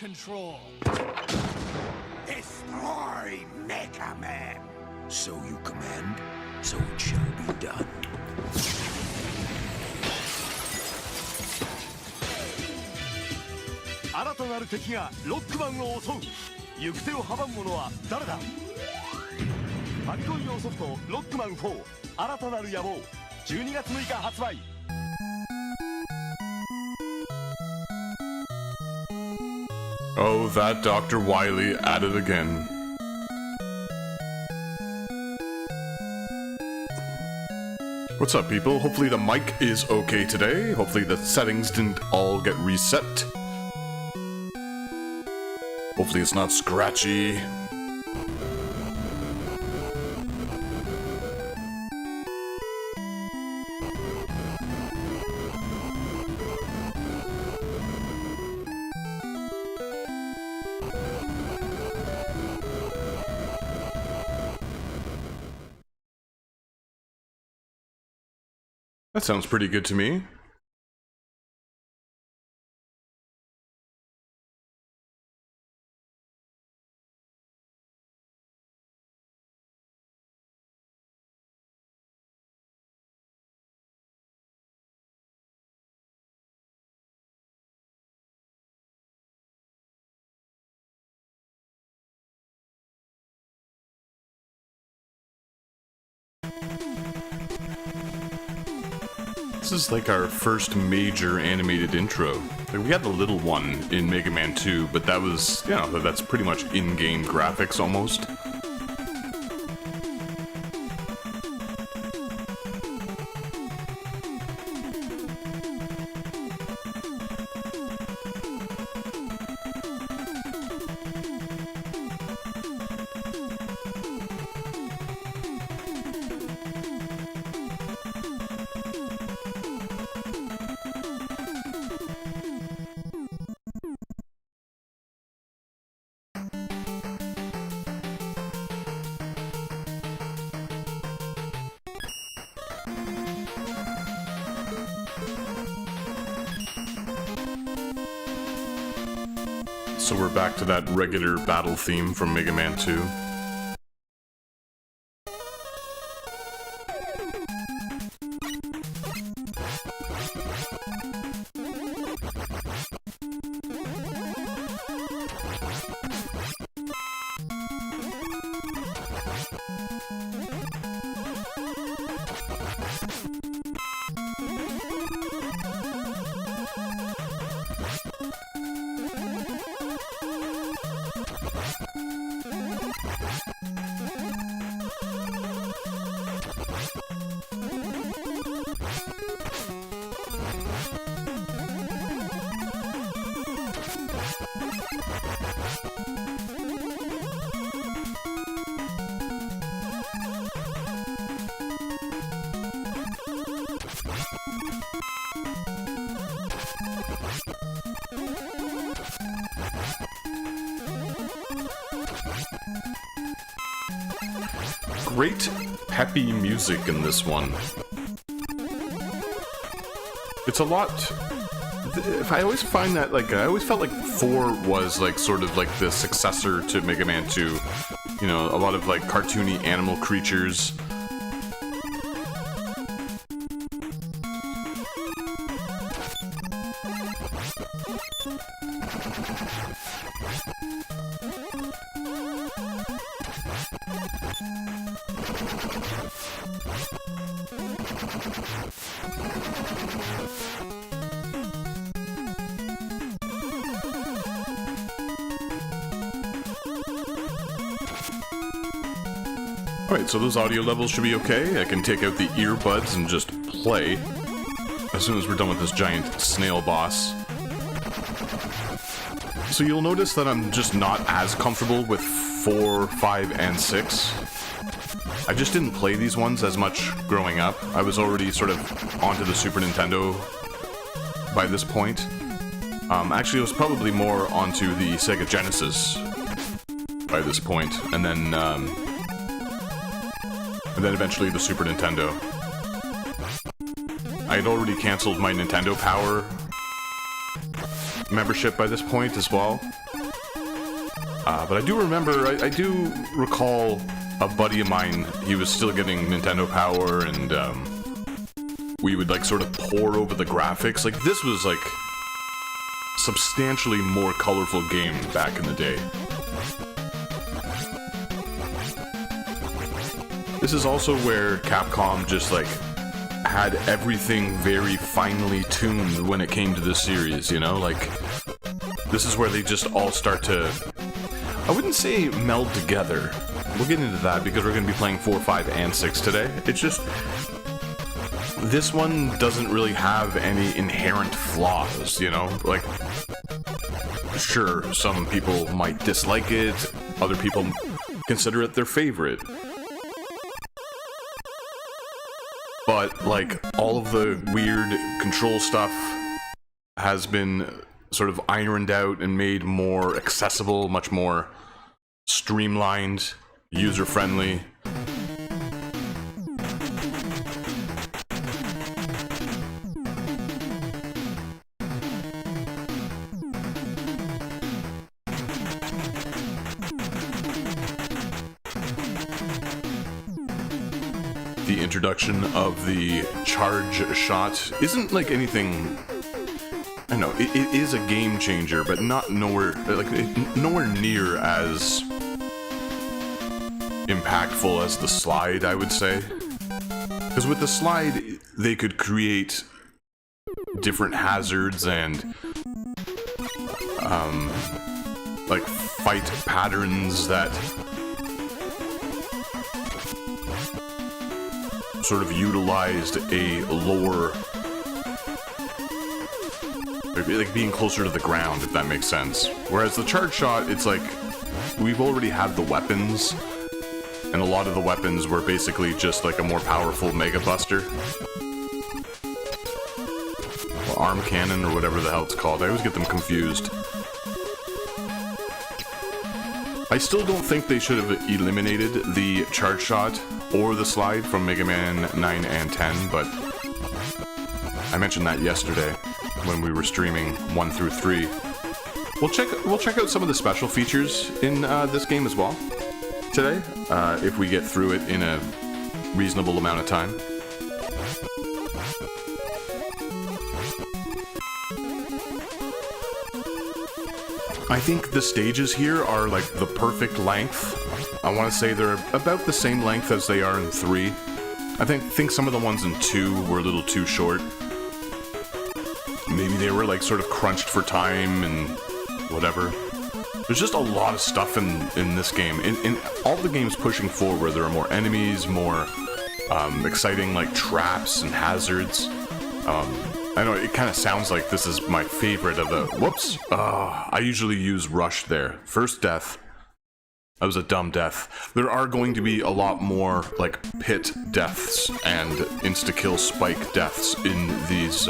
control. Destroy Mega Man! So you command, so it shall be done. 新たなる敵がロックマンを襲う。行く手を阻む者は誰だ。ファミコン用ソフトロックマン4新たなる野望12月6日発売。Oh, that Dr. Wily at it again. What's up, people? Hopefully the mic is okay today. Hopefully the settings didn't all get reset. Hopefully it's not scratchy. That sounds pretty good to me. This is like our first major animated intro. Like, we had the little one in Mega Man 2, but that was, you know, that's pretty much in-game graphics almost. So we're back to that regular battle theme from Mega Man 2. Great peppy music in this one. It's a lot. I always find that, like, I always felt like 4 was like sort of like the successor to Mega Man 2. You know, a lot of like cartoony animal creatures. Alright, so those audio levels should be okay. I can take out the earbuds and just play as soon as we're done with this giant snail boss. So you'll notice that I'm just not as comfortable with 4, 5, and 6. I just didn't play these ones as much growing up. I was already sort of onto the Super Nintendo by this point. Actually, I was probably more onto the Sega Genesis by this point, and then eventually the Super Nintendo. I had already canceled my Nintendo Power membership by this point as well. But I do remember, I do recall a buddy of mine, he was still getting Nintendo Power, and we would like sort of pore over the graphics. Like, this was like substantially more colorful game back in the day. This is also where Capcom just like had everything very finely tuned when it came to this series, you know? Like, this is where they just all start to, I wouldn't say meld together. We'll get into that because we're going to be playing 4, 5, and 6 today. It's just, this one doesn't really have any inherent flaws, you know? Like, sure, some people might dislike it, other people consider it their favorite. But, like, all of the weird control stuff has been sort of ironed out and made more accessible, much more streamlined, user-friendly. The introduction of the charge shot isn't like anything. I know it is a game changer, but not nowhere near as impactful as the slide, I would say. Because with the slide, they could create different hazards and like fight patterns that sort of utilized a lore, like being closer to the ground, if that makes sense. Whereas the charge shot, it's like we've already had the weapons, and a lot of the weapons were basically just like a more powerful Mega Buster. Or arm cannon, or whatever the hell it's called. I always get them confused. I still don't think they should have eliminated the charge shot or the slide from Mega Man 9 and 10, but I mentioned that yesterday when we were streaming 1 through 3. We'll check out some of the special features in this game as well today, if we get through it in a reasonable amount of time. I think the stages here are like the perfect length. I want to say they're about the same length as they are in 3. I think some of the ones in 2 were a little too short. Maybe they were like sort of crunched for time and whatever. There's just a lot of stuff in this game. In all the games pushing forward, there are more enemies, more exciting like traps and hazards. I know it kind of sounds like this is my favorite of the... Whoops! I usually use Rush there. First death. That was a dumb death. There are going to be a lot more, like, pit deaths and insta-kill spike deaths in these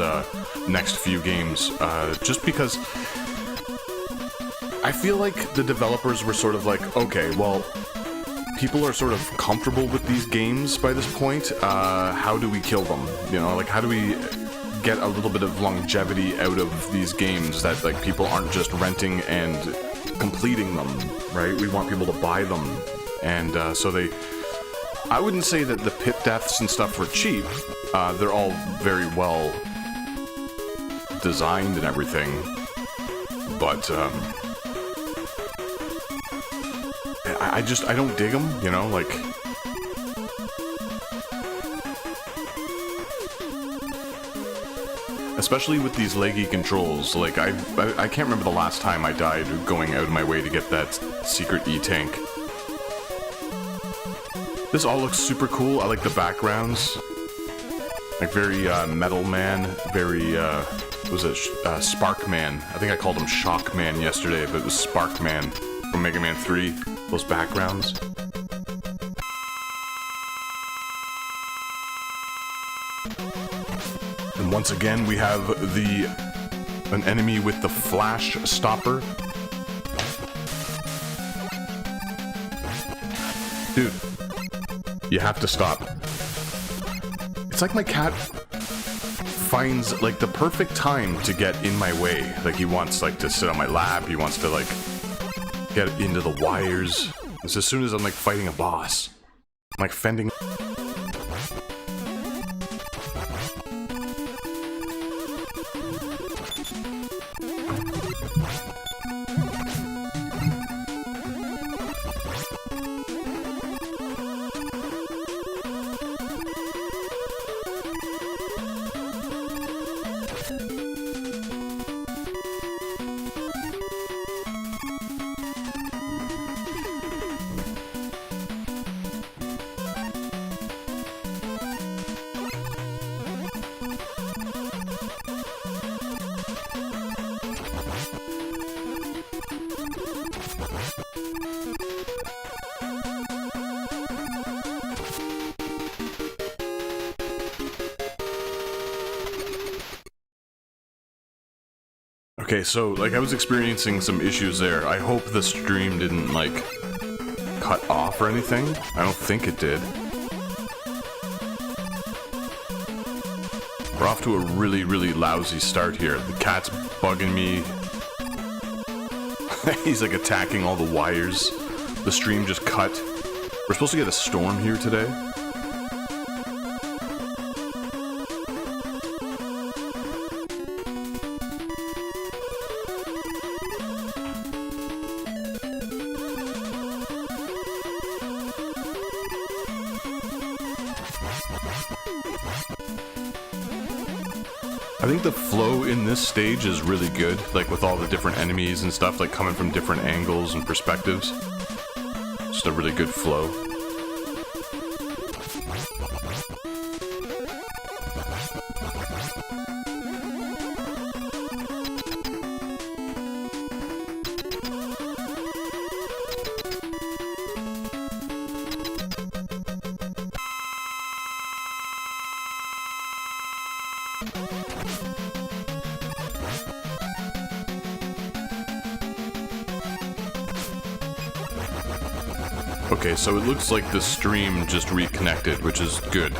next few games. Just because... I feel like the developers were sort of like, okay, well... people are sort of comfortable with these games by this point. How do we kill them? You know, like, how do we... get a little bit of longevity out of these games that like people aren't just renting and completing them, right? We want people to buy them, and so they. I wouldn't say that the pit deaths and stuff were cheap. They're all very well designed and everything, but I don't dig them, you know, like. Especially with these leggy controls, like I can't remember the last time I died going out of my way to get that secret E-tank. This all looks super cool. I like the backgrounds. Like very Metal Man, very, was it Spark Man? I think I called him Shock Man yesterday, but it was Spark Man from Mega Man 3. Those backgrounds. And once again, we have an enemy with the Flash Stopper. Dude, you have to stop. It's like my cat finds like the perfect time to get in my way. Like he wants like to sit on my lap, he wants to like get into the wires. It's as soon as I'm like fighting a boss. I'm like fending. Okay, so, like, I was experiencing some issues there. I hope the stream didn't, like, cut off or anything. I don't think it did. We're off to a really, really lousy start here. The cat's bugging me. He's, like, attacking all the wires. The stream just cut. We're supposed to get a storm here today. I think the flow in this stage is really good, like with all the different enemies and stuff, like coming from different angles and perspectives. Just a really good flow. Okay, so it looks like the stream just reconnected, which is good.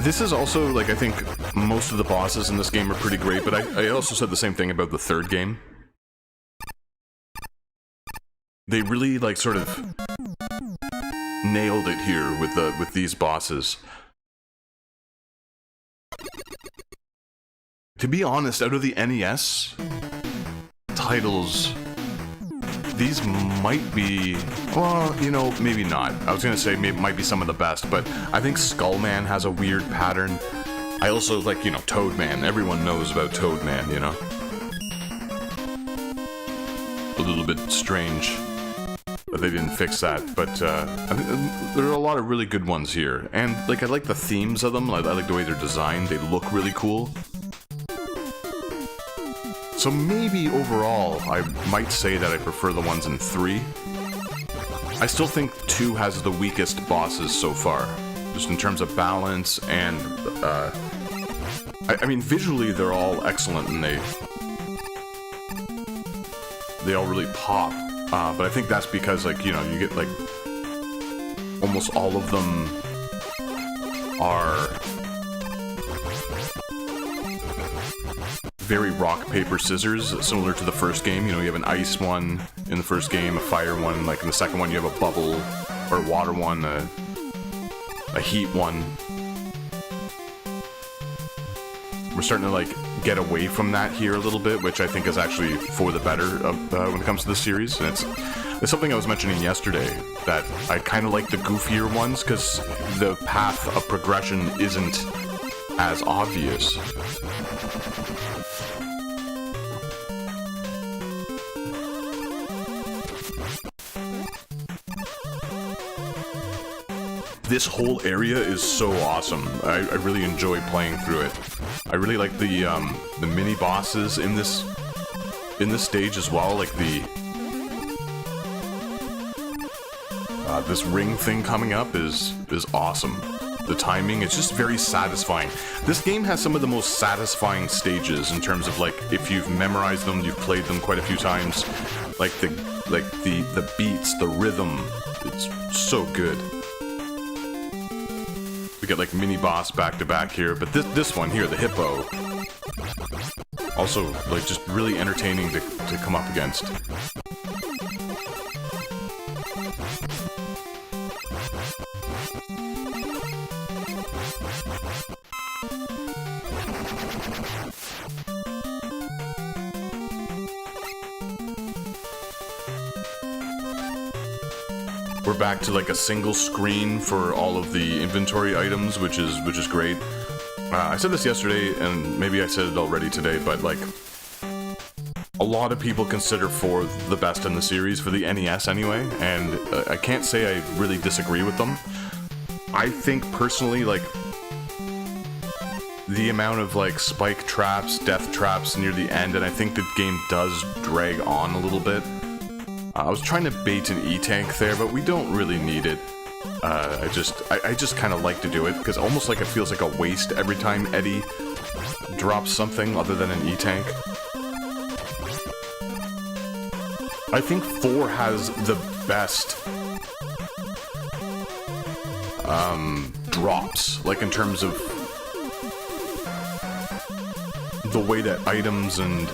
This is also, like, I think most of the bosses in this game are pretty great, but I also said the same thing about the third game. They really, like, sort of nailed it here with these bosses. To be honest, out of the NES titles, these might be, well, you know, maybe not. I was gonna say maybe might be some of the best, but I think Skullman has a weird pattern. I also like, you know, Toadman. Everyone knows about Toadman, you know. A little bit strange that they didn't fix that, but I think there are a lot of really good ones here. And, like, I like the themes of them. I like the way they're designed. They look really cool. So maybe overall, I might say that I prefer the ones in 3. I still think 2 has the weakest bosses so far, just in terms of balance and, I mean, visually they're all excellent and they all really pop, but I think that's because, like, you know, you get, like, almost all of them are very rock, paper, scissors, similar to the first game. You know, you have an ice one in the first game, a fire one, like in the second one you have a bubble, or a water one, a heat one. We're starting to, like, get away from that here a little bit, which I think is actually for the better of, when it comes to this series. And it's something I was mentioning yesterday, that I kind of like the goofier ones, because the path of progression isn't as obvious. This whole area is so awesome. I really enjoy playing through it. I really like the mini bosses in this stage as well. Like this ring thing coming up is awesome. The timing, it's just very satisfying. This game has some of the most satisfying stages in terms of, like, if you've memorized them, you've played them quite a few times. Like the beats, the rhythm, it's so good. We get like mini boss back to back here, but this one here, the hippo, also like just really entertaining to come up against. We're back to like a single screen for all of the inventory items, which is great. I said this yesterday, and maybe I said it already today, but like a lot of people consider 4 the best in the series for the NES anyway, and I can't say I really disagree with them. I think personally, like the amount of like spike traps, death traps near the end, and I think the game does drag on a little bit. I was trying to bait an E-Tank there, but we don't really need it. I just kind of like to do it, because almost like it feels like a waste every time Eddie drops something other than an E-Tank. I think 4 has the best drops, like in terms of the way that items and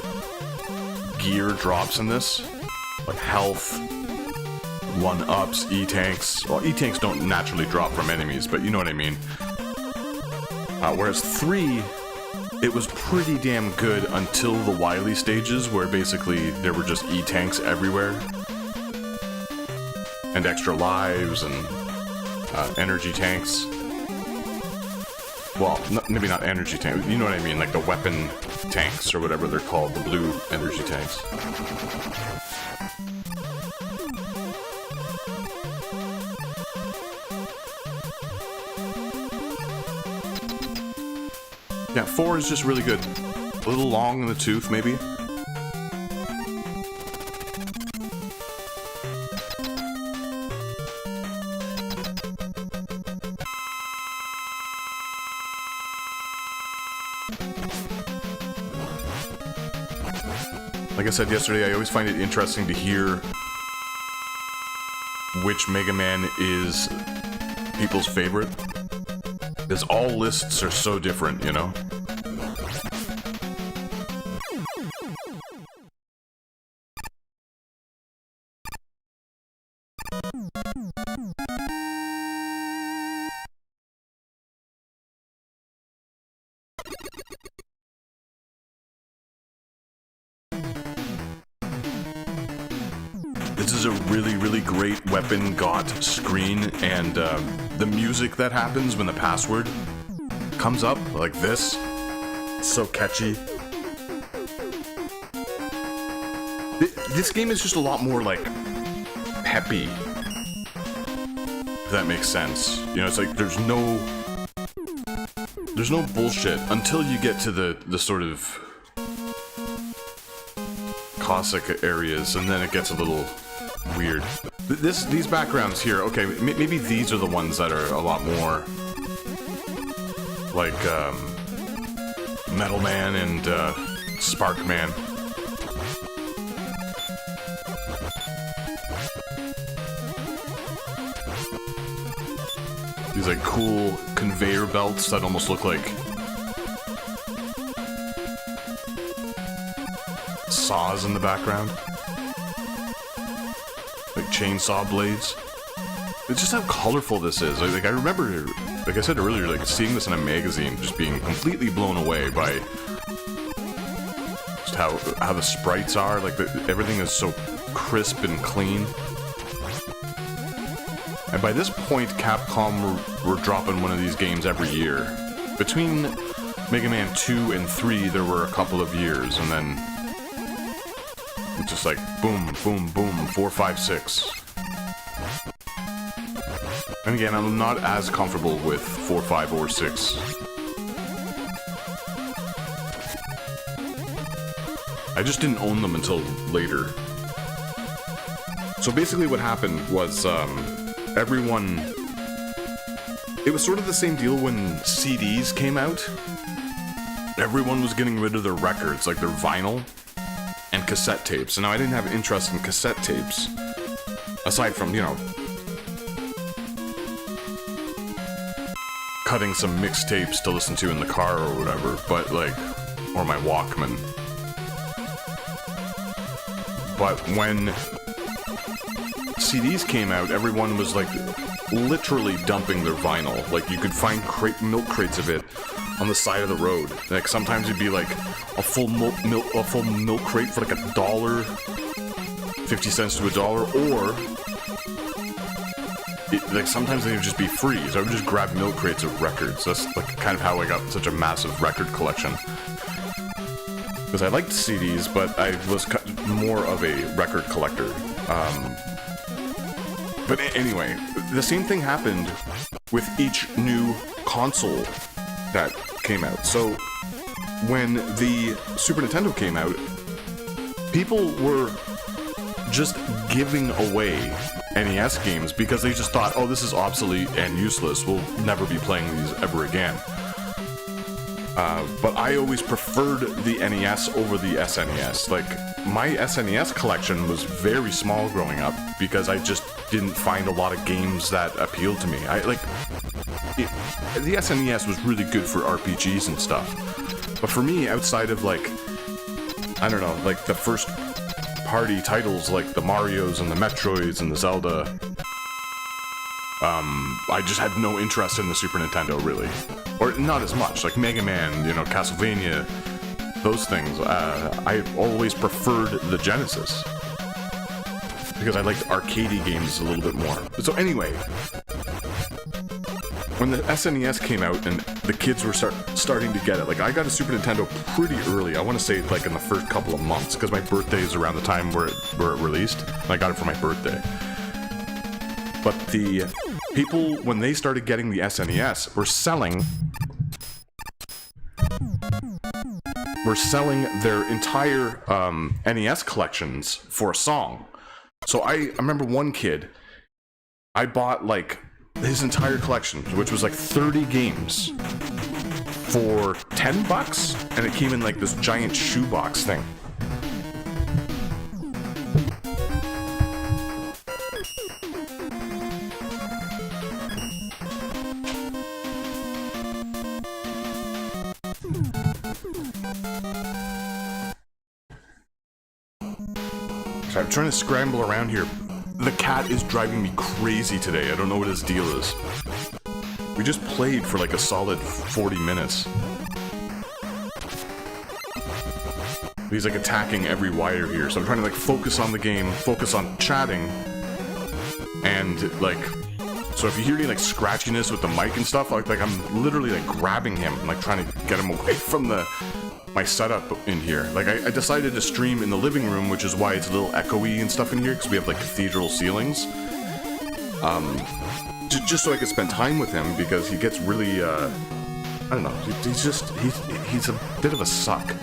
gear drops in this. Like health, 1-ups, E-Tanks. Well, E-Tanks don't naturally drop from enemies, but you know what I mean. Whereas 3, it was pretty damn good until the Wily stages, where basically there were just E-Tanks everywhere. And extra lives and energy tanks. Well, maybe not energy tanks, you know what I mean, like the weapon tanks or whatever they're called, the blue energy tanks. Yeah, 4 is just really good. A little long in the tooth, maybe. Like I said yesterday, I always find it interesting to hear which Mega Man is people's favorite. Because all lists are so different, you know? This is a really, really great weapon got screen, and the music that happens when the password comes up, like this, it's so catchy. This game is just a lot more, like, peppy, if that makes sense. You know, it's like there's no bullshit until you get to the sort of Cossack areas, and then it gets a little weird. These backgrounds here, okay, maybe these are the ones that are a lot more like Metal Man and Spark Man. These like cool conveyor belts that almost look like saws in the background. Like chainsaw blades. It's just how colorful this is. Like I remember, like I said earlier, like seeing this in a magazine, just being completely blown away by just how the sprites are. Like everything is so crisp and clean. And by this point, Capcom were dropping one of these games every year. Between Mega Man 2 and 3, there were a couple of years, and then it's just like boom, boom, boom, 4, 5, 6. And again, I'm not as comfortable with 4, 5, or 6. I just didn't own them until later. So basically what happened was, everyone... It was sort of the same deal when CDs came out. Everyone was getting rid of their records, like their vinyl and cassette tapes. And now I didn't have interest in cassette tapes, aside from, you know, cutting some mixtapes to listen to in the car or whatever, but like, or my Walkman. But when CDs came out, everyone was like literally dumping their vinyl. Like you could find milk crates of it on the side of the road. Like sometimes it'd be like a full milk crate for like $1, 50 cents to $1, or like sometimes they would just be free. So I would just grab milk crates of records. That's like kind of how I got such a massive record collection. Because I liked CDs, but I was more of a record collector. But anyway, the same thing happened with each new console that came out. So when the Super Nintendo came out, people were just giving away NES games because they just thought, oh, this is obsolete and useless. We'll never be playing these ever again. But I always preferred the NES over the SNES. Like, my SNES collection was very small growing up because I just didn't find a lot of games that appealed to me. The SNES was really good for RPGs and stuff. But for me, outside of like, I don't know, like the first party titles like the Marios and the Metroids and the Zelda, I just had no interest in the Super Nintendo, really. Or not as much, like Mega Man, you know, Castlevania, those things. I always preferred the Genesis because I liked arcadey games a little bit more. So anyway, when the SNES came out and the kids were starting to get it, like I got a Super Nintendo pretty early. I want to say like in the first couple of months because my birthday is around the time where it released. And I got it for my birthday. But the people, when they started getting the SNES, were selling their entire NES collections for a song. So I remember one kid, I bought like his entire collection, which was like 30 games, for $10, and it came in like this giant shoebox thing. So I'm trying to scramble around here. The cat is driving me crazy today. I don't know what his deal is. We just played for like a solid 40 minutes. He's like attacking every wire here, so I'm trying to like focus on the game, focus on chatting, and like, so if you hear any like scratchiness with the mic and stuff, like I'm literally like grabbing him, like trying to get him away from my setup in here. Like I decided to stream in the living room, which is why it's a little echoey and stuff in here, because we have like cathedral ceilings. Just so I could spend time with him, because he gets really, I don't know, he's a bit of a suck.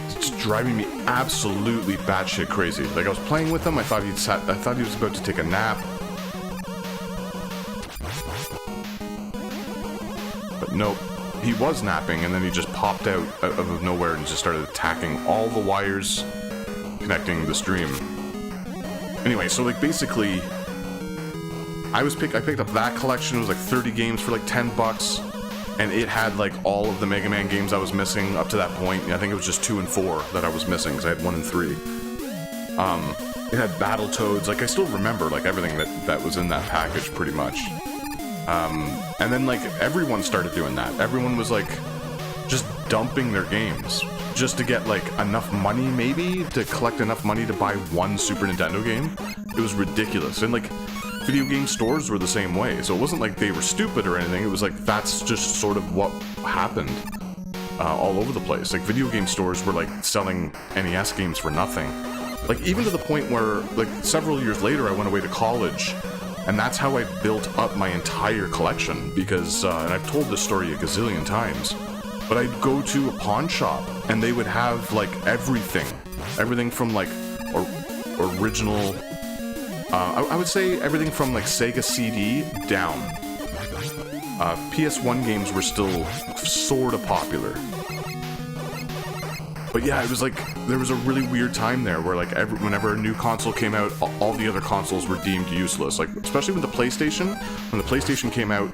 It's just driving me absolutely batshit crazy. Like I was playing with him, I thought he was about to take a nap. But nope. He was napping, and then he just popped out of nowhere and just started attacking all the wires connecting the stream. Anyway, so like basically, I picked up that collection. It was like 30 games for like $10, and it had like all of the Mega Man games I was missing up to that point. I think it was just 2 and 4 that I was missing, because I had 1 and 3. It had Battletoads. Like I still remember like everything that was in that package pretty much. And then like everyone started doing that. Everyone was like just dumping their games just to get like enough money, maybe to collect enough money to buy one Super Nintendo game. It was ridiculous. And like video game stores were the same way. So it wasn't like they were stupid or anything. It was like that's just sort of what happened all over the place. Like video game stores were like selling NES games for nothing. Like even to the point where like several years later I went away to college. And that's how I built up my entire collection, because, and I've told this story a gazillion times, but I'd go to a pawn shop, and they would have, like, everything from, like, original, I would say everything from, like, Sega CD down. PS1 games were still sort of popular. But yeah, it was like, there was a really weird time there where like whenever a new console came out, all the other consoles were deemed useless. Like, especially with the PlayStation. When the PlayStation came out,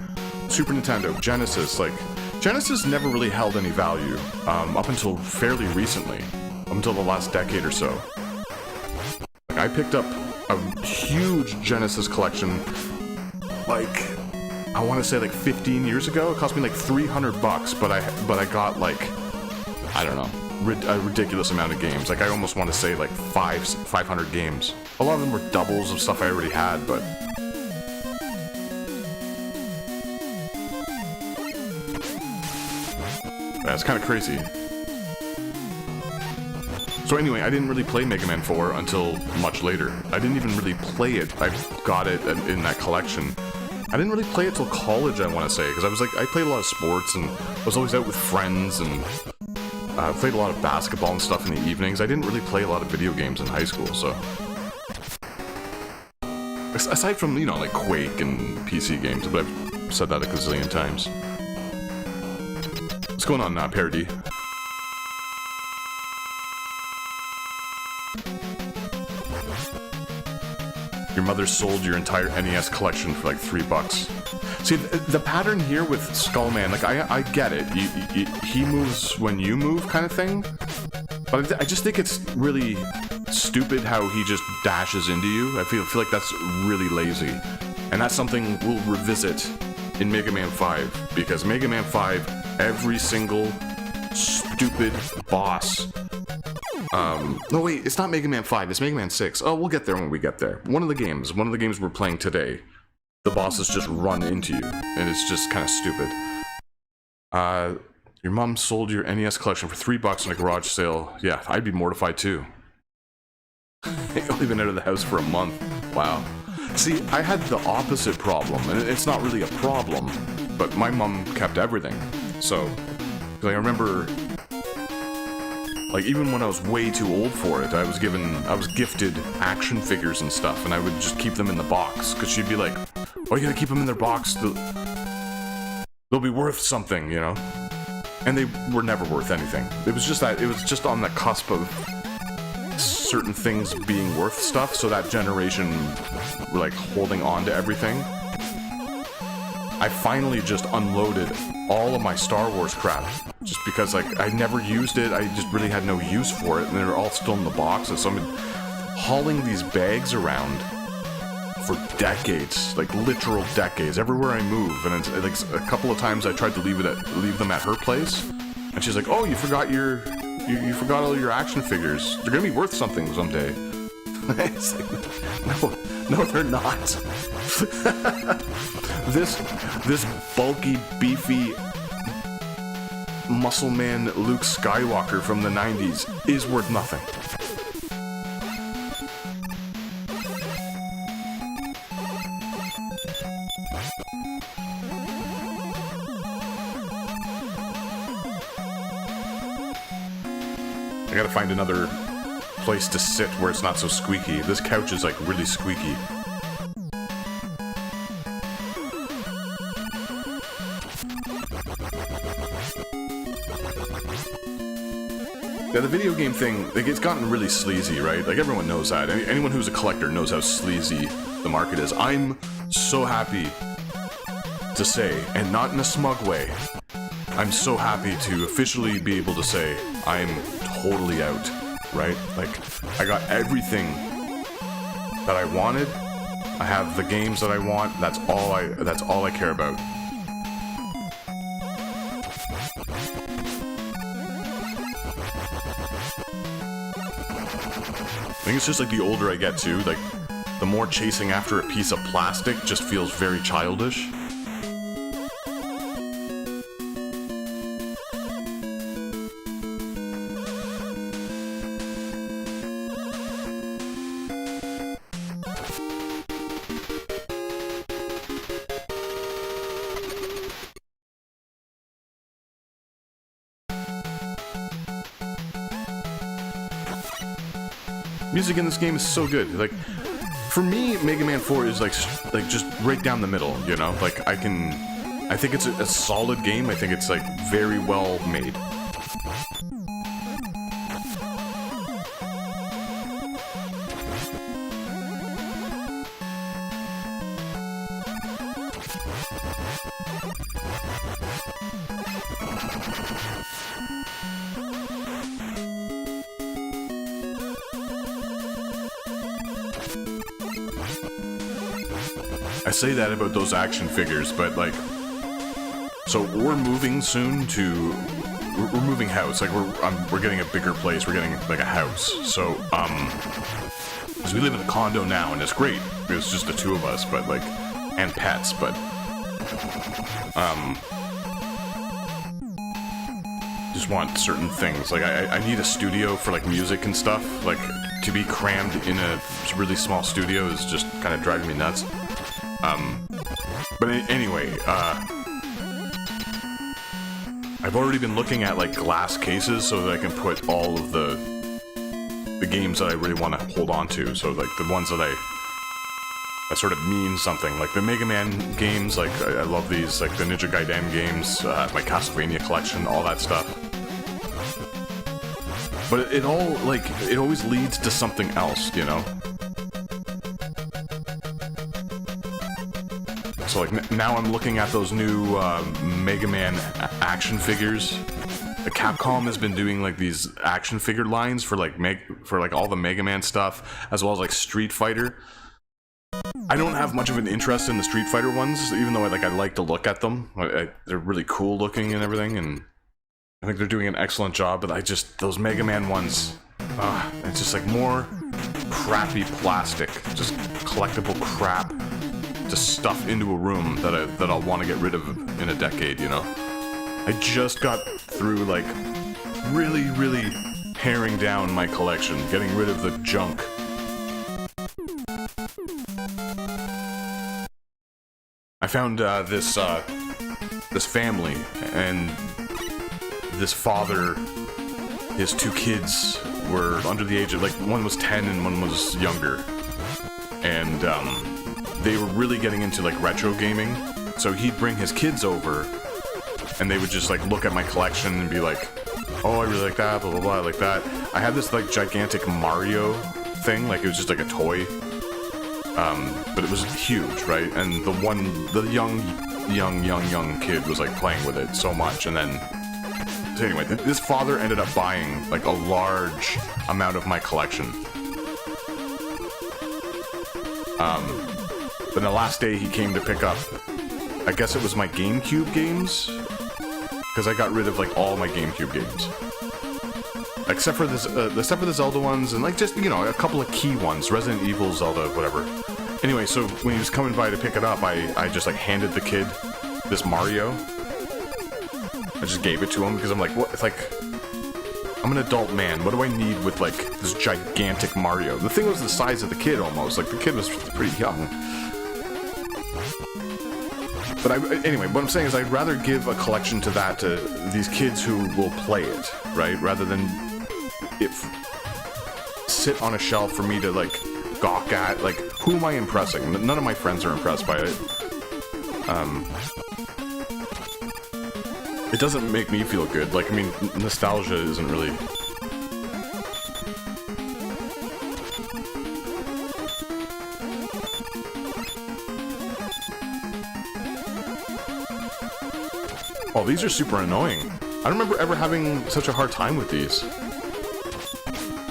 Super Nintendo, Genesis, like, Genesis never really held any value, up until fairly recently, up until the last decade or so. Like, I picked up a huge Genesis collection, like, I want to say like 15 years ago. It cost me like $300, but I got like, I don't know, a ridiculous amount of games. Like, I almost want to say like 500 games. A lot of them were doubles of stuff I already had, but that's kind of crazy. So anyway, I didn't really play Mega Man 4 until much later. I didn't even really play it. I got it in that collection. I didn't really play it till college, I want to say, because I played a lot of sports and was always out with friends and played a lot of basketball and stuff in the evenings. I didn't really play a lot of video games in high school, so. Aside from, you know, like Quake and PC games, but I've said that a gazillion times. What's going on now, Parody? Your mother sold your entire NES collection for like $3. See, the pattern here with Skullman, like, I get it. He moves when you move kind of thing. But I just think it's really stupid how he just dashes into you. I feel like that's really lazy. And that's something we'll revisit in Mega Man 5. Because Mega Man 5, every single stupid boss... no wait, it's not Mega Man 5, it's Mega Man 6. Oh, we'll get there when we get there. One of the games we're playing today, the bosses just run into you, and it's just kind of stupid. Your mom sold your NES collection for $3 in a garage sale. Yeah, I'd be mortified too. I've only been out of the house for a month. Wow. See, I had the opposite problem, and it's not really a problem, but my mom kept everything. So, like, I remember... Like, even when I was way too old for it, I was gifted action figures and stuff, and I would just keep them in the box, because she'd be like, oh, you gotta keep them in their box, they'll be worth something, you know? And they were never worth anything. It was just on the cusp of certain things being worth stuff, so that generation were, like, holding on to everything. I finally just unloaded all of my Star Wars crap, just because, like, I never used it, I just really had no use for it, and they were all still in the box, and so I've been hauling these bags around for decades, like, literal decades, everywhere I move, and it's, like, a couple of times I tried to leave them at her place, and she's like, oh, you forgot all your action figures, they're gonna be worth something someday. It's like, no, they're not. This bulky, beefy muscle man Luke Skywalker from the 90s is worth nothing. I gotta find another place to sit where it's not so squeaky. This couch is like really squeaky. Yeah, the video game thing, like, it's gotten really sleazy, right? Like, everyone knows that. Anyone who's a collector knows how sleazy the market is. I'm so happy to say, and not in a smug way, I'm so happy to officially be able to say I'm totally out, right? Like, I got everything that I wanted. I have the games that I want. That's all I care about. I think it's just like the older I get too, like the more chasing after a piece of plastic just feels very childish. Music in this game is so good. Like, for me, Mega Man 4 is like just right down the middle, you know? Like, I think it's a solid game. I think it's like very well made. I say that about those action figures, but like, so we're moving soon to, we're moving house. Like we're getting a bigger place. We're getting like a house. So because we live in a condo now, and it's great. It's just the two of us, but like, and pets, but just want certain things. Like I need a studio for like music and stuff. Like to be crammed in a really small studio is just kind of driving me nuts. But anyway, I've already been looking at like glass cases so that I can put all of the games that I really want to hold on to. So like the ones that sort of mean something, like the Mega Man games. Like I love these, like the Ninja Gaiden games, my Castlevania collection, all that stuff. But it all, like, it always leads to something else, you know? So like now I'm looking at those new Mega Man action figures. The Capcom has been doing like these action figure lines for like all the Mega Man stuff, as well as like Street Fighter. I don't have much of an interest in the Street Fighter ones, even though I like to look at them. They're really cool looking and everything, and I think they're doing an excellent job. But those Mega Man ones, it's just like more crappy plastic, just collectible crap to stuff into a room that I'll want to get rid of in a decade, you know? I just got through like really, really paring down my collection, getting rid of the junk. I found this family, and this father, his two kids were under the age of, like, one was 10 and one was younger, and they were really getting into like retro gaming. So he'd bring his kids over, and they would just like look at my collection and be like, "Oh, I really like that, blah blah blah, I like that." I had this like gigantic Mario thing, like it was just like a toy. But it was huge, right? And the young kid was like playing with it so much, and then, so anyway, this father ended up buying like a large amount of my collection. But the last day he came to pick up, I guess it was my GameCube games, because I got rid of like all my GameCube games. Except for the Zelda ones, and like just, you know, a couple of key ones, Resident Evil, Zelda, whatever. Anyway, so when he was coming by to pick it up, I just like handed the kid this Mario. I just gave it to him because I'm like, what? It's like, I'm an adult man. What do I need with like this gigantic Mario? The thing was the size of the kid almost. Like the kid was pretty young. But anyway, what I'm saying is I'd rather give a collection to these kids who will play it, right? Rather than it sit on a shelf for me to like gawk at. Like, who am I impressing? None of my friends are impressed by it. It doesn't make me feel good. Like, I mean, nostalgia isn't really... Oh, these are super annoying. I don't remember ever having such a hard time with these.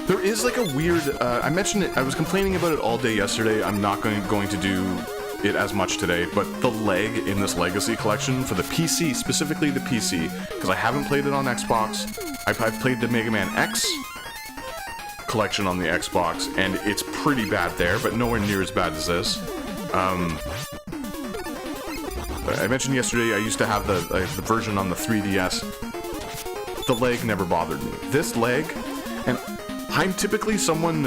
There is like a weird, I mentioned it, I was complaining about it all day yesterday. I'm not going to do it as much today, but the leg in this Legacy collection for the PC, specifically the PC, because I haven't played it on Xbox. I've played the Mega Man X collection on the Xbox, and it's pretty bad there, but nowhere near as bad as this. I mentioned yesterday I used to have the version on the 3DS. The leg never bothered me. This leg, and I'm typically someone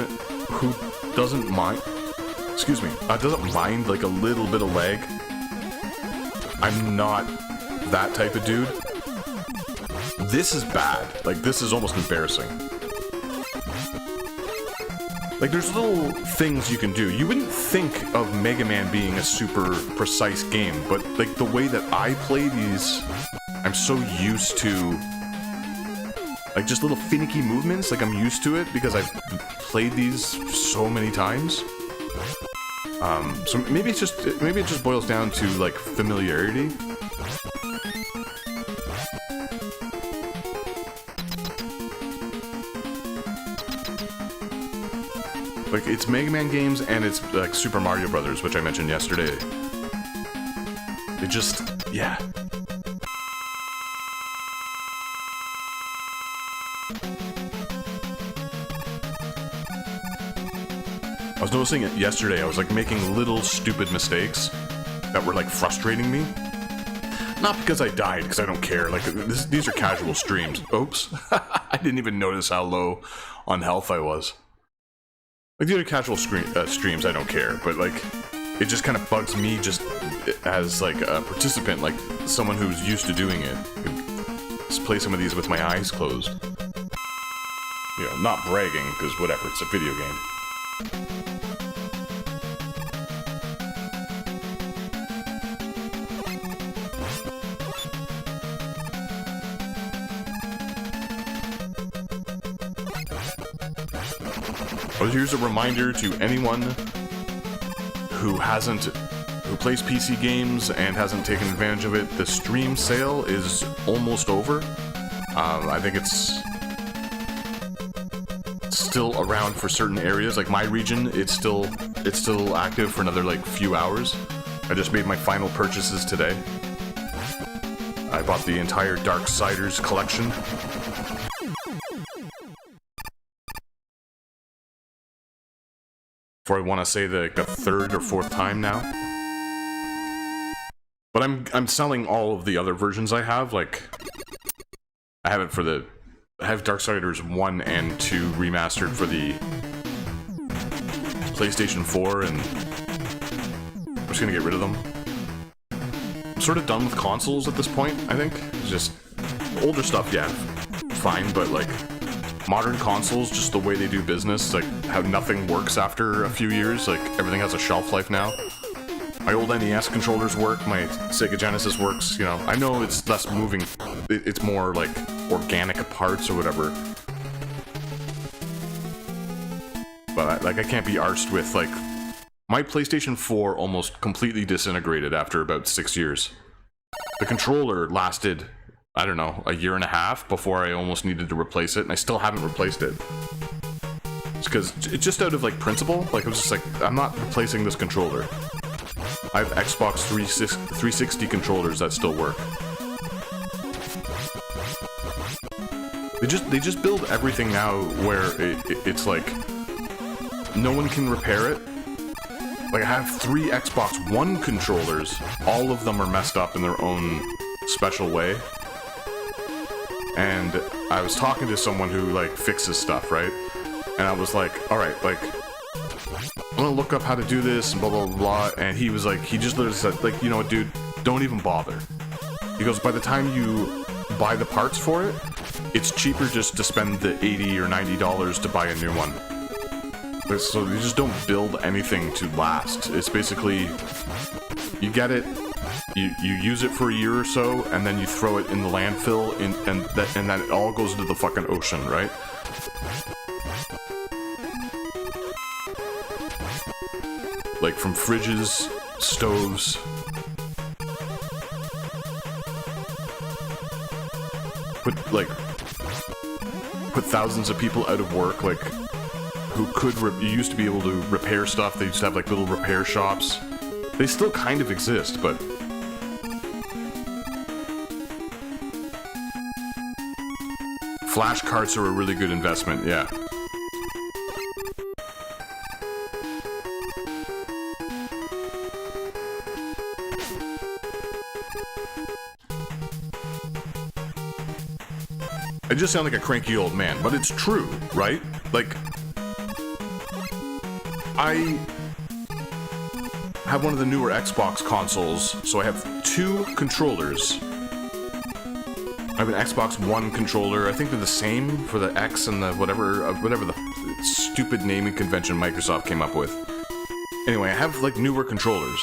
who doesn't mind, doesn't mind like a little bit of leg. I'm not that type of dude. This is bad. Like, this is almost embarrassing. Like, there's little things you can do. You wouldn't think of Mega Man being a super precise game, but like the way that I play these, I'm so used to like just little finicky movements. Like, I'm used to it because I've played these so many times. So maybe it just boils down to like familiarity. Like, it's Mega Man games and it's like Super Mario Brothers, which I mentioned yesterday. It just, yeah. I was noticing it yesterday. I was like making little stupid mistakes that were like frustrating me. Not because I died, because I don't care. Like, these are casual streams. Oops. I didn't even notice how low on health I was. Like, these are casual streams, I don't care. But, like, it just kind of bugs me just as, like, a participant, like, someone who's used to doing it. Just play some of these with my eyes closed. You know, not bragging, because whatever, it's a video game. Well, here's a reminder to anyone who plays PC games and hasn't taken advantage of it. The Stream sale is almost over. I think it's still around for certain areas. Like my region, it's still active for another like few hours. I just made my final purchases today. I bought the entire Darksiders collection. For I want to say the third or fourth time now. But I'm selling all of the other versions I have. Like, I have Darksiders 1 and 2 remastered for the PlayStation 4, and I'm just gonna get rid of them. I'm sort of done with consoles at this point, I think. It's just older stuff, yeah, fine, but like modern consoles, just the way they do business, like how nothing works after a few years, like everything has a shelf life now. My old NES controllers work, my Sega Genesis works, you know. I know it's less moving, it's more like organic parts or whatever. But I can't be arsed with, like, my PlayStation 4 almost completely disintegrated after about 6 years. The controller lasted, I don't know, a year and a half before I almost needed to replace it, and I still haven't replaced it. It's because, it's just out of, like, principle. Like, I was just like, I'm not replacing this controller. I have Xbox 360 controllers that still work. They just build everything now where it's like, no one can repair it. Like, I have 3 Xbox One controllers. All of them are messed up in their own special way. And I was talking to someone who, like, fixes stuff, right? And I was like, alright, like, I'm gonna look up how to do this, and blah, blah, blah, and he was like, he just literally said, like, you know what, dude, don't even bother. He goes, by the time you buy the parts for it, it's cheaper just to spend the $80 or $90 to buy a new one. So you just don't build anything to last. It's basically, you get it, you use it for a year or so, and then you throw it in the landfill, and then it all goes into the fucking ocean, right? Like, from fridges, stoves. Put thousands of people out of work, like, who you used to be able to repair stuff. They used to have, like, little repair shops. They still kind of exist, but flash carts are a really good investment, yeah. I just sound like a cranky old man, but it's true, right? Like, I have one of the newer Xbox consoles, so I have 2 controllers. I have an Xbox One controller. I think they're the same for the X and the whatever the stupid naming convention Microsoft came up with. Anyway, I have, like, newer controllers.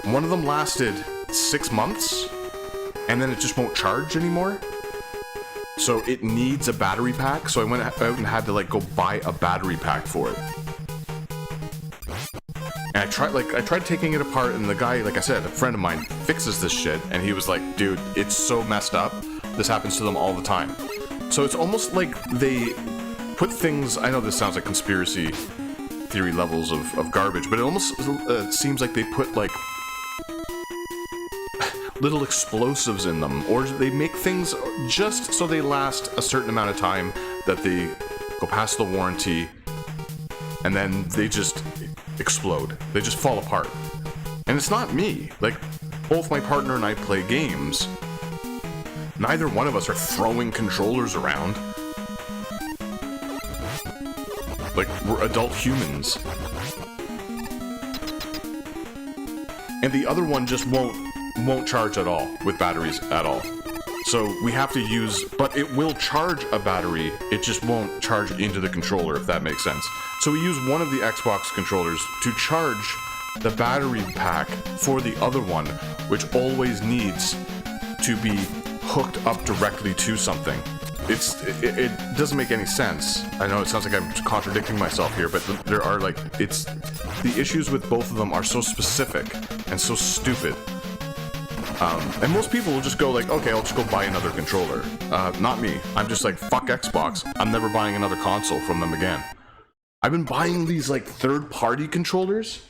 One of them lasted 6 months, and then it just won't charge anymore. So it needs a battery pack, so I went out and had to, like, go buy a battery pack for it. And I tried taking it apart, and the guy, like I said, a friend of mine, fixes this shit, and he was like, dude, it's so messed up. This happens to them all the time. So it's almost like they put things, I know this sounds like conspiracy theory levels of garbage, but it almost seems like they put, like, little explosives in them, or they make things just so they last a certain amount of time, that they go past the warranty, and then they just explode. They just fall apart. And it's not me. Like, both my partner and I play games. Neither one of us are throwing controllers around. Like, we're adult humans. And the other one just won't charge at all with batteries at all. So we have to use, but it will charge a battery, it just won't charge into the controller, if that makes sense. So we use one of the Xbox controllers to charge the battery pack for the other one, which always needs to be hooked up directly to something. It doesn't make any sense. I know it sounds like I'm contradicting myself here, but there are like, the issues with both of them are so specific and so stupid. And most people will just go like, okay, I'll just go buy another controller. Not me. I'm just like, fuck Xbox. I'm never buying another console from them again. I've been buying these like third-party controllers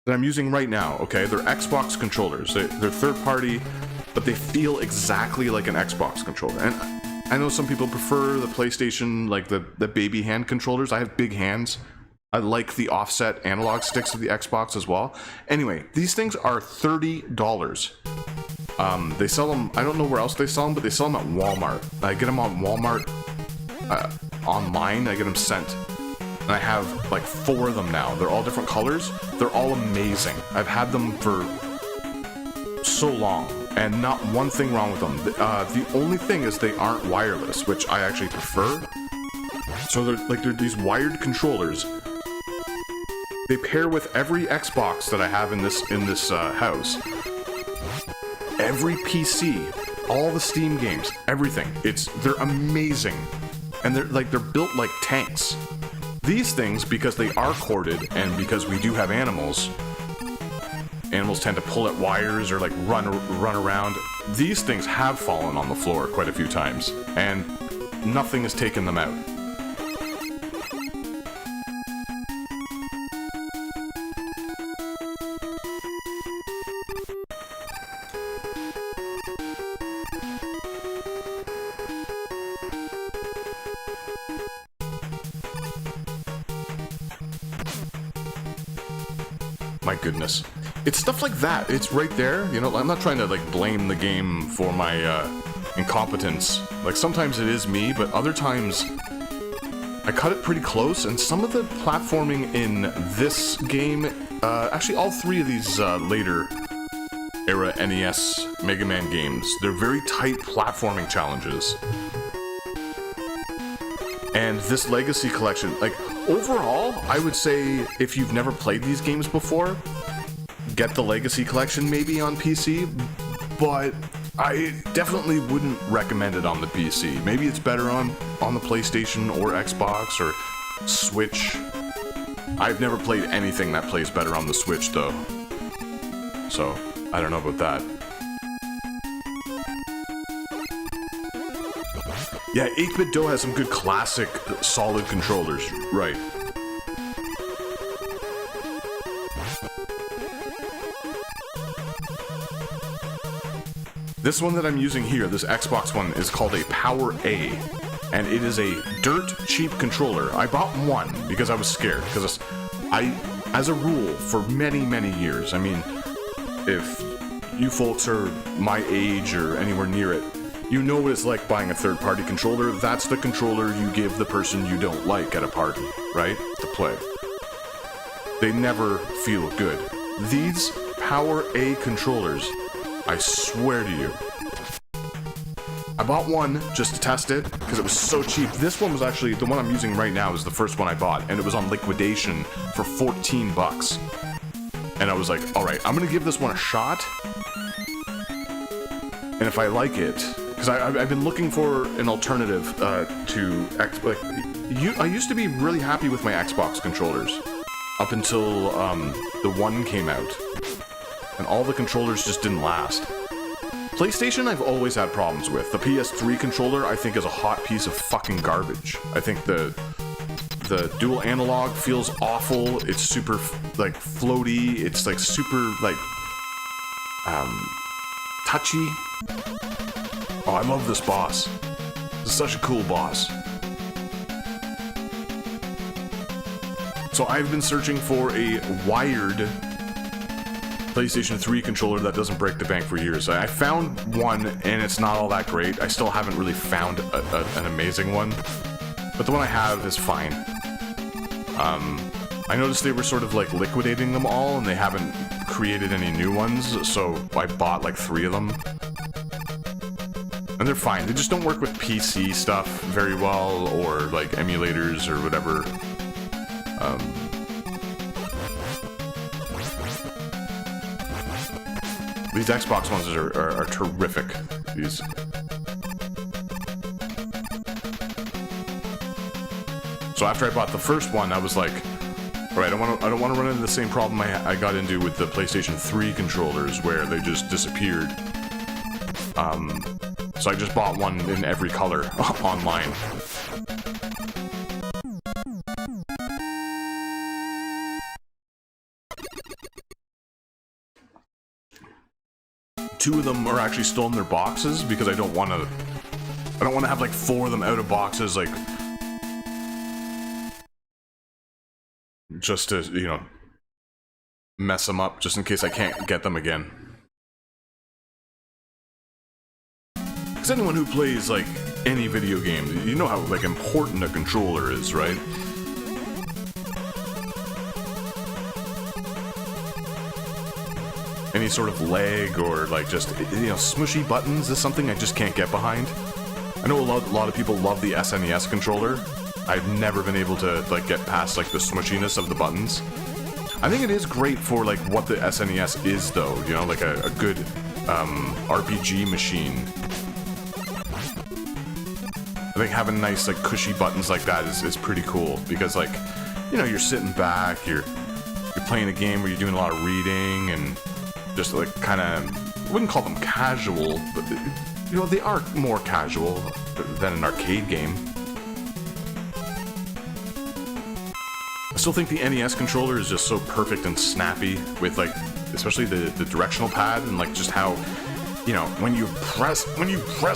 that I'm using right now, okay? They're Xbox controllers. They're third-party, but they feel exactly like an Xbox controller. And I know some people prefer the PlayStation, like the baby hand controllers. I have big hands. I like the offset analog sticks of the Xbox as well. Anyway, these things are $30. They sell them, I don't know where else they sell them, but they sell them at Walmart. I get them on Walmart online. I get them sent. And I have like 4 of them now. They're all different colors. They're all amazing. I've had them for so long, and not one thing wrong with them. The only thing is they aren't wireless, which I actually prefer. So they're these wired controllers. They pair with every Xbox that I have in this house. Every PC, all the Steam games, everything. They're amazing, and they're built like tanks. These things, because they are corded and because we do have animals tend to pull at wires or like run around. These things have fallen on the floor quite a few times, and nothing has taken them out. My goodness. It's stuff like that. It's right there. You know, I'm not trying to like blame the game for my incompetence. Like sometimes it is me, but other times I cut it pretty close, and some of the platforming in this game, actually all 3 of these later era NES Mega Man games, they're very tight platforming challenges. And this Legacy Collection, like, overall, I would say if you've never played these games before, get the Legacy Collection maybe on PC, but I definitely wouldn't recommend it on the PC. Maybe it's better on the PlayStation or Xbox or Switch. I've never played anything that plays better on the Switch, though. So, I don't know about that. Yeah, 8BitDo has some good classic, solid controllers, right. This one that I'm using here, this Xbox one, is called a Power A, and it is a dirt cheap controller. I bought one because I was scared, because as a rule, for many, many years, I mean, if you folks are my age or anywhere near it, you know what it's like buying a third-party controller. That's the controller you give the person you don't like at a party, right? To play. They never feel good. These Power A controllers, I swear to you. I bought one just to test it, because it was so cheap. This one was actually, the one I'm using right now is the first one I bought, and it was on liquidation for $14. And I was like, alright, I'm gonna give this one a shot. And if I like it, because I've been looking for an alternative to I used to be really happy with my Xbox controllers up until the One came out, and all the controllers just didn't last. PlayStation I've always had problems with. The PS3 controller I think is a hot piece of fucking garbage. I think the dual analog feels awful. It's super like floaty. It's like super like touchy. Oh, I love this boss. This is such a cool boss. So I've been searching for a wired PlayStation 3 controller that doesn't break the bank for years. I found one, and it's not all that great. I still haven't really found an amazing one, but the one I have is fine. I noticed they were sort of like liquidating them all, and they haven't created any new ones, so I bought like 3 of them. And they're fine. They just don't work with PC stuff very well, or like emulators or whatever. These Xbox ones are terrific. These. So after I bought the first one, I was like, all right, I don't want to run into the same problem I got into with the PlayStation 3 controllers, where they just disappeared. So I just bought one in every color online. Two of them are actually still in their boxes because I don't want to have like 4 of them out of boxes, like just to, you know, mess them up just in case I can't get them again. Because anyone who plays like any video game, you know how like important a controller is, right? Any sort of lag or like just, you know, smushy buttons is something I just can't get behind. I know a lot of people love the SNES controller. I've never been able to like get past like the smushiness of the buttons. I think it is great for like what the SNES is though, you know, like a good RPG machine. I think having nice like cushy buttons like that is pretty cool because like, you know, you're sitting back, you're playing a game where you're doing a lot of reading and just like kind of, I wouldn't call them casual, but you know, they are more casual than an arcade game. I still think the NES controller is just so perfect and snappy with like, especially the directional pad and like just how, you know, when you press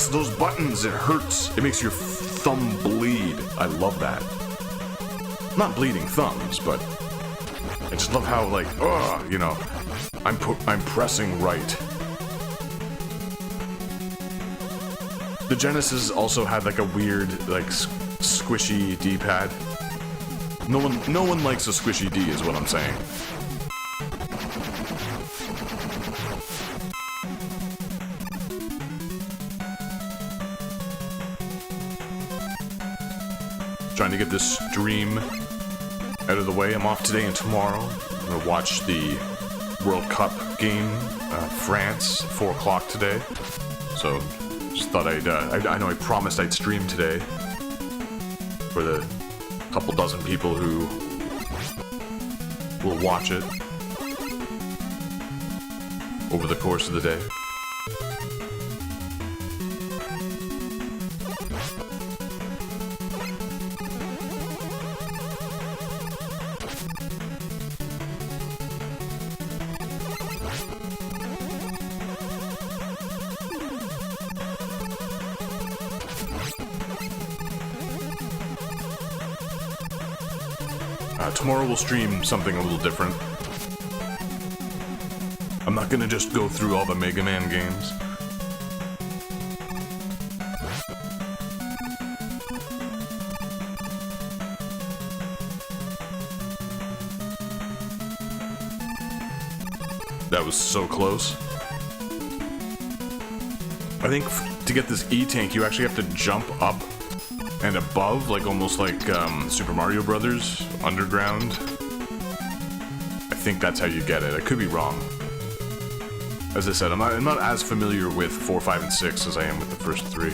those buttons, it hurts. It makes your thumb bleed. I love that. Not bleeding thumbs, but I just love how like, you know, I'm pressing right. The Genesis also had like a weird, like squishy D-pad. No one likes a squishy D, is what I'm saying. Trying to get this stream out of the way. I'm off today and tomorrow. I'm gonna watch the World Cup game, France, 4 o'clock today. So, just thought I know I promised I'd stream today for the couple dozen people who will watch it over the course of the day. Tomorrow we'll stream something a little different. I'm not gonna just go through all the Mega Man games. That was so close. I think to get this E-Tank, you actually have to jump up and above, like almost like Super Mario Brothers Underground. I think that's how you get it. I could be wrong. As I said, I'm not as familiar with 4, 5, and 6 as I am with the first 3.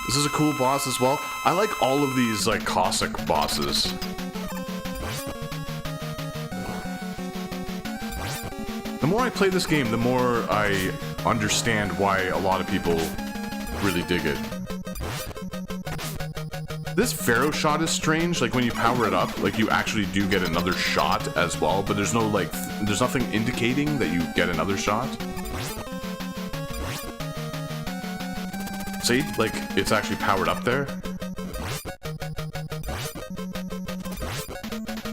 This is a cool boss as well. I like all of these like Cossack bosses. The more I play this game, the more I understand why a lot of people really dig it. This Pharaoh shot is strange. Like, when you power it up, like, you actually do get another shot as well, but there's no, like, there's nothing indicating that you get another shot. See? Like, it's actually powered up there.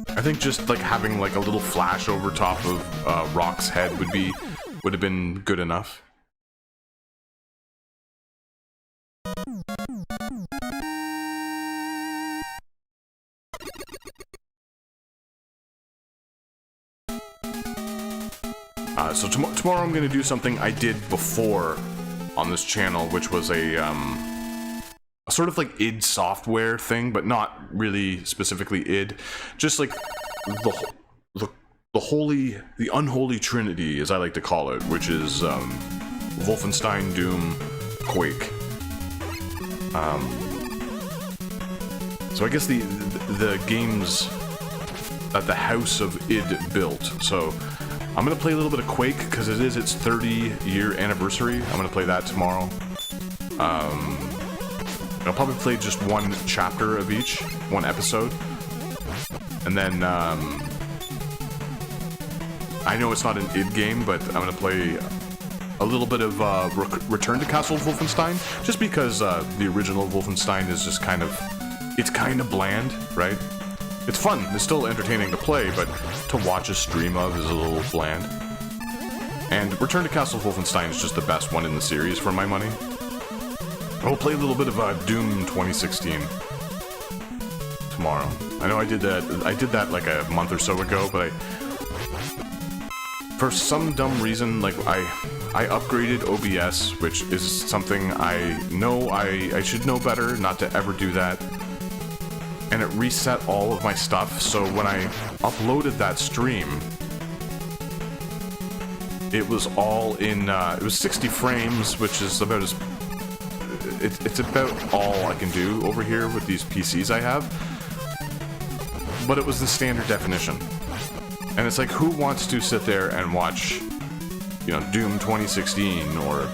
I think just, like, having, like, a little flash over top of Rock's head would have been good enough. So tomorrow I'm going to do something I did before on this channel, which was a sort of like id Software thing, but not really specifically id. Just like the unholy trinity, as I like to call it, which is Wolfenstein, Doom, Quake. So I guess the games that the House of id built. So I'm going to play a little bit of Quake, because it is its 30-year anniversary. I'm going to play that tomorrow. I'll probably play just one chapter of each, one episode. And then, I know it's not an id game, but I'm going to play a little bit of Return to Castle Wolfenstein, just because the original Wolfenstein is just kind of, it's kind of bland, right? It's fun, it's still entertaining to play, but to watch a stream of is a little bland. And Return to Castle Wolfenstein is just the best one in the series for my money. We'll play a little bit of Doom 2016 tomorrow. I know I did that like a month or so ago, but for some dumb reason, like I upgraded OBS, which is something I know I should know better not to ever do that. And it reset all of my stuff, so when I uploaded that stream, it was all in, it was 60 frames, which is about as, it's about all I can do over here with these PCs I have, but it was in standard definition. And it's like, who wants to sit there and watch, you know, Doom 2016, or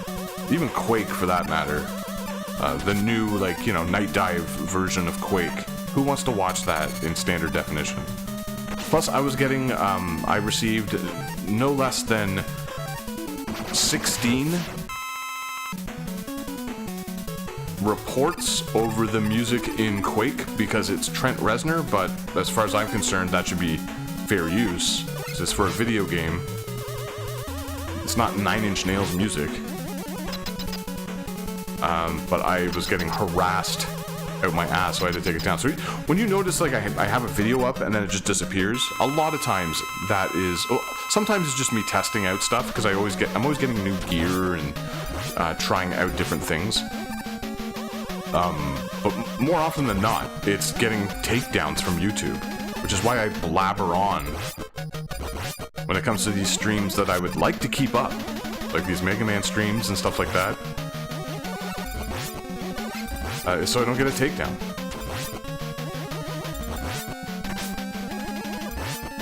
even Quake for that matter, the new, like, you know, Night Dive version of Quake. Who wants to watch that in standard definition? Plus, I was getting, I received no less than 16 reports over the music in Quake, because it's Trent Reznor, but as far as I'm concerned, that should be fair use. It's for a video game. It's not Nine Inch Nails music. But I was getting harassed out my ass, so I had to take it down. So when you notice, like, I have a video up and then it just disappears, a lot of times that is, sometimes it's just me testing out stuff, because I'm always getting new gear and trying out different things. But more often than not, it's getting takedowns from YouTube, which is why I blabber on when it comes to these streams that I would like to keep up, like these Mega Man streams and stuff like that. So I don't get a takedown.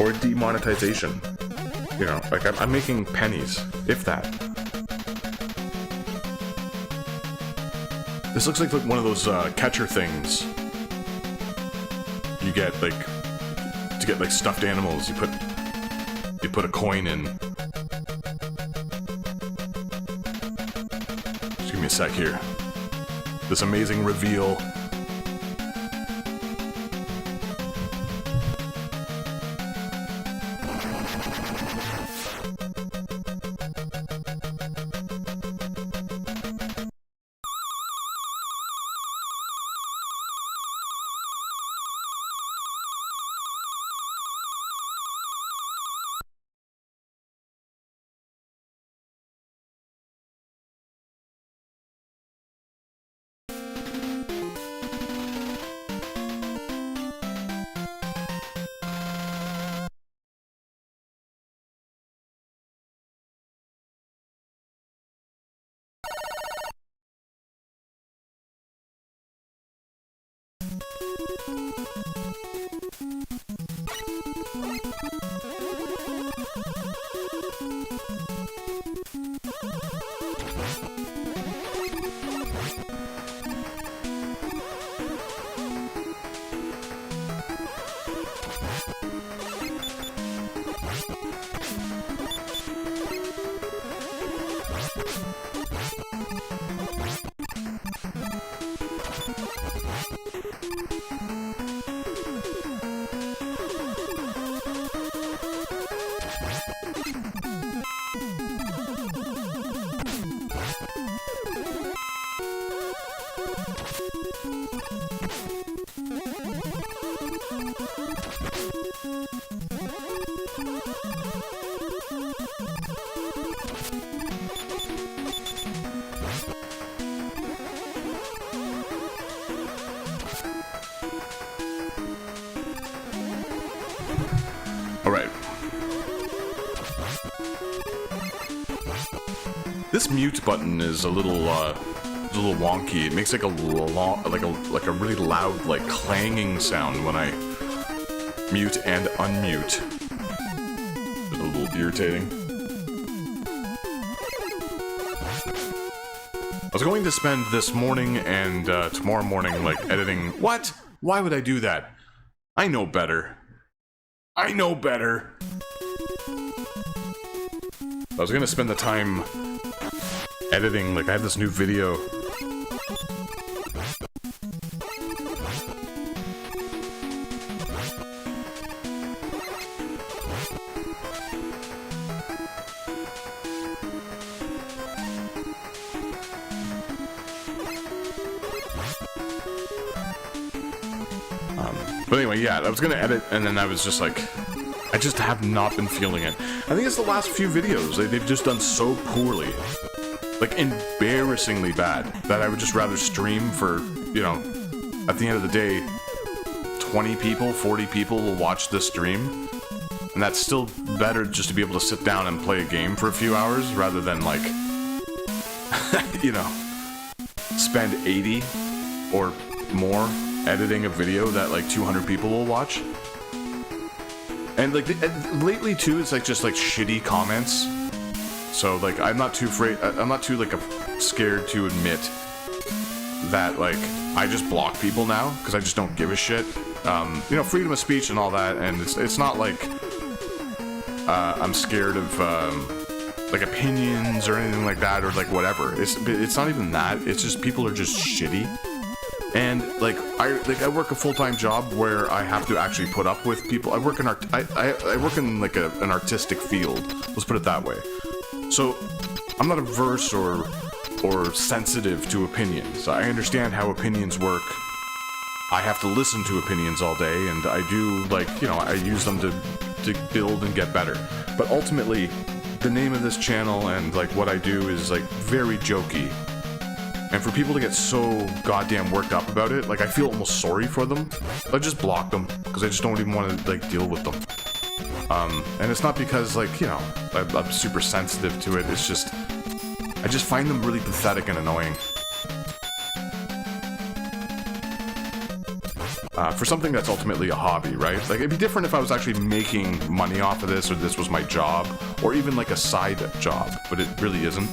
Or demonetization. You know, like, I'm making pennies, if that. This looks like one of those catcher things you get, like, to get, like, stuffed animals. You put a coin in. Just give me a sec here. This amazing reveal. This mute button is a little wonky. It makes like a really loud, like clanging sound when I mute and unmute. It's a little irritating. I was going to spend this morning and tomorrow morning like editing. What? Why would I do that? I know better. I know better. I was gonna spend the time editing, like I have this new video. But anyway, yeah, I was gonna edit, and then I was just like, I just have not been feeling it. I think it's the last few videos, they've just done so poorly. Like, embarrassingly bad, that I would just rather stream for, you know, at the end of the day, 20 people, 40 people will watch this stream. And that's still better just to be able to sit down and play a game for a few hours, rather than, like, you know, spend 80 or more editing a video that like 200 people will watch. And like lately too, it's like just like shitty comments. So like I'm not too scared to admit that like I just block people now because I just don't give a shit. You know, freedom of speech and all that, and it's not like I'm scared of like opinions or anything like that, or like whatever. It's not even that. It's just people are just shitty. And like I work a full-time job where I have to actually put up with people. I work in I work in like an artistic field. Let's put it that way. So I'm not averse or sensitive to opinions. I understand how opinions work. I have to listen to opinions all day, and I do, like, you know, I use them to build and get better. But ultimately, the name of this channel and like what I do is like very jokey. And for people to get so goddamn worked up about it, like I feel almost sorry for them. I just block them because I just don't even want to like deal with them. And it's not because like, you know, I'm super sensitive to it. It's just I just find them really pathetic and annoying. For something that's ultimately a hobby, right? Like, it'd be different if I was actually making money off of this, or this was my job, or even like a side job, but it really isn't.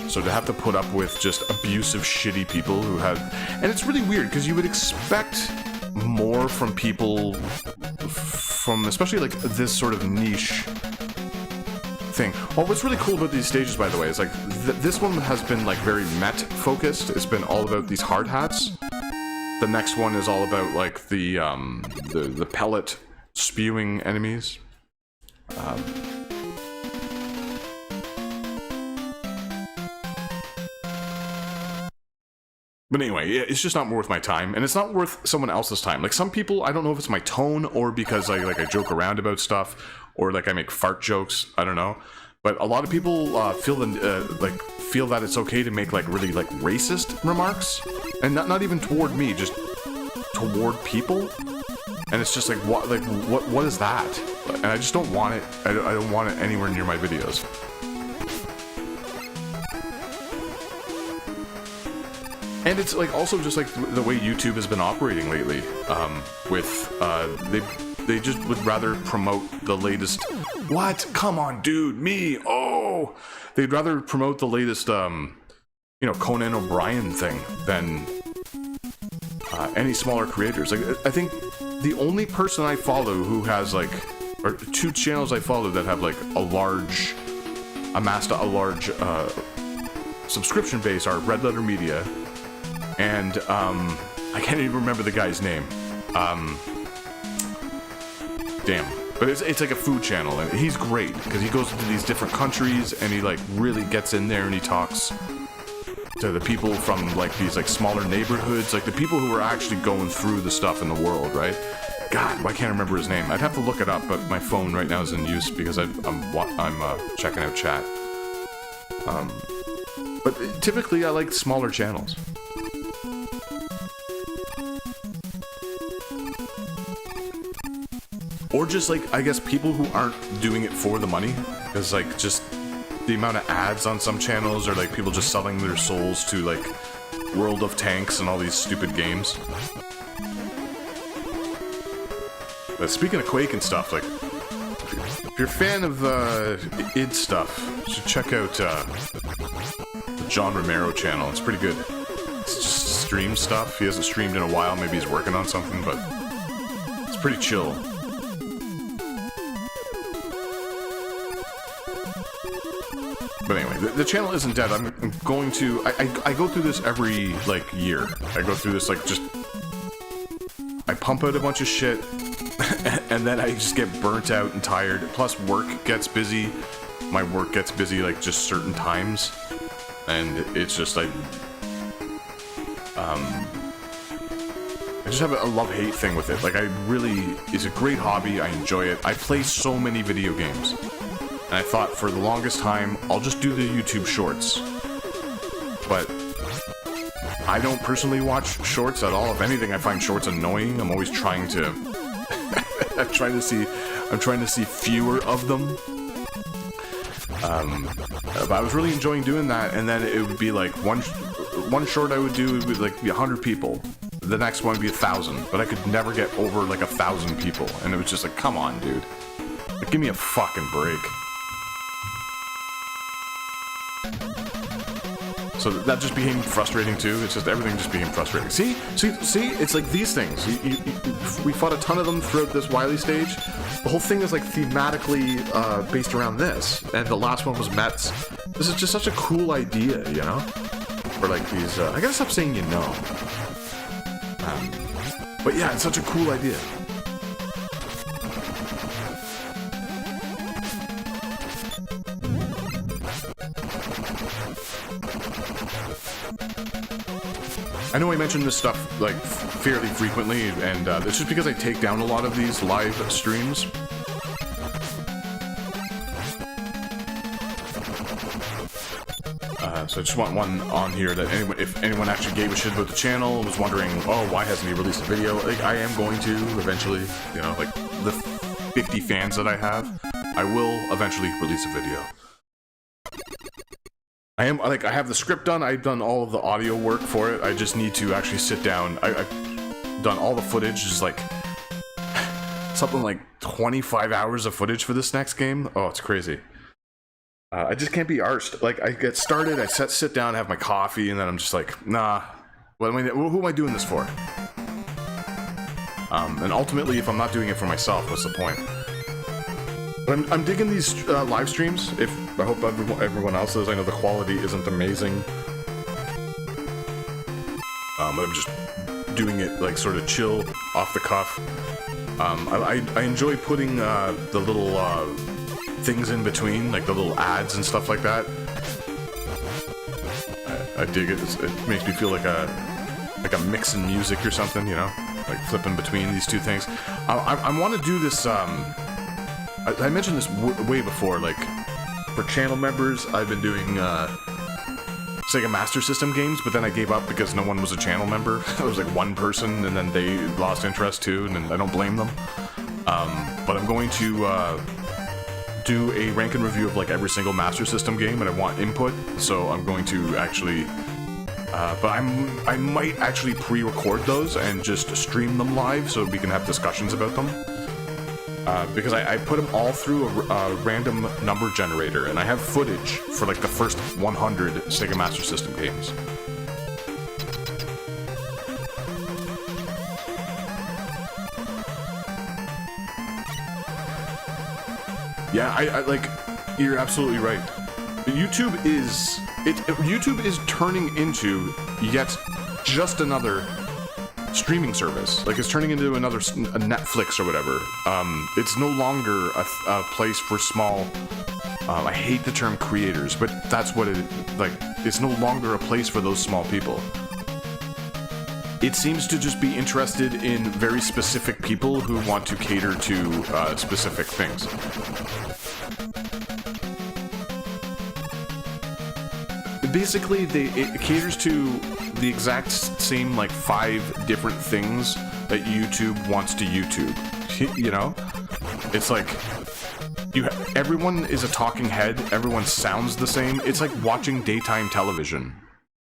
So to have to put up with just abusive, shitty people who have... And it's really weird, because you would expect more from people from, especially like this sort of niche thing. Well, what's really cool about these stages, by the way, is like, this one has been like very Met focused. It's been all about these hard hats. The next one is all about like the pellet spewing enemies. But anyway, it's just not worth my time, and it's not worth someone else's time. Like, some people, I don't know if it's my tone or because I joke around about stuff, or like I make fart jokes. I don't know. But a lot of people feel that it's okay to make like really like racist remarks, and not even toward me, just toward people. And it's just like what is that? And I just don't want it. I don't want it anywhere near my videos. And it's like also just like the way YouTube has been operating lately. They just would rather promote the latest. What? Come on, dude. Me. Oh, they'd rather promote the latest, Conan O'Brien thing than any smaller creators. Like, I think the only person I follow who has like, or two channels I follow that have like amassed a large subscription base are Red Letter Media and I can't even remember the guy's name. Damn. But it's like a food channel, and he's great because he goes into these different countries and he like really gets in there and he talks to the people from like these like smaller neighborhoods, like the people who are actually going through the stuff in the world, right? God, I can't remember his name. I'd have to look it up, but my phone right now is in use because I'm checking out chat. But typically I like smaller channels. Or just like, I guess, people who aren't doing it for the money, because like just the amount of ads on some channels, or like people just selling their souls to like World of Tanks and all these stupid games. But speaking of Quake and stuff, like, if you're a fan of id stuff, you should check out the John Romero channel. It's pretty good. It's just stream stuff. He hasn't streamed in a while. Maybe he's working on something, but it's pretty chill. But anyway, the channel isn't dead. I'm going to... I go through this every, like, year. I go through this, like, just... I pump out a bunch of shit, and then I just get burnt out and tired. Plus, work gets busy. My work gets busy, like, just certain times. And it's just, like... I just have a love-hate thing with it. Like, I really... It's a great hobby. I enjoy it. I play so many video games. And I thought for the longest time, I'll just do the YouTube shorts. But I don't personally watch shorts at all. If anything, I find shorts annoying. I'm always trying to... I'm trying to see fewer of them. But I was really enjoying doing that, and then it would be like one short I would do would be like 100 people. The next one would be 1,000, but I could never get over like 1,000 people, and it was just like, come on, dude. Like, give me a fucking break. So that just became frustrating too. It's just everything just became frustrating. See, it's like these things. We fought a ton of them throughout this Wily stage. The whole thing is like thematically based around this, and the last one was Mets. This is just such a cool idea, you know? For like these. I gotta stop saying you know. But yeah, it's such a cool idea. I know I mention this stuff like fairly frequently, and it's just because I take down a lot of these live streams. So I just want one on here that if anyone actually gave a shit about the channel, was wondering, oh, why hasn't he released a video? Like, I am going to eventually, you know, like the 50 fans that I have, I will eventually release a video. I have the script done. I've done all of the audio work for it. I just need to actually sit down. I've done all the footage, just like something like 25 hours of footage for this next game. Oh, it's crazy. I just can't be arsed. Like, I get started, I sit down, have my coffee, and then I'm just like, nah. Who am I doing this for? And ultimately, if I'm not doing it for myself, what's the point? But I'm digging these live streams. I hope everyone else is. I know the quality isn't amazing. I'm just doing it like sort of chill, off the cuff. I enjoy putting the little things in between, like the little ads and stuff like that. I dig it. It makes me feel like a mix in music or something, you know, like flipping between these two things. I want to do this. I mentioned this way before, like, for channel members, I've been doing Sega Master System games, but then I gave up because no one was a channel member. It was like one person, and then they lost interest too, and I don't blame them. But I'm going to do a rank and review of like every single Master System game, and I want input, so I'm going to actually... but I might actually pre-record those and just stream them live so we can have discussions about them. Because I put them all through a random number generator, and I have footage for like the first 100 Sega Master System games. Yeah, I like, you're absolutely right. YouTube is turning into yet just another streaming service. Like, it's turning into a Netflix or whatever. It's no longer a place for small, I hate the term creators, but that's what it's no longer a place for those small people. It seems to just be interested in very specific people who want to cater to specific things. Basically, it caters to the exact same, like, 5 different things that YouTube wants to YouTube. You know? It's like, everyone is a talking head. Everyone sounds the same. It's like watching daytime television,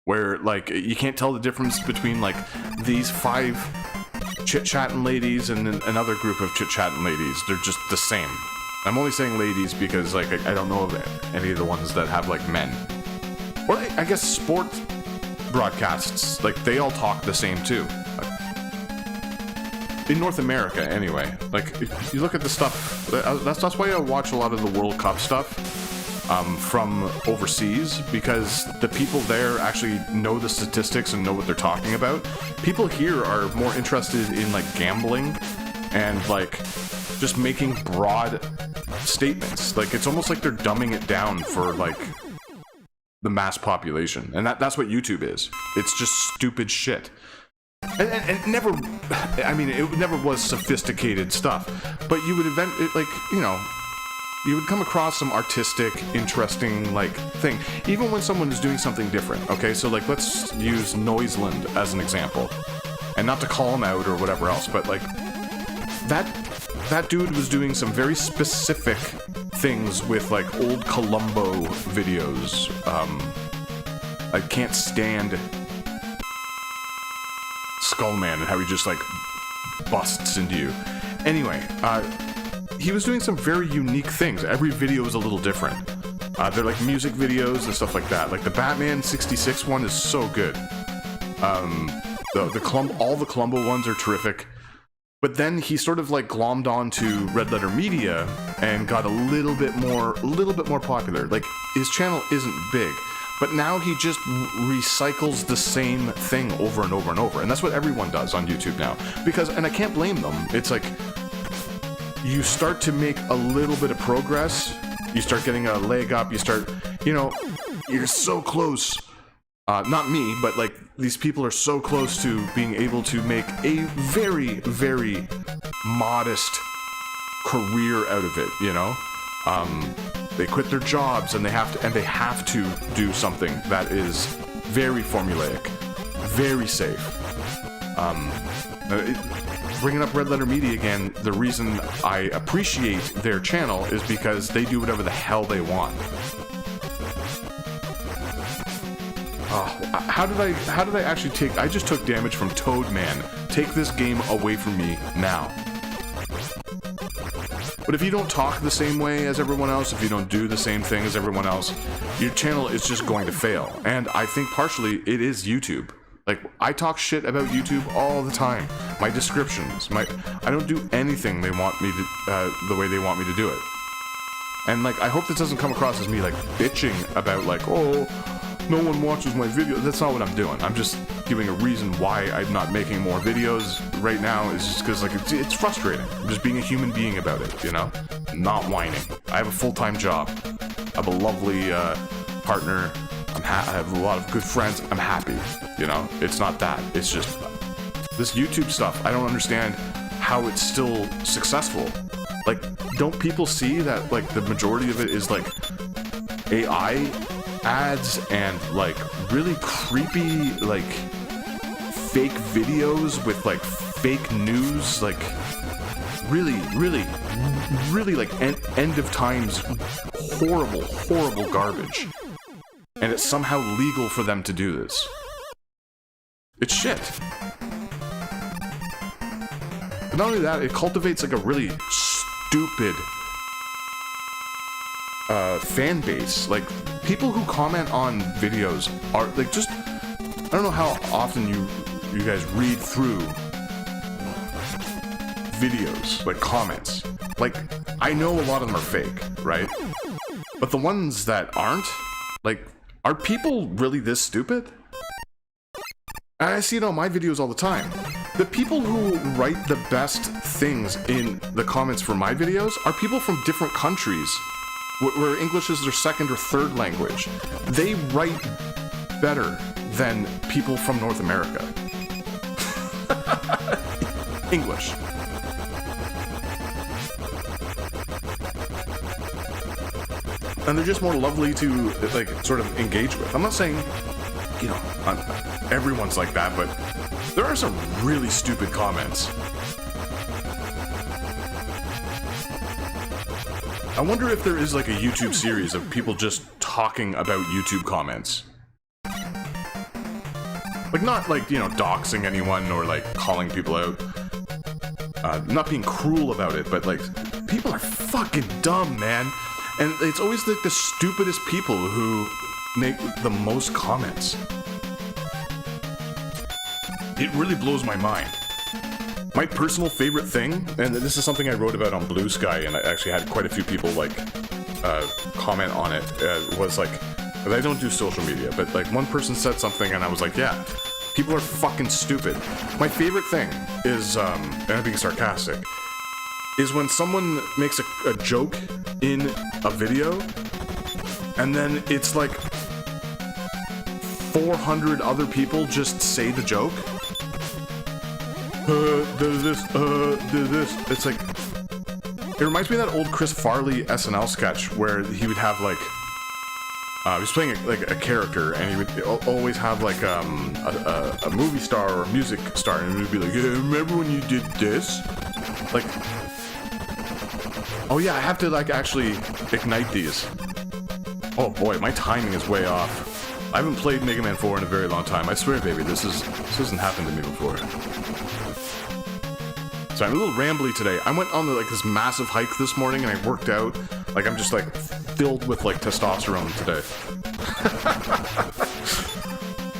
where like you can't tell the difference between like these 5 chit-chatting ladies and another group of chit-chatting ladies. They're just the same. I'm only saying ladies because like I don't know of any of the ones that have like men. Or I guess sport broadcasts, like they all talk the same too. In North America, anyway. Like, if you look at the stuff, that's why I watch a lot of the World Cup stuff from overseas, because the people there actually know the statistics and know what they're talking about. People here are more interested in, like, gambling and, like, just making broad statements. Like, it's almost like they're dumbing it down for, like, the mass population. And that's what YouTube is. It's just stupid shit. And never, I mean, it never was sophisticated stuff, but you would you would come across some artistic, interesting, like, thing, even when someone is doing something different, okay? So, like, let's use Noiseland as an example, and not to call him out or whatever else, but, like, that dude was doing some very specific things with, like, old Columbo videos. I can't stand Skullman and how he just like busts into you. Anyway, he was doing some very unique things. Every video is a little different. They're like music videos and stuff like that. Like the Batman 66 one is so good. All the Columbo ones are terrific. But then he sort of like glommed onto Red Letter Media and got a little bit more popular. Like his channel isn't big, but now he just recycles the same thing over and over and over. And that's what everyone does on YouTube now. And I can't blame them. It's like, you start to make a little bit of progress. You start getting a leg up. You start, you're so close. Not me, but like these people are so close to being able to make a very, very modest career out of it, They quit their jobs and they have to do something that is very formulaic, very safe. Bringing up Red Letter Media again, the reason I appreciate their channel is because they do whatever the hell they want. How did I actually I just took damage from Toadman. Take this game away from me now. But if you don't talk the same way as everyone else, if you don't do the same thing as everyone else, your channel is just going to fail. And I think partially it is YouTube. Like, I talk shit about YouTube all the time. My descriptions, I don't do anything they want me to, the way they want me to do it. And like, I hope this doesn't come across as me like bitching about like, oh, no one watches my video. That's not what I'm doing. I'm just giving a reason why I'm not making more videos right now. Is just because like it's frustrating. I'm just being a human being about it, not whining. I have a full-time job. I have a lovely partner. I have a lot of good friends. I'm happy. It's not that. It's just this YouTube stuff. I don't understand how it's still successful. Like, don't people see that like the majority of it is like AI ads and like really creepy like fake videos with like fake news, like really like end of times horrible garbage, and it's somehow legal for them to do this. It's shit. But not only that, it cultivates like a really stupid fan base. Like, people who comment on videos are like, just, I don't know how often you guys read through videos, like comments. Like, I know a lot of them are fake, right? But the ones that aren't, like, are people really this stupid? And I see it on my videos all the time. The people who write the best things in the comments for my videos are people from different countries where English is their second or third language. They write better than people from North America. English. And they're just more lovely to, like, sort of engage with. I'm not saying, everyone's like that, but there are some really stupid comments. wonder if there is like a YouTube series of people just talking about YouTube comments. Like, not like, you know, doxing anyone or like calling people out. Not being cruel about it, but like, people are fucking dumb, man. And it's always like the stupidest people who make the most comments. It really blows my mind. My personal favorite thing, and this is something I wrote about on Blue Sky, and I actually had quite a few people like comment on it, was like, I don't do social media, but like one person said something and I was like, yeah, people are fucking stupid. My favorite thing is, and I'm being sarcastic, is when someone makes a joke in a video, and then it's like 400 other people just say the joke. Does this. It's like, it reminds me of that old Chris Farley SNL sketch where he would have like, he was playing a character, and he would always have like a movie star or a music star, and he would be like, yeah, remember when you did this? Like, oh yeah, I have to like actually ignite these. Oh boy, my timing is way off. I haven't played Mega Man 4 in a very long time. I swear, baby, this hasn't happened to me before. So I'm a little rambly today. I went on like this massive hike this morning, and I worked out. Like, I'm just like filled with like testosterone today.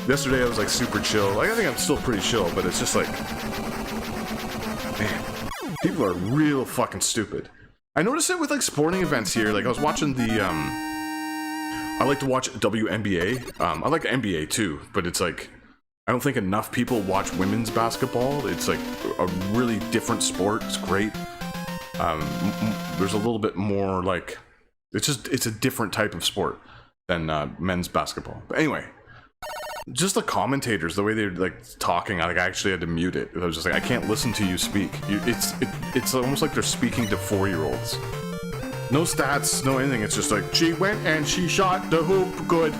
Yesterday I was like super chill. Like, I think I'm still pretty chill, but it's just like, man, people are real fucking stupid. I noticed it with like sporting events here. Like, I was watching the I like to watch WNBA. I like NBA too, but it's like, I don't think enough people watch women's basketball. It's like a really different sport. It's great. There's a little bit more like, it's a different type of sport than men's basketball. But anyway, just the commentators, the way they're like talking, I actually had to mute it. I was just like, I can't listen to you speak. It's almost like they're speaking to 4-year-olds. No stats, no anything. It's just like, she went and she shot the hoop good.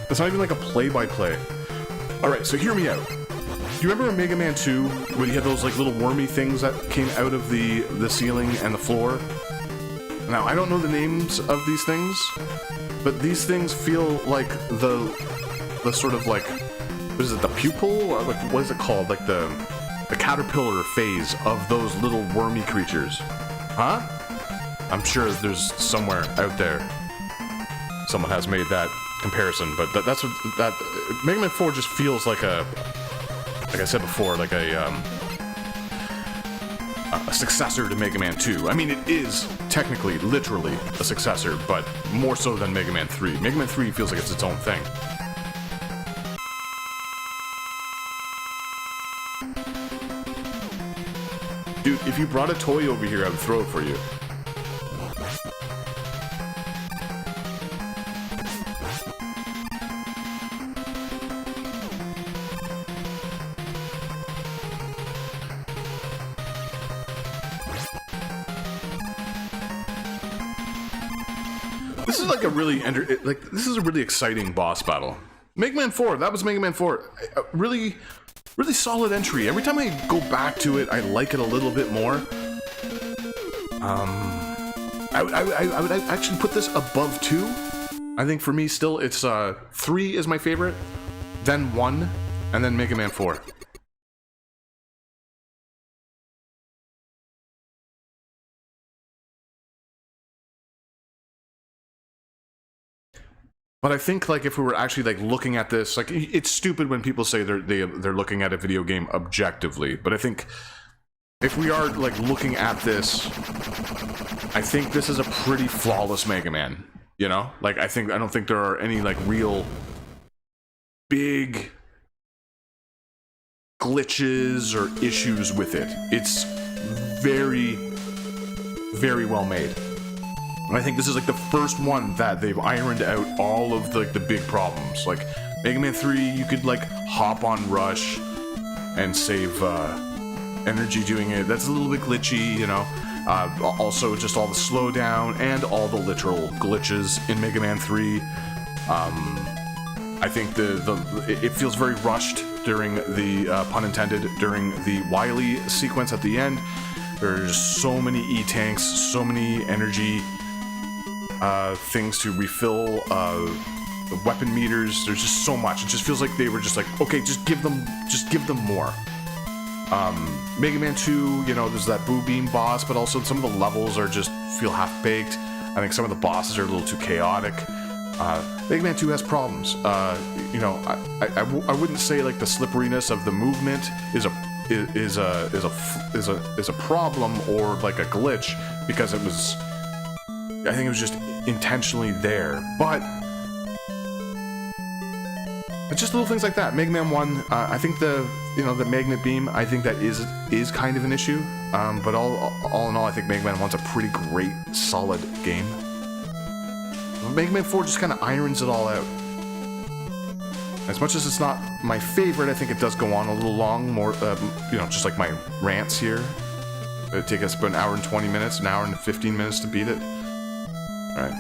It's not even like a play-by-play. Alright, so hear me out. Do you remember in Mega Man 2 when you had those like little wormy things that came out of the ceiling and the floor? Now, I don't know the names of these things, but these things feel like the sort of like, what is it, the pupil? Or like, what is it called? Like the caterpillar phase of those little wormy creatures. Huh? I'm sure there's somewhere out there someone has made that comparison, but that's what that Mega Man 4 just feels like a, like I said before, like a successor to Mega Man 2. I mean, it is technically, literally a successor, but more so than Mega Man 3. Mega Man 3 feels like it's its own thing. Dude, if you brought a toy over here, I would throw it for you. This is like a really this is a really exciting boss battle. Mega Man 4, that was Mega Man 4. Really solid entry. Every time I go back to it, I like it a little bit more. I would actually put this above 2. I think for me still it's 3 is my favorite, then 1, and then Mega Man 4. But I think, like, if we were actually, like, looking at this, like, it's stupid when people say they're looking at a video game objectively, but I think if we are, like, looking at this, I think this is a pretty flawless Mega Man, you know? Like, I don't think there are any, like, real big glitches or issues with it. It's very, very well made. And I think this is like the first one that they've ironed out all of the big problems. Like Mega Man 3, you could like hop on Rush and save energy doing it. That's a little bit glitchy, you know. Also, just all the slowdown and all the literal glitches in Mega Man 3. I think it feels very rushed during the pun intended, during the Wily sequence at the end. There's so many E-tanks, so many energy things to refill, the weapon meters. There's just so much. It just feels like they were just like, okay, just give them more. Mega Man 2, you know, there's that Boo Beam boss, but also some of the levels are just feel half-baked. I think some of the bosses are a little too chaotic. Mega Man 2 has problems. You know, I wouldn't say like the slipperiness of the movement is a problem or like a glitch, because it was, I think it was just intentionally there. But it's just little things like that. Mega Man 1, I think the magnet beam, I think that is kind of an issue. But all in all, I think Mega Man 1's a pretty great, solid game. Mega Man 4 just kind of irons it all out. As much as it's not my favorite, I think it does go on a little long, more, you know, just like my rants here. It'd take us about an hour and 20 minutes, an hour and 15 minutes to beat it. Alright.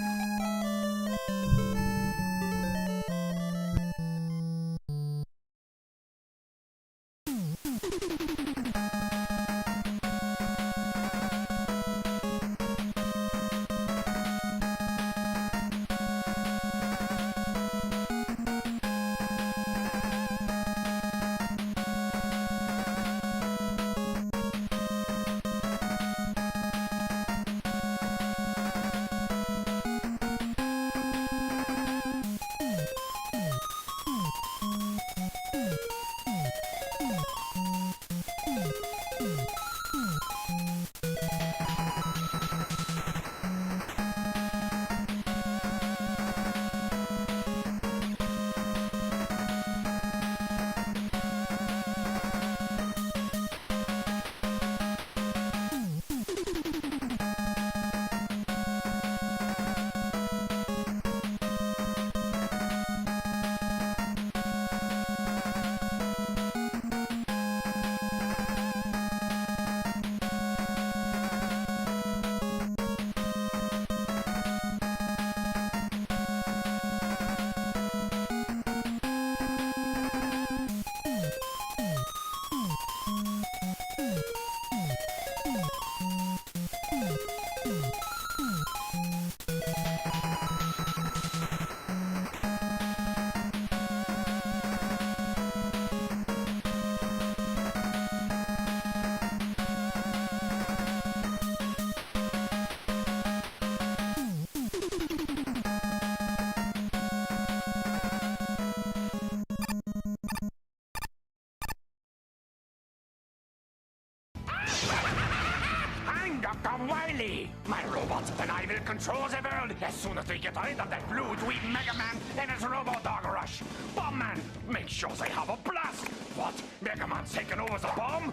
Dr. Wily! My robots and I will control the world as soon as we get rid of that blue dweeb Mega Man and his Robo-Dog Rush. Bomb Man, make sure they have a blast! What? Mega Man's taking over the bomb?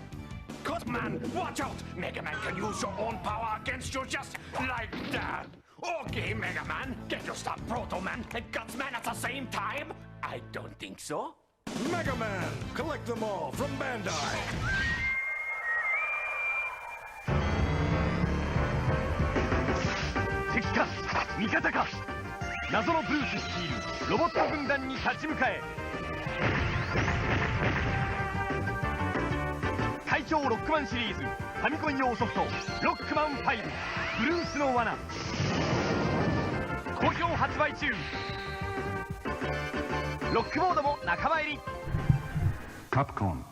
Cut Man, watch out! Mega Man can use your own power against you just like that! Okay, Mega Man, can you stop Proto Man and Guts Man at the same time? I don't think so. Mega Man, collect them all from Bandai. 敵か味方か謎のブルース率いるロボット軍団に立ち向かえ最強ロックマンシリーズファミコン用ソフトロックマン5ブルースの罠好評発売中ロックモードも仲間入り Capcom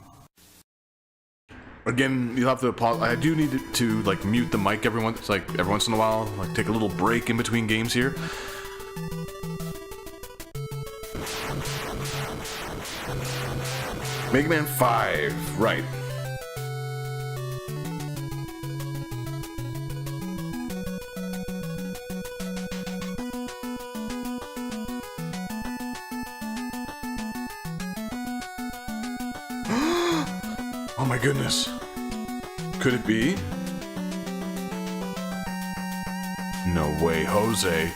Again, you'll have to pause. I do need to like mute the mic every once in a while, like take a little break in between games here. Mega Man 5, right. Oh my goodness. Could it be? No way, Jose.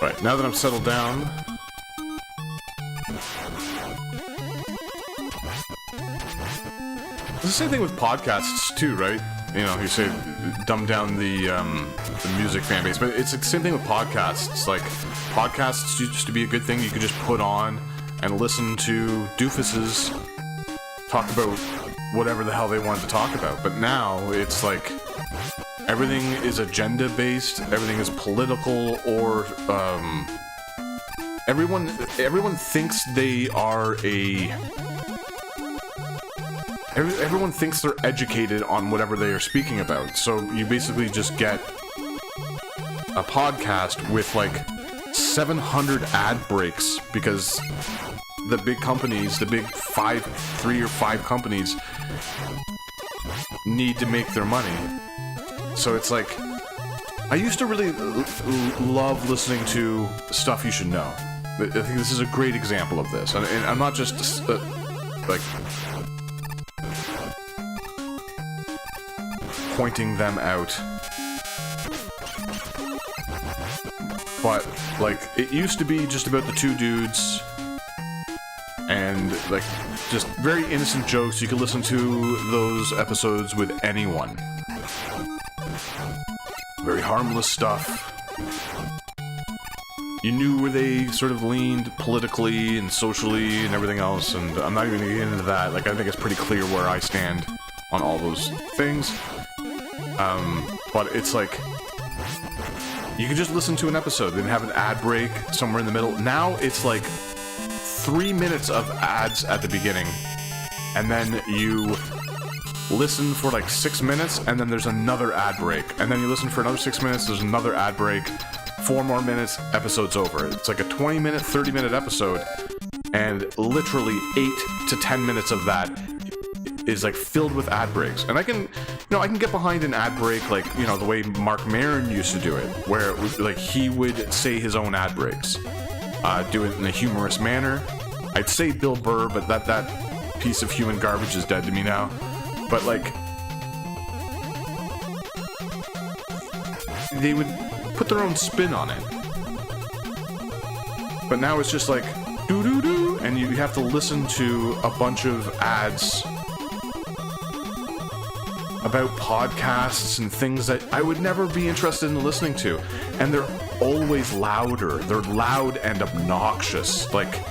Right, now that I'm settled down... It's the same thing with podcasts, too, right? You know, you say dumb down the music fan base, but it's the same thing with podcasts. Like, podcasts used to be a good thing you could just put on and listen to doofuses talk about whatever the hell they wanted to talk about. But now, it's like... everything is agenda-based, everything is political, or, everyone thinks they are everyone thinks they're educated on whatever they are speaking about. So you basically just get a podcast with, like, 700 ad breaks because the big companies, the big 3 or 5 companies need to make their money. So it's like, I used to really love listening to Stuff You Should Know. I think this is a great example of this. And I'm not just, like, pointing them out. But, like, it used to be just about the two dudes and, like, just very innocent jokes. You could listen to those episodes with anyone. Very harmless stuff. You knew where they sort of leaned politically and socially and everything else, and I'm not even going to get into that. Like, I think it's pretty clear where I stand on all those things. But it's like, you could just listen to an episode, then have an ad break somewhere in the middle. Now it's like 3 minutes of ads at the beginning, and then you listen for like 6 minutes, and then there's another ad break, and then you listen for another 6 minutes, there's another ad break, 4 more minutes, episode's over. It's like a 20-minute, 30-minute episode, and literally 8 to 10 minutes of that is like filled with ad breaks. And I can get behind an ad break, like, you know, the way Mark Maron used to do it, where it was like he would say his own ad breaks, do it in a humorous manner. I'd say Bill Burr, but that piece of human garbage is dead to me now. But, like, they would put their own spin on it. But now it's just like, doo-doo-doo, and you have to listen to a bunch of ads about podcasts and things that I would never be interested in listening to. And they're always louder. They're loud and obnoxious. Like,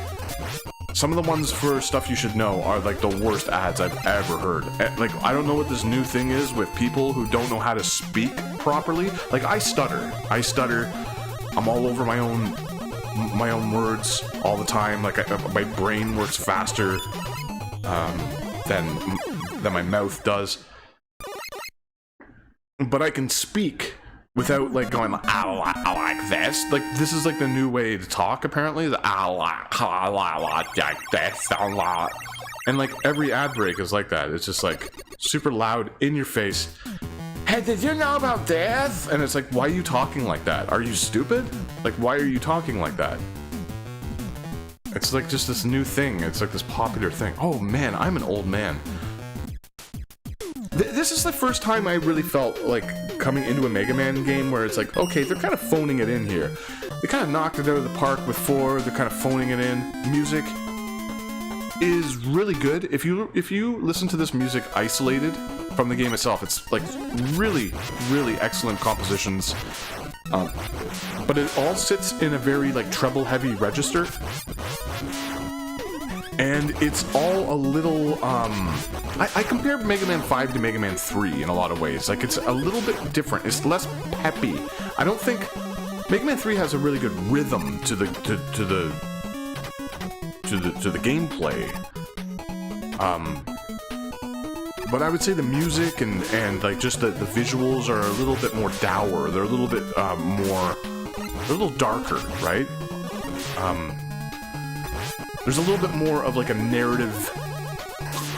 some of the ones for Stuff You Should Know are like the worst ads I've ever heard. Like, I don't know what this new thing is with people who don't know how to speak properly. Like, I stutter. I'm all over my own words all the time. Like, my brain works faster than my mouth does. But I can speak without, like, going, I like this. Like, this is, like, the new way to talk, apparently. I like this. And, like, every ad break is like that. It's just, like, super loud, in your face. Hey, did you know about this? And it's like, why are you talking like that? Are you stupid? Like, why are you talking like that? It's, like, just this new thing. It's, like, this popular thing. Oh, man, I'm an old man. This is the first time I really felt like coming into a Mega Man game where it's like, okay, they're kind of phoning it in here. They kind of knocked it out of the park with 4. They're kind of phoning it in. Music is really good. If you listen to this music isolated from the game itself, it's like really, really excellent compositions. But it all sits in a very like treble-heavy register. And it's all a little, I compare Mega Man 5 to Mega Man 3 in a lot of ways. Like, it's a little bit different. It's less peppy. I don't think Mega Man 3 has a really good rhythm to the gameplay. But I would say the music and like just the visuals are a little bit more dour. They're a little bit they're a little darker, right? There's a little bit more of like a narrative,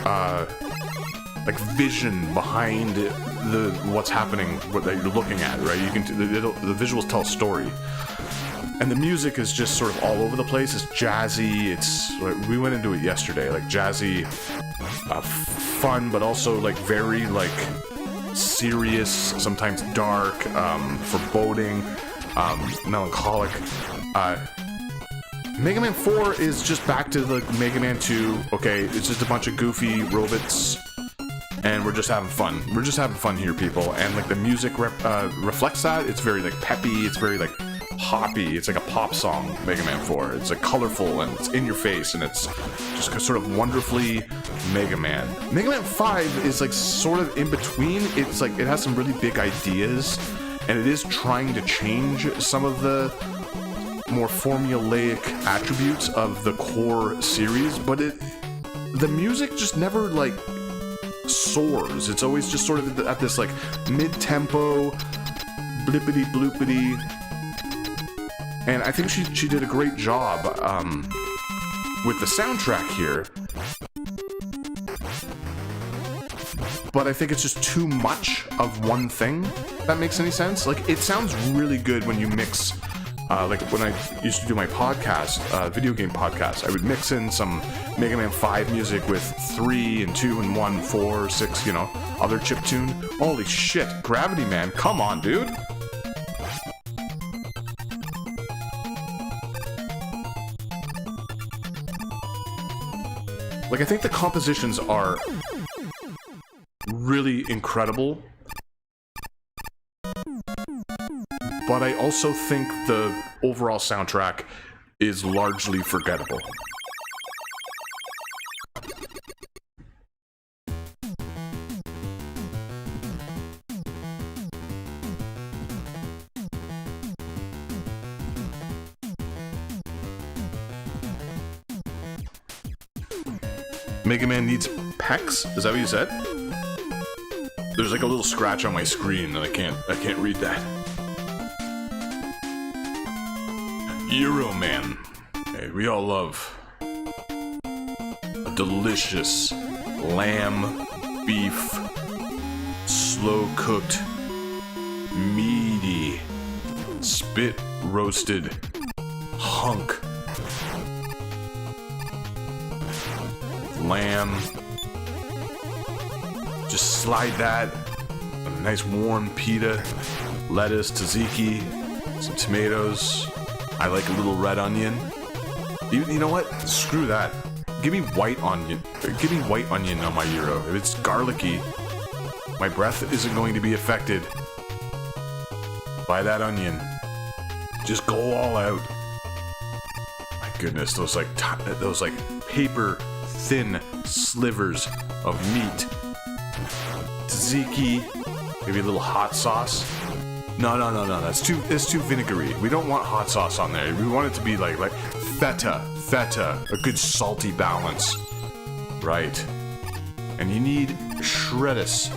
like vision behind what's happening, what that you're looking at, right? You can the visuals tell a story, and the music is just sort of all over the place. It's jazzy. We went into it yesterday, like jazzy, fun, but also like very like serious, sometimes dark, foreboding, melancholic. Mega Man 4 is just back to the Mega Man 2. Okay, it's just a bunch of goofy robots, and we're just having fun. We're just having fun here, people. And like the music reflects that. It's very like peppy. It's very like poppy. It's like a pop song. Mega Man 4. It's like colorful and it's in your face, and it's just sort of wonderfully Mega Man. Mega Man 5 is like sort of in between. It's like it has some really big ideas, and it is trying to change some of the more formulaic attributes of the core series, but the music just never like soars. It's always just sort of at this like mid-tempo, blippity bloopity, and I think she did a great job with the soundtrack here. But I think it's just too much of one thing, if that makes any sense. Like, it sounds really good when you mix, like when I used to do my podcast, video game podcast, I would mix in some Mega Man 5 music with 3 and 2 and 1, 4, 6, you know, other chiptune. Holy shit, Gravity Man, come on, dude. Like, I think the compositions are really incredible, but I also think the overall soundtrack is largely forgettable. Mega Man needs pecs? Is that what you said? There's like a little scratch on my screen and I can't read that. Euro Man. Hey, we all love a delicious lamb, beef, slow-cooked, meaty, spit-roasted hunk. Lamb. Just slide that, a nice warm pita, lettuce, tzatziki, some tomatoes. I like a little red onion. You know what? Screw that. Give me white onion. Give me white onion on my gyro. If it's garlicky, my breath isn't going to be affected by that onion. Just go all out. My goodness, those like paper thin slivers of meat. Tzatziki, maybe a little hot sauce. No. That's too vinegary. We don't want hot sauce on there. We want it to be like feta, a good salty balance, right? And you need shreddis.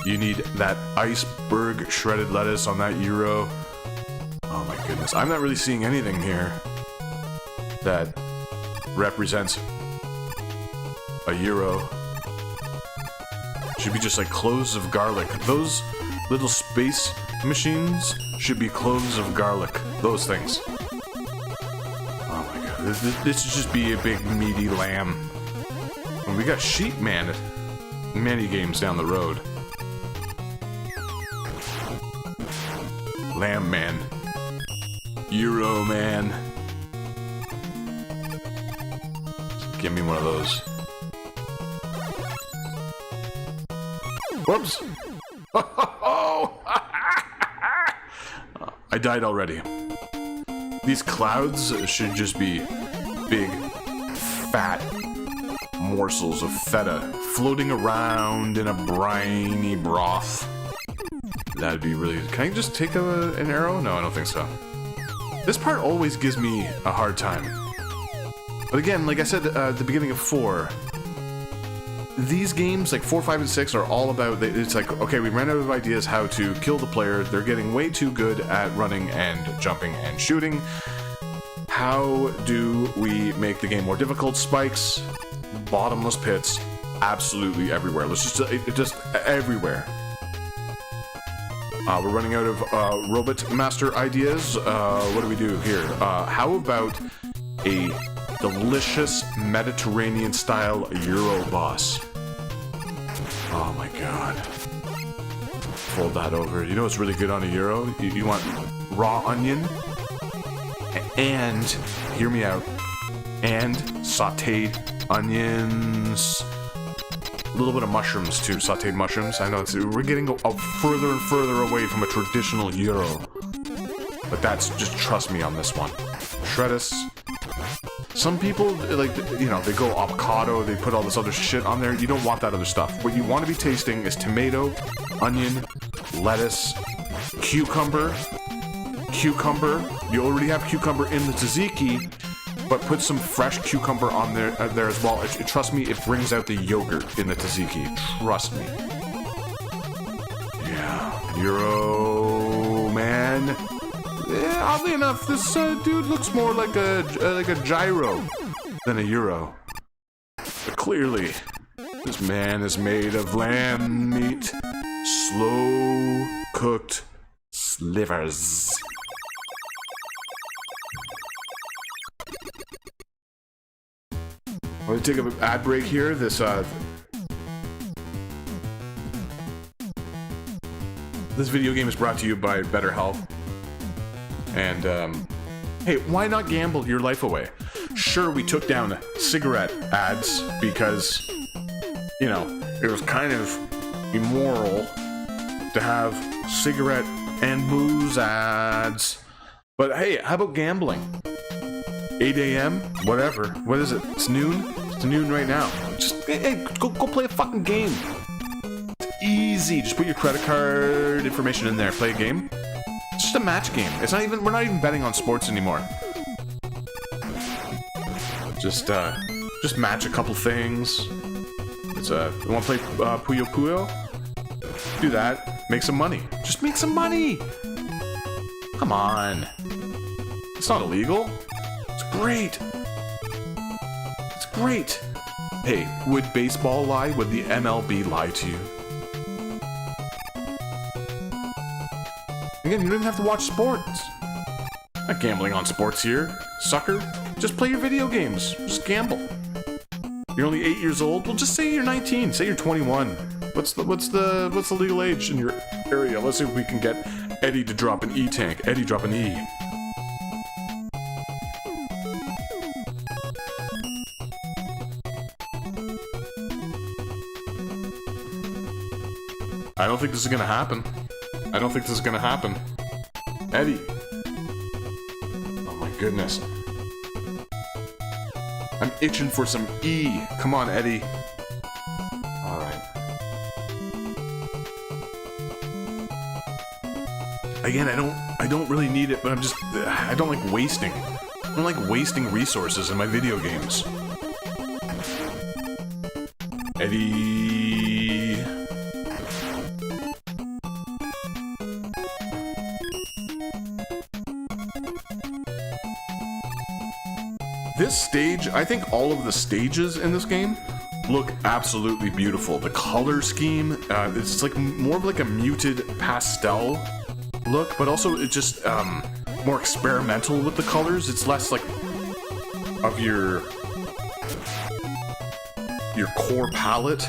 You need that iceberg shredded lettuce on that gyro. Oh my goodness, I'm not really seeing anything here that represents a gyro. Should be just like cloves of garlic. Those little space machines should be cloves of garlic. Those things. Oh my god. This should just be a big meaty lamb. And we got Sheep Man many games down the road. Lamb Man. Euro Man. Give me one of those. Whoops! Oh! I died already. These clouds should just be big, fat morsels of feta floating around in a briny broth. That'd be really... Can I just take an arrow? No, I don't think so. This part always gives me a hard time. But again, like I said at the beginning of 4, these games, like 4, 5, and 6, are all about, it's like, okay, we ran out of ideas how to kill the player. They're getting way too good at running and jumping and shooting. How do we make the game more difficult? Spikes, bottomless pits, absolutely everywhere. Let's just everywhere. We're running out of Robot Master ideas. What do we do here? How about a delicious Mediterranean-style Euro boss? Oh my god. fold that over. You know what's really good on a gyro? You want raw onion and, hear me out, and sauteed onions. A little bit of mushrooms too, sauteed mushrooms. I know we're getting further and further away from a traditional gyro. But that's, just trust me on this one. Shreddus. Some people, like, you know, they go avocado, they put all this other shit on there. You don't want that other stuff. What you want to be tasting is tomato, onion, lettuce, cucumber. You already have cucumber in the tzatziki, but put some fresh cucumber on there as well. Trust me, it brings out the yogurt in the tzatziki. Trust me. Yeah, gyro, man. Yeah, oddly enough, this dude looks more like a gyro than a gyro. But clearly, this man is made of lamb meat, slow cooked slivers. I'm gonna take an ad break here. This video game is brought to you by BetterHelp. And, hey, why not gamble your life away? Sure, we took down cigarette ads because, you know, it was kind of immoral to have cigarette and booze ads. But hey, how about gambling? 8 a.m., whatever. What is it? It's noon? It's noon right now. Just, hey, go play a fucking game. It's easy. Just put your credit card information in there. Play a game. It's just a match game. It's not even, we're not even betting on sports anymore. Just match a couple things. It's you wanna play Puyo Puyo? Do that. Make some money. Just make some money! Come on. It's not illegal. It's great. It's great. Hey, would baseball lie? Would the MLB lie to you? Again, you don't even have to watch sports. Not gambling on sports here, sucker. Just play your video games. Just gamble. You're only 8 years old? Well, just say you're 19. Say you're 21. What's the legal age in your area? Let's see if we can get Eddie to drop an E-tank. Eddie, drop an E. I don't think this is gonna happen. I don't think this is gonna happen. Eddie. Oh my goodness. I'm itching for some E. Come on, Eddie. Alright. Again, I don't really need it, but I don't like wasting. I don't like wasting resources in my video games. Eddie. This stage, I think all of the stages in this game look absolutely beautiful. The color scheme, it's like more of like a muted pastel look, but also it's just more experimental with the colors. It's less like of your core palette,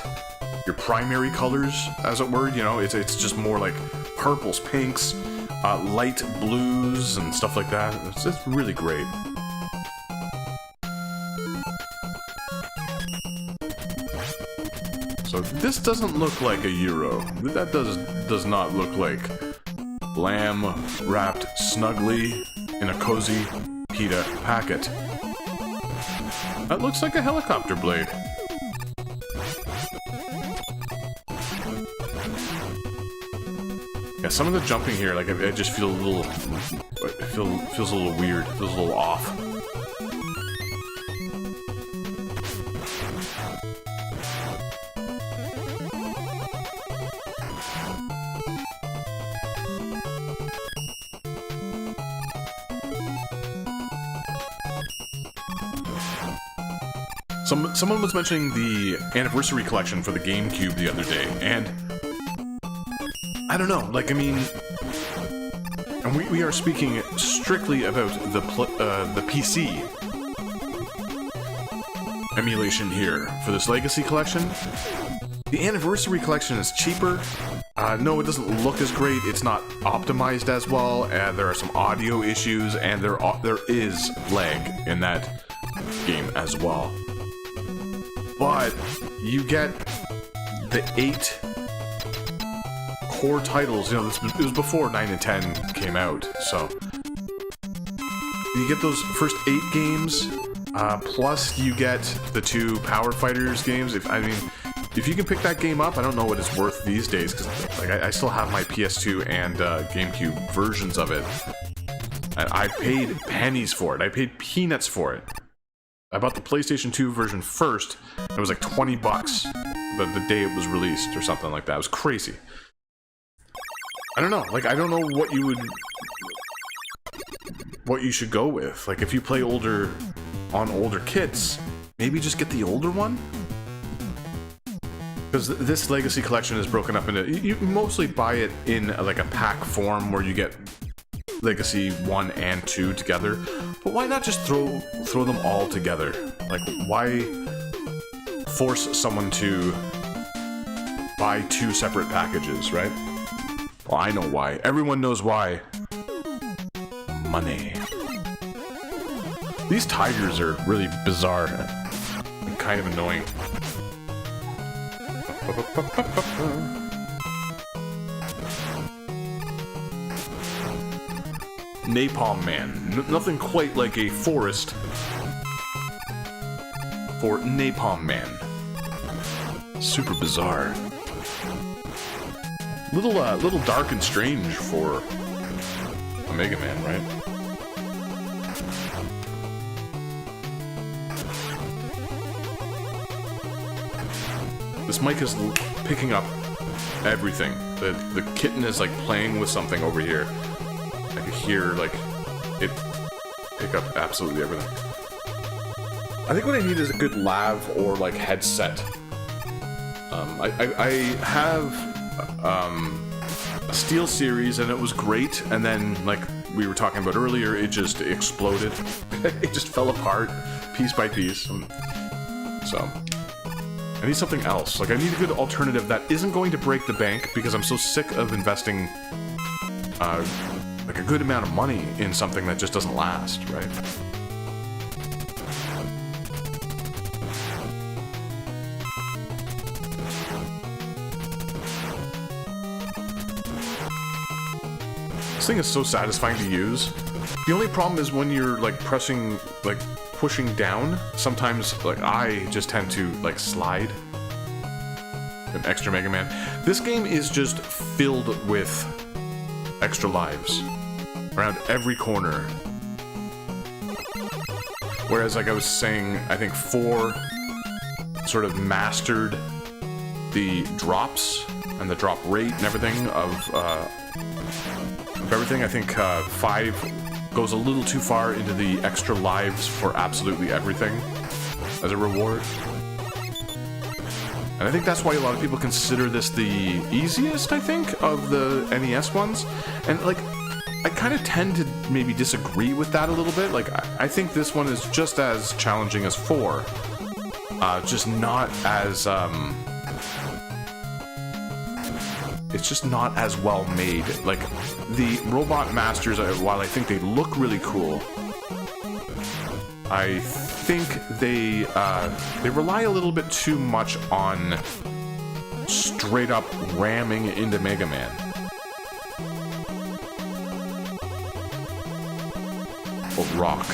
your primary colors, as it were. You know, it's just more like purples, pinks, light blues, and stuff like that. It's really great. So this doesn't look like a gyro. That does not look like lamb wrapped snugly in a cozy pita packet. That looks like a helicopter blade. Yeah, some of the jumping here, like I just feel a little, feels a little weird. Feels a little off. Someone was mentioning the anniversary collection for the GameCube the other day, and I don't know, like, I mean, and we are speaking strictly about the PC emulation here for this Legacy collection. The Anniversary Collection is cheaper. No, it doesn't look as great. It's not optimized as well. There are some audio issues, and there is lag in that game as well. But you get the 8 core titles. You know, it was before 9 and 10 came out, so you get those first 8 games. Plus, you get the 2 Power Fighters games. If you can pick that game up, I don't know what it's worth these days, because like I still have my PS2 and GameCube versions of it, and I paid pennies for it. I paid peanuts for it. I bought the PlayStation 2 version first. It was like $20 the day it was released, or something like that. It was crazy. I don't know. Like, I don't know what you should go with. Like, if you play older kits, maybe just get the older one. Because this Legacy Collection is broken up into... You mostly buy it in like a pack form where you get Legacy 1 and 2 together. But why not just throw them all together? Like, why force someone to buy 2 separate packages, right? Well, I know why. Everyone knows why. Money. These tigers are really bizarre and kind of annoying. Napalm Man. Nothing quite like a forest for Napalm Man. Super bizarre. Little dark and strange for a Mega Man, right? This mic is picking up everything. The kitten is like playing with something over here. I can hear like it pick up absolutely everything. I think what I need is a good lav or like headset. I have a Steel Series and it was great, and then like we were talking about earlier, it just exploded. It just fell apart piece by piece. So I need something else. Like, I need a good alternative that isn't going to break the bank, because I'm so sick of investing like a good amount of money in something that just doesn't last, right? This thing is so satisfying to use. The only problem is when you're like pushing down, sometimes like I just tend to like slide. An extra Mega Man. This game is just filled with extra lives around every corner. Whereas, like I was saying, I think 4 sort of mastered the drops and the drop rate and everything of everything. I think 5 goes a little too far into the extra lives for absolutely everything as a reward. And I think that's why a lot of people consider this the easiest, I think, of the NES ones. And, like, I kind of tend to maybe disagree with that a little bit. Like, I think this one is just as challenging as 4. Just not as, it's just not as well made. Like, the Robot Masters, while I think they look really cool, I think they rely a little bit too much on straight up ramming into Mega Man. Or rock.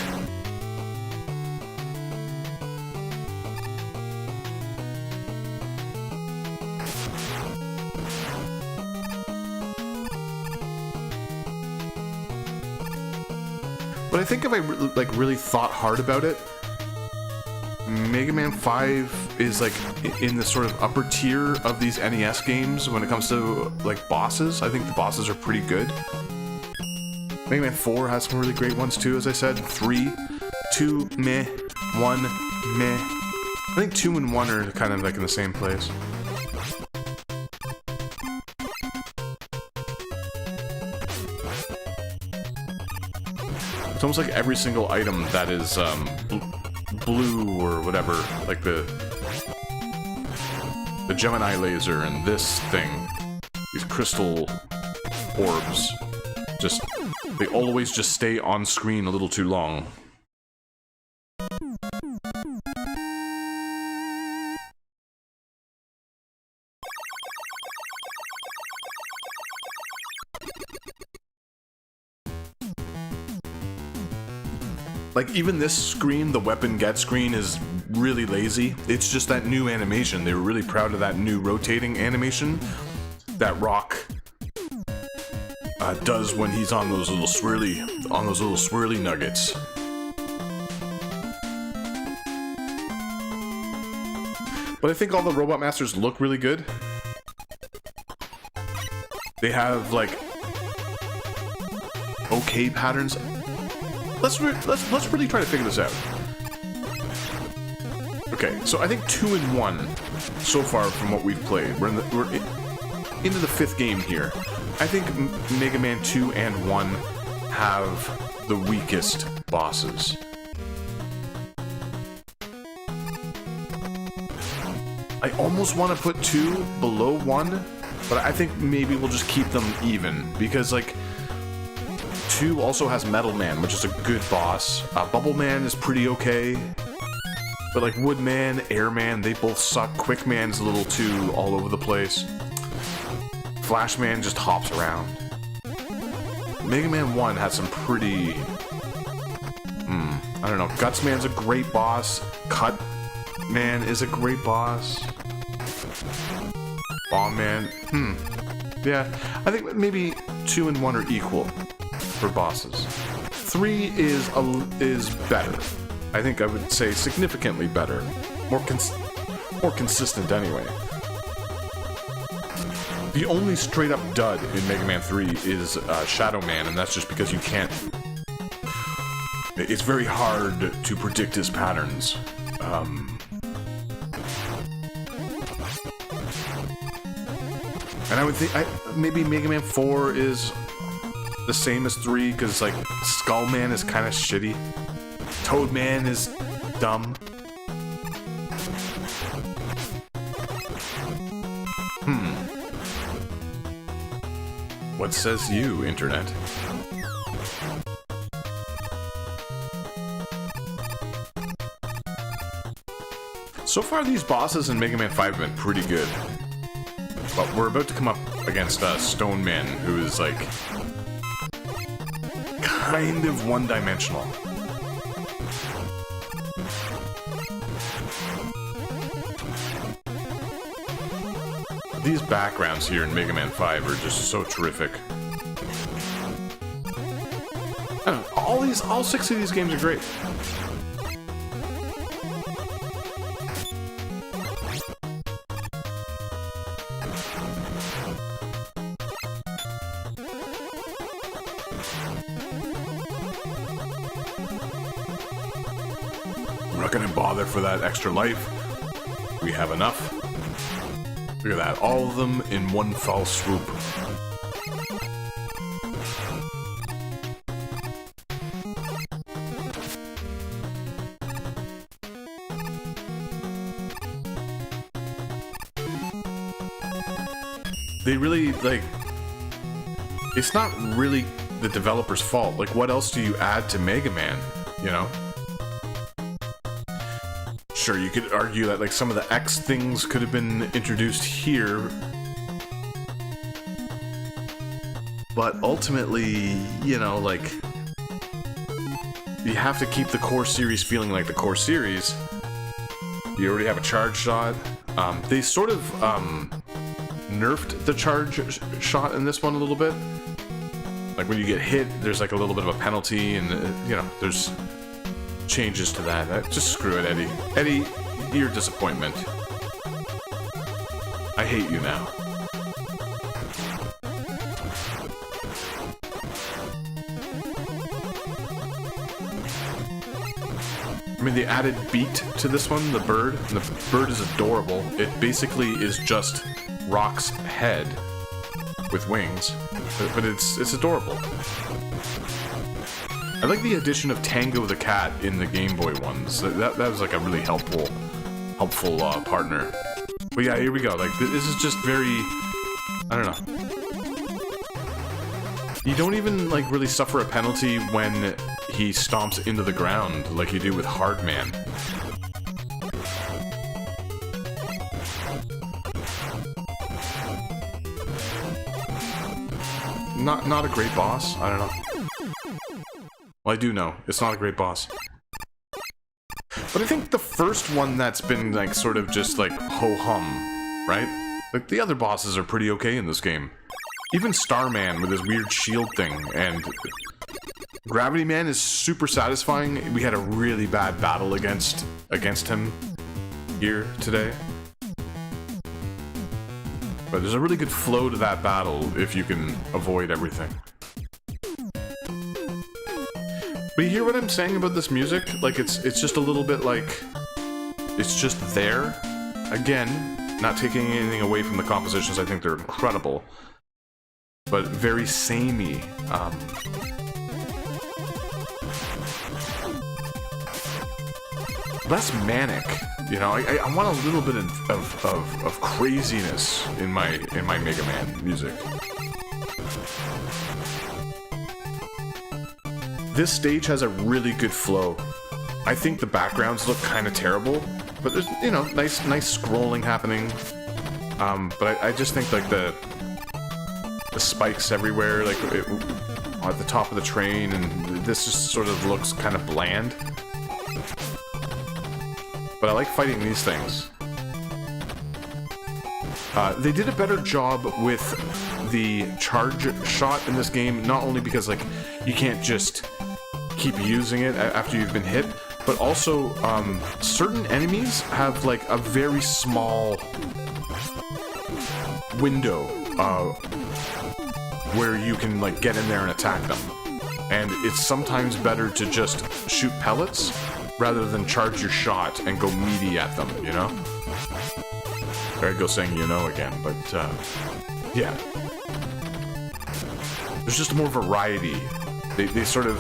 But I think if I really thought hard about it, Mega Man 5 is like in the sort of upper tier of these NES games when it comes to like bosses. I think the bosses are pretty good. Mega Man 4 has some really great ones too, as I said. 3, 2, meh. 1, meh. I think 2 and 1 are kind of like in the same place. It's almost like every single item that is blue or whatever, like the Gemini laser and this thing, these crystal orbs, they always just stay on screen a little too long. Like, even this screen, the weapon get screen, is really lazy. It's just that new animation. They were really proud of that new rotating animation that Rock does when he's on those little swirly nuggets. But I think all the Robot Masters look really good. They have, like, okay patterns. Let's really try to figure this out. Okay, so I think 2 and 1 so far from what we've played. We're into the 5th game here. I think Mega Man 2 and 1 have the weakest bosses. I almost want to put 2 below 1, but I think maybe we'll just keep them even, because, like, 2 also has Metal Man, which is a good boss. Bubble Man is pretty okay. But like Wood Man, Air Man, they both suck. Quick Man's a little too all over the place. Flash Man just hops around. Mega Man 1 has some pretty... I don't know. Guts Man's a great boss. Cut Man is a great boss. Bomb Man... Yeah, I think maybe 2 and 1 are equal for bosses. 3 is better. I think I would say significantly better. More consistent anyway. The only straight up dud in Mega Man 3 is Shadow Man, and that's just because you can't... It's very hard to predict his patterns. And I would think maybe Mega Man 4 is the same as 3, because like Skull Man is kind of shitty. Toad Man is dumb. What says you, Internet? So far, these bosses in Mega Man 5 have been pretty good. But we're about to come up against Stone Man, who is like... kind of one-dimensional. These backgrounds here in Mega Man 5 are just so terrific. I don't know, all 6 of these games are great. We're not gonna bother for that extra life. We have enough. Look at that, all of them in one foul swoop. They really, like... It's not really the developer's fault. Like, what else do you add to Mega Man, you know? Sure, you could argue that like some of the X things could have been introduced here, but ultimately, you know, like, you have to keep the core series feeling like the core series. You already have a charge shot. They sort of nerfed the charge shot in this one a little bit. Like when you get hit, there's like a little bit of a penalty, and you know, there's changes to that. Just screw it, Eddie. Eddie, your disappointment. I hate you now. I mean, they added beat to this one, the bird. And the bird is adorable. It basically is just Rock's head with wings, but it's adorable. I like the addition of Tango the cat in the Game Boy ones. That was like a really helpful partner. But yeah, here we go. Like, this is just very... I don't know. You don't even, like, really suffer a penalty when he stomps into the ground like you do with Hardman. Not a great boss. I don't know. Well, I do know. It's not a great boss. But I think the first one that's been, like, sort of just, like, ho-hum, right? Like, the other bosses are pretty okay in this game. Even Starman with his weird shield thing, and Gravity Man is super satisfying. We had a really bad battle against him here today. But there's a really good flow to that battle if you can avoid everything. But you hear what I'm saying about this music? Like, it's just a little bit like... It's just there. Again, not taking anything away from the compositions, I think they're incredible. But very samey. Less manic. You know, I want a little bit of craziness in my Mega Man music. This stage has a really good flow. I think the backgrounds look kind of terrible, but there's, you know, nice scrolling happening. But I just think, like, the spikes everywhere, like at the top of the train, and this just sort of looks kind of bland. But I like fighting these things. They did a better job with the charge shot in this game, not only because, like, you can't just keep using it after you've been hit, but also certain enemies have, like, a very small window where you can, like, get in there and attack them. And it's sometimes better to just shoot pellets rather than charge your shot and go meaty at them, you know? There I go saying you know again, but, yeah. There's just more variety. They sort of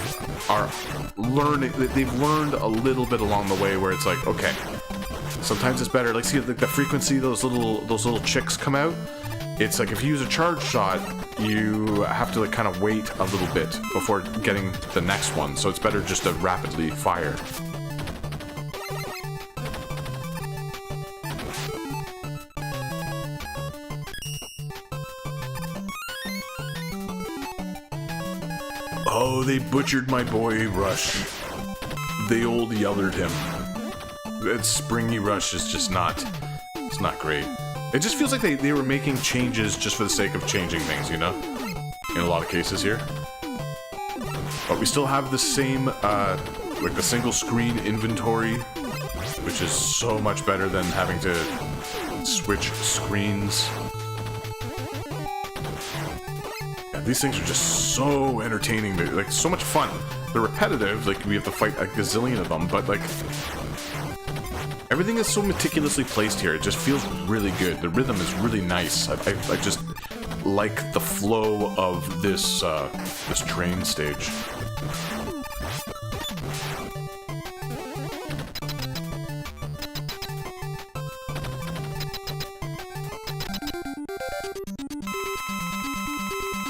are learning, they've learned a little bit along the way where it's like, okay, sometimes it's better, like, see the frequency those little chicks come out? It's like, if you use a charge shot, you have to, like, kind of wait a little bit before getting the next one, so it's better just to rapidly fire. Oh, they butchered my boy Rush. They old yellered him. That springy Rush is just not... It's not great. It just feels like they were making changes just for the sake of changing things, you know? In a lot of cases here. But we still have the same, like, the single screen inventory, which is so much better than having to switch screens. Yeah, these things are just so entertaining. They're, like, so much fun. They're repetitive, like, we have to fight a gazillion of them, but, like... Everything is so meticulously placed here, it just feels really good. The rhythm is really nice. I just like the flow of this, this train stage.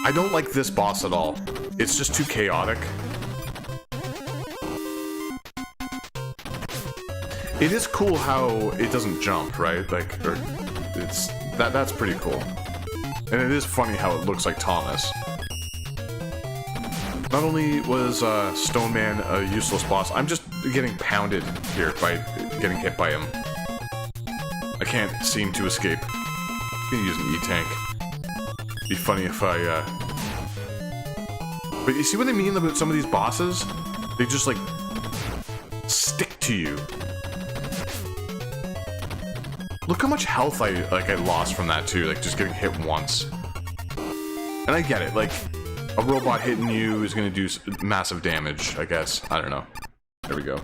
I don't like this boss at all. It's just too chaotic. It is cool how it doesn't jump, right? Like, or it's that's pretty cool. And it is funny how it looks like Thomas. Not only was Stone Man a useless boss, I'm just getting pounded here by getting hit by him. I can't seem to escape. I'm gonna use an E-Tank. Be funny if I, But you see what I mean about some of these bosses? They just, like, stick to you. Look how much health I lost from that too, like just getting hit once. And I get it, like, a robot hitting you is gonna do massive damage, I guess. I don't know. There we go.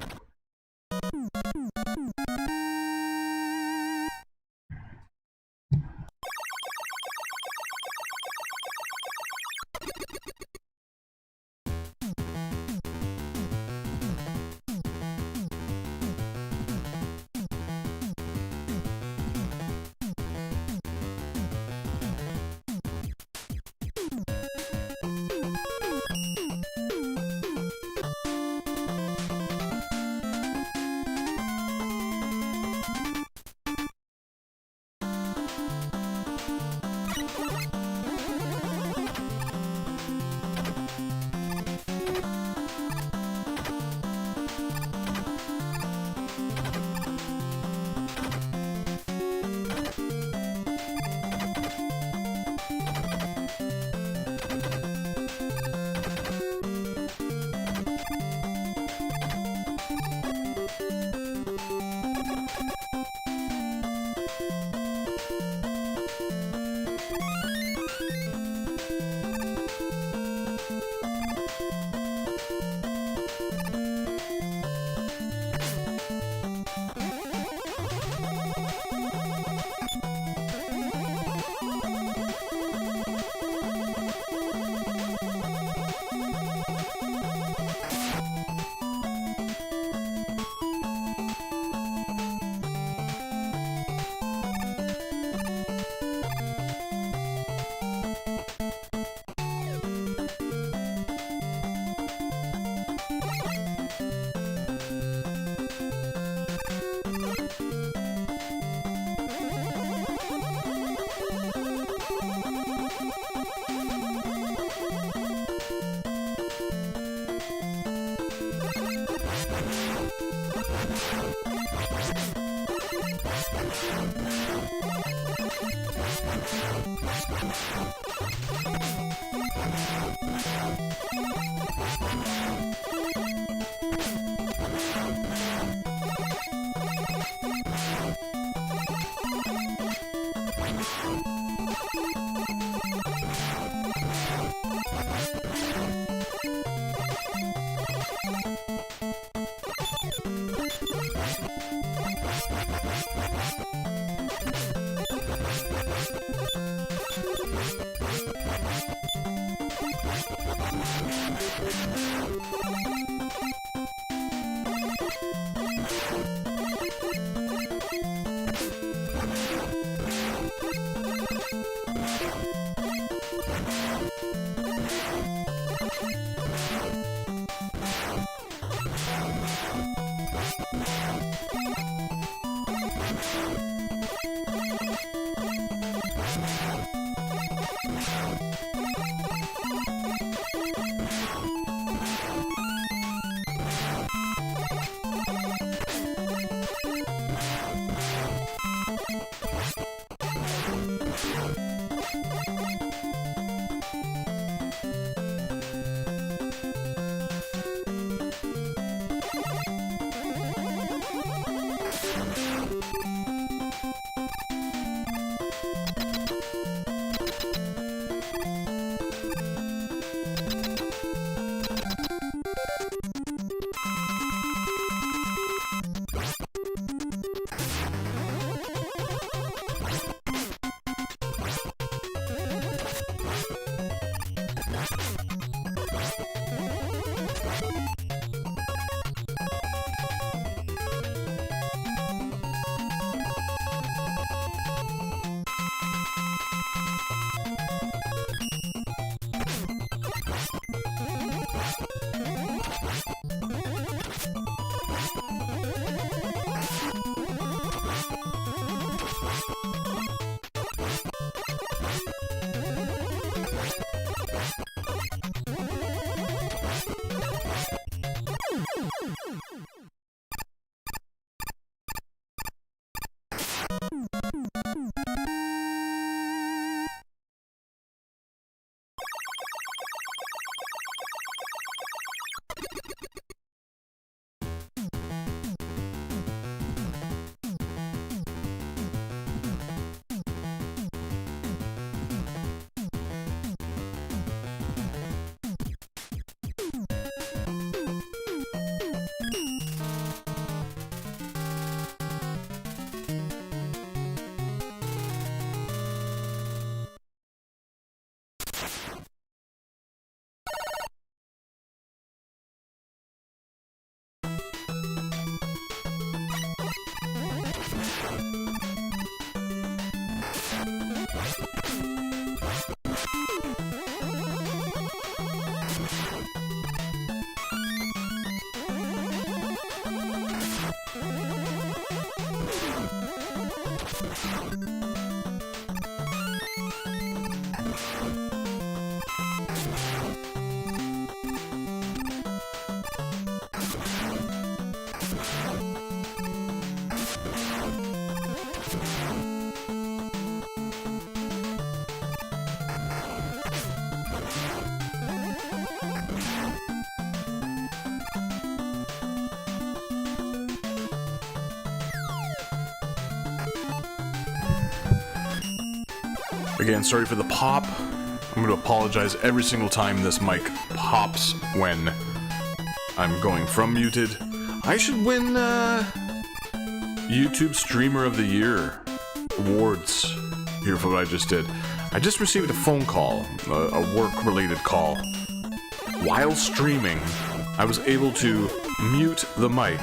Again, sorry for the pop. I'm going to apologize every single time this mic pops when I'm going from muted. I should win YouTube Streamer of the Year awards here for what I just did. I just received a phone call, a work-related call. While streaming, I was able to mute the mic,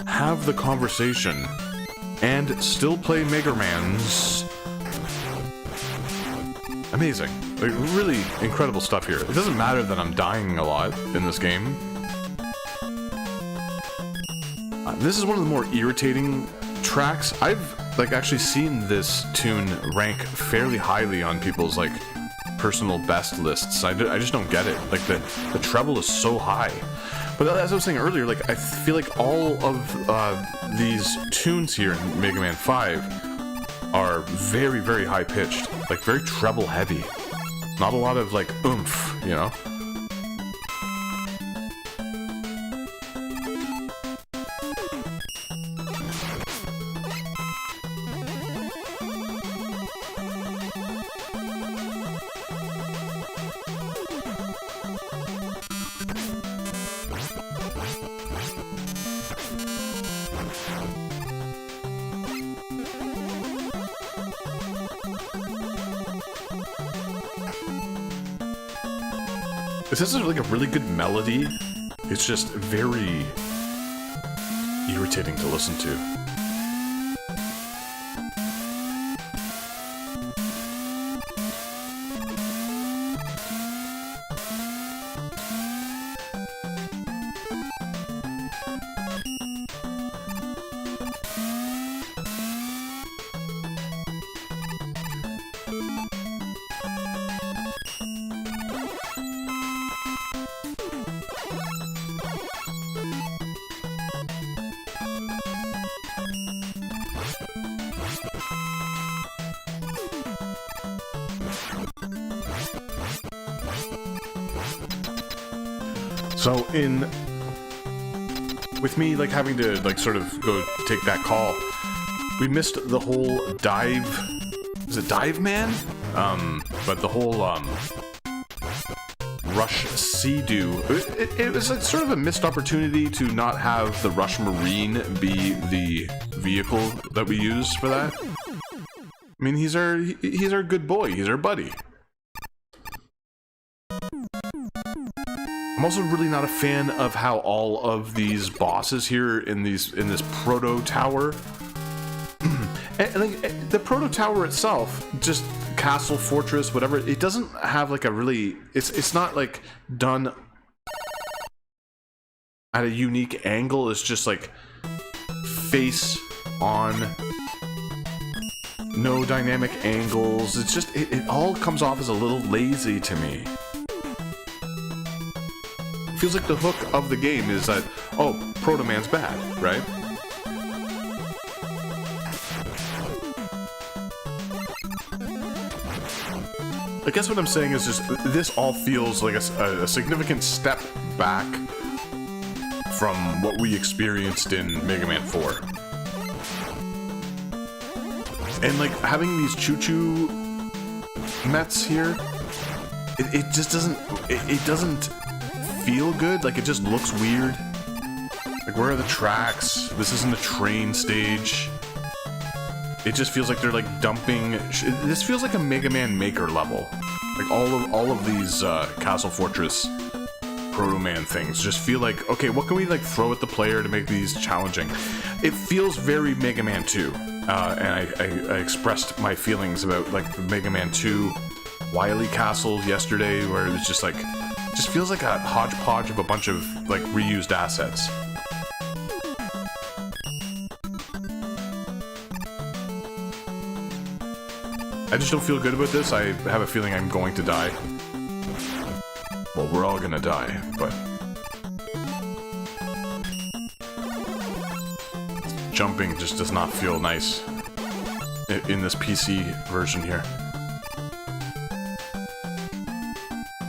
have the conversation, and still play Mega Man's. Amazing. Like, really incredible stuff here. It doesn't matter that I'm dying a lot in this game. This is one of the more irritating tracks. I've actually seen this tune rank fairly highly on people's personal best lists. I just don't get it. The treble is so high. But as I was saying earlier, like I feel like all of these tunes here in Mega Man 5 are very, very high pitched, like very treble heavy. Not a lot of like oomph, you know. This is like a really good melody. It's just very irritating to listen to. So with me like having to like sort of go take that call, we missed the whole dive. Is it Dive Man? But the whole Rush Sea-Doo. It was like sort of a missed opportunity to not have the Rush Marine be the vehicle that we use for that. I mean, he's our good boy. He's our buddy. I'm also really not a fan of how all of these bosses here in this proto tower, and like the proto tower itself, just castle, fortress, whatever, it doesn't have like a really, it's not like done at a unique angle. It's just like face on, no dynamic angles. It's just it all comes off as a little lazy to me. Feels like the hook of the game is that, oh, Proto Man's bad, right? I guess what I'm saying is just, this all feels like a significant step back from what we experienced in Mega Man 4. And like, having these choo-choo Mets here, it just doesn't, it doesn't feel good. Like, it just looks weird. Like, where are the tracks? This isn't a train stage. It just feels like they're like dumping. This feels like a Mega Man Maker level. Like all of these Castle Fortress Proto Man things just feel like, okay, what can we like throw at the player to make these challenging? It feels very Mega Man 2, and I expressed my feelings about like the Mega Man 2 Wily Castle yesterday, where it was just like, just feels like a hodgepodge of a bunch of like reused assets. I just don't feel good about this. I have a feeling I'm going to die. Well, we're all gonna die, but jumping just does not feel nice in this PC version here.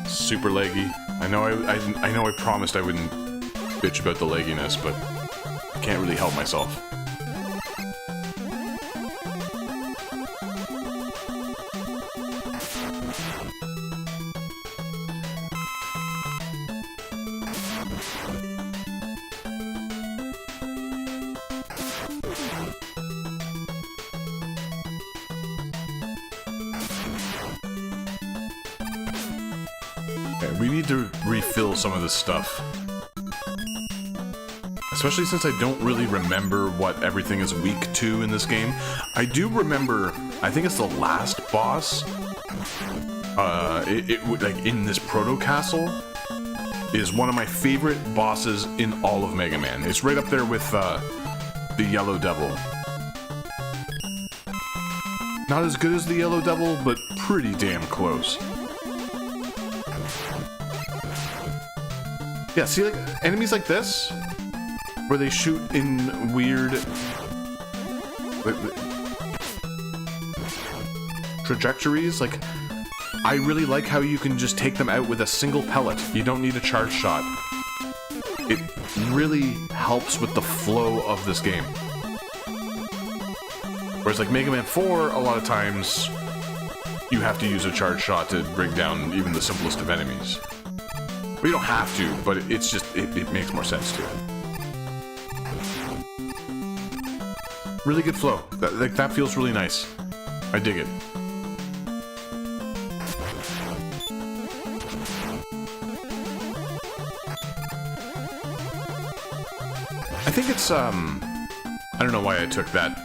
Super leggy. I know I promised I wouldn't bitch about the legginess, but I can't really help myself. We need to refill some of this stuff. Especially since I don't really remember what everything is weak to in this game. I do remember, I think it's the last boss, like in this Proto Castle, is one of my favorite bosses in all of Mega Man. It's right up there with the Yellow Devil. Not as good as the Yellow Devil, but pretty damn close. Yeah, see, like, enemies like this, where they shoot in weird trajectories, like, I really like how you can just take them out with a single pellet. You don't need a charge shot. It really helps with the flow of this game. Whereas like Mega Man 4, a lot of times, you have to use a charge shot to bring down even the simplest of enemies. But you don't have to, but it's just, it makes more sense to it. Really good flow. That feels really nice. I dig it. I think it's, I don't know why I took that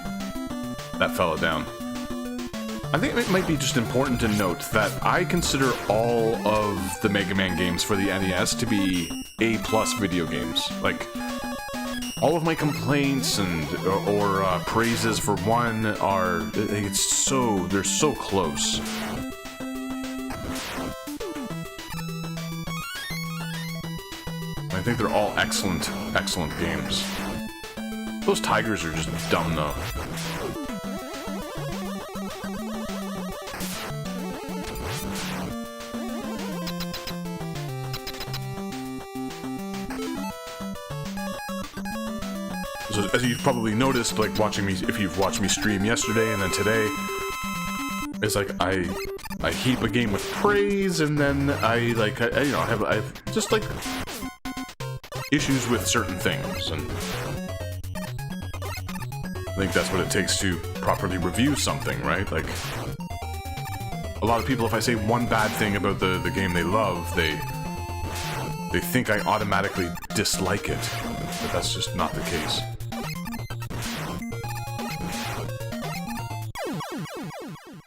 fella down. I think it might be just important to note that I consider all of the Mega Man games for the NES to be A+ video games. Like, all of my complaints and or praises for one are, they're so close. I think they're all excellent games. Those tigers are just dumb though. So as you've probably noticed, like watching me, if you've watched me stream yesterday and then today, it's like I heap a game with praise and then I have just like issues with certain things, and I think that's what it takes to properly review something, right? Like, a lot of people, if I say one bad thing about the game they love, they think I automatically dislike it, but that's just not the case.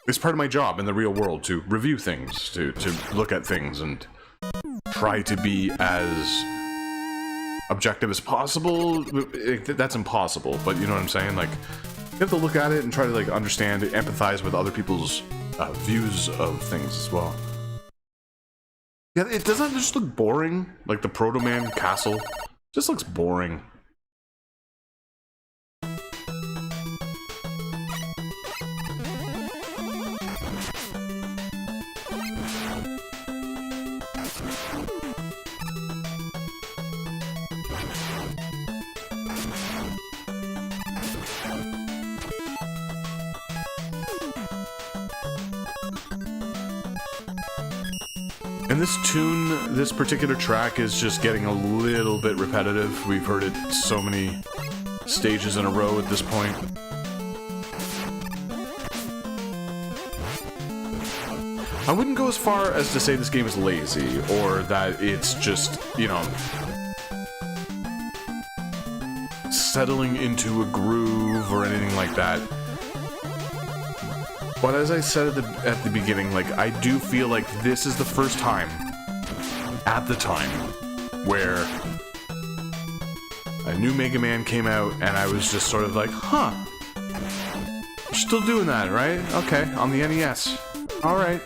It's part of my job in the real world to review things, to look at things and try to be as objective as possible. That's impossible, but you know what I'm saying? Like, you have to look at it and try to like understand, empathize with other people's views of things as well. Yeah, it doesn't just look boring. Like the Proto Man castle just looks boring. And this tune, this particular track is just getting a little bit repetitive. We've heard it so many stages in a row at this point. I wouldn't go as far as to say this game is lazy, or that it's just, you know, settling into a groove or anything like that. But as I said at the beginning, like, I do feel like this is the first time, at the time, where a new Mega Man came out, and I was just sort of like, huh, you're still doing that, right? Okay, on the NES. Alright.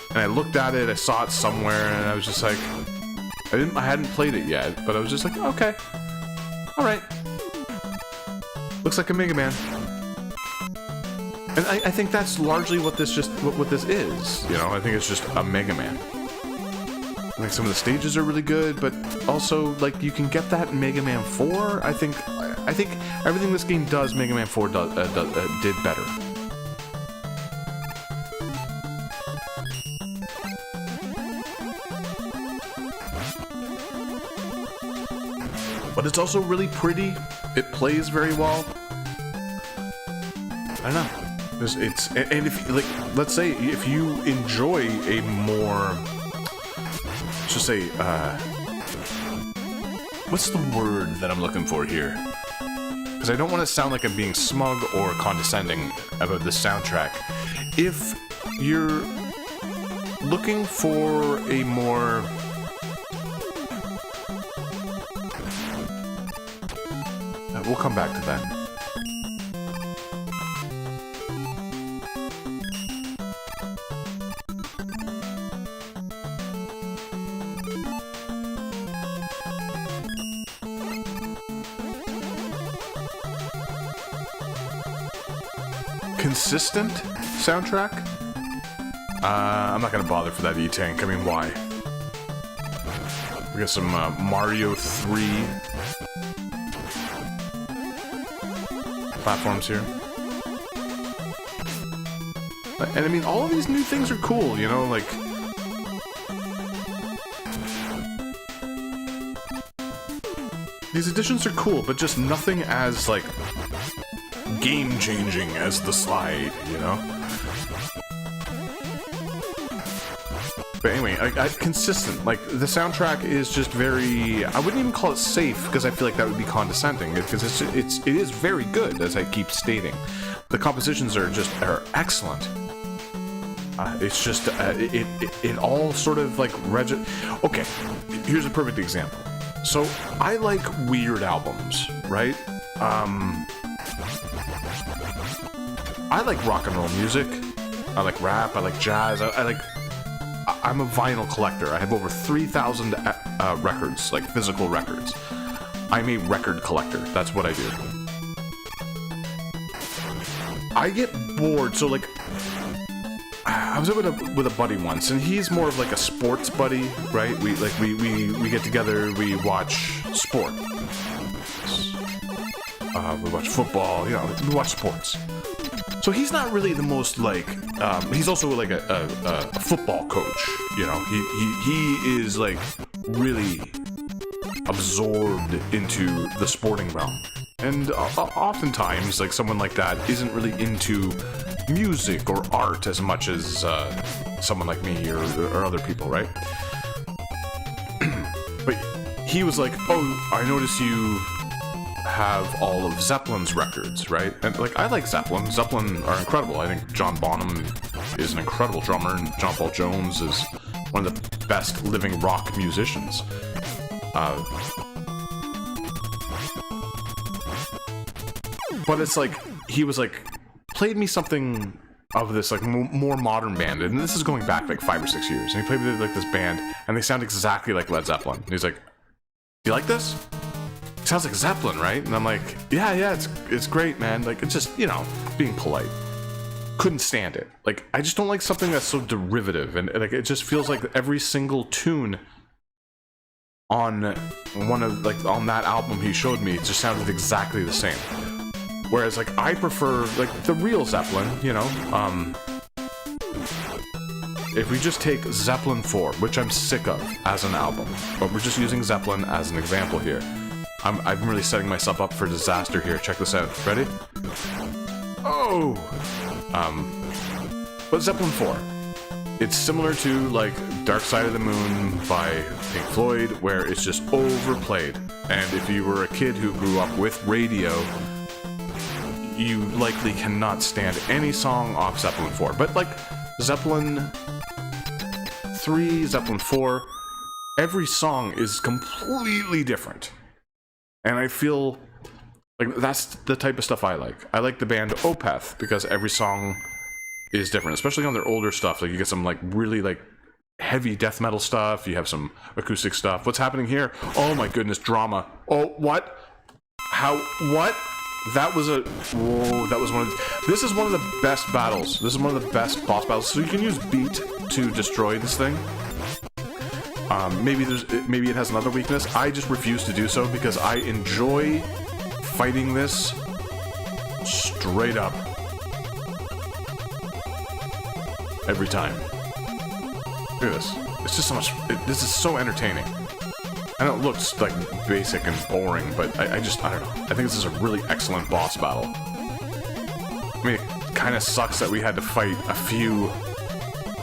And I looked at it, I saw it somewhere, and I was just like, I hadn't played it yet, but I was just like, okay, alright. Looks like a Mega Man. And I think that's largely what this is, you know? I think it's just a Mega Man. I think some of the stages are really good, but also, like, you can get that in Mega Man 4. I think everything this game does, Mega Man 4 did better. But it's also really pretty. It plays very well. I don't know. And if, like, let's say if you enjoy a more, let's just say, what's the word that I'm looking for here? Because I don't want to sound like I'm being smug or condescending about this soundtrack. If you're looking for a more, we'll come back to that. consistent soundtrack. I'm not gonna bother for that E-Tank. I mean, why? We got some Mario 3 platforms here. And I mean, all of these new things are cool, you know, like... These additions are cool, but just nothing as, like, game-changing as the slide, you know? But anyway, consistent. Like, the soundtrack is just very... I wouldn't even call it safe, because I feel like that would be condescending, because it is very good, as I keep stating. The compositions are excellent. It's just, it all sort of, like, Okay, here's a perfect example. So, I like weird albums, right? I like rock and roll music. I like rap, I like jazz, I'm a vinyl collector. I have over 3,000 records, like physical records. I'm a record collector. That's what I do. I get bored, so like... I was with a buddy once, and he's more of like a sports buddy, right? We get together, we watch sport. We watch football, you know, we watch sports. So he's not really the most like, he's also like a football coach, you know, he is like really absorbed into the sporting realm. And oftentimes, like, someone like that isn't really into music or art as much as someone like me or other people, right? But he was like, oh, I notice you have all of Zeppelin's records, right? And like, I like Zeppelin. Zeppelin are incredible. I think John Bonham is an incredible drummer, and John Paul Jones is one of the best living rock musicians. But it's like, he was like, played me something of this like more modern band, and this is going back like 5 or 6 years, and he played with like this band, and they sound exactly like Led Zeppelin. And he's like, you like this? It sounds like Zeppelin, right? And I'm like, yeah, it's great, man. Like, it's just, you know, being polite. Couldn't stand it. Like, I just don't like something that's so derivative, and like, it just feels like every single tune on on that album he showed me, it just sounded exactly the same. Whereas, like, I prefer, like, the real Zeppelin, you know, if we just take Zeppelin 4, which I'm sick of as an album, but we're just using Zeppelin as an example here. I'm really setting myself up for disaster here. Check this out. Ready? Oh! But Zeppelin 4. It's similar to, like, Dark Side of the Moon by Pink Floyd, where it's just overplayed. And if you were a kid who grew up with radio, you likely cannot stand any song off Zeppelin 4. But, like, Zeppelin 3, Zeppelin 4, every song is completely different. And I feel like that's the type of stuff I like. I like the band Opeth because every song is different, especially on their older stuff. Like, you get some, like, really, like, heavy death metal stuff. You have some acoustic stuff. What's happening here? Oh my goodness, drama. Oh, what? How? What? That was whoa, that was one of this is one of the best battles. This is one of the best boss battles. So you can use beat to destroy this thing. Maybe it has another weakness. I just refuse to do so because I enjoy fighting this straight up every time. Look at this. It's just so much. This is so entertaining. I know it looks like basic and boring, but I don't know. I think this is a really excellent boss battle. I mean, it kind of sucks that we had to fight a few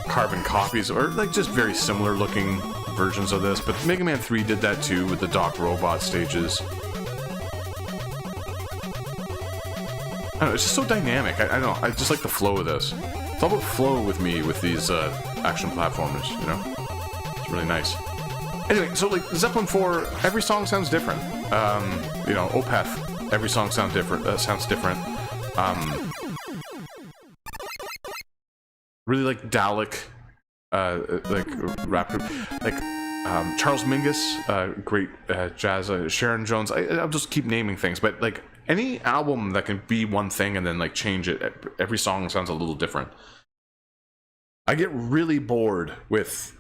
carbon copies, or like just very similar looking versions of this, but Mega Man 3 did that too with the Doc Robot stages. I don't know, it's just so dynamic. I don't know, I just like the flow of this. It's all about flow with me with these action platformers, you know? It's really nice. Anyway, so like Zeppelin 4, every song sounds different. You know, Opeth, every song sounds different. Really like Dalek, like rap group, like Charles Mingus, great jazz. Sharon Jones. I'll just keep naming things, but like any album that can be one thing and then like change it. Every song sounds a little different. I get really bored with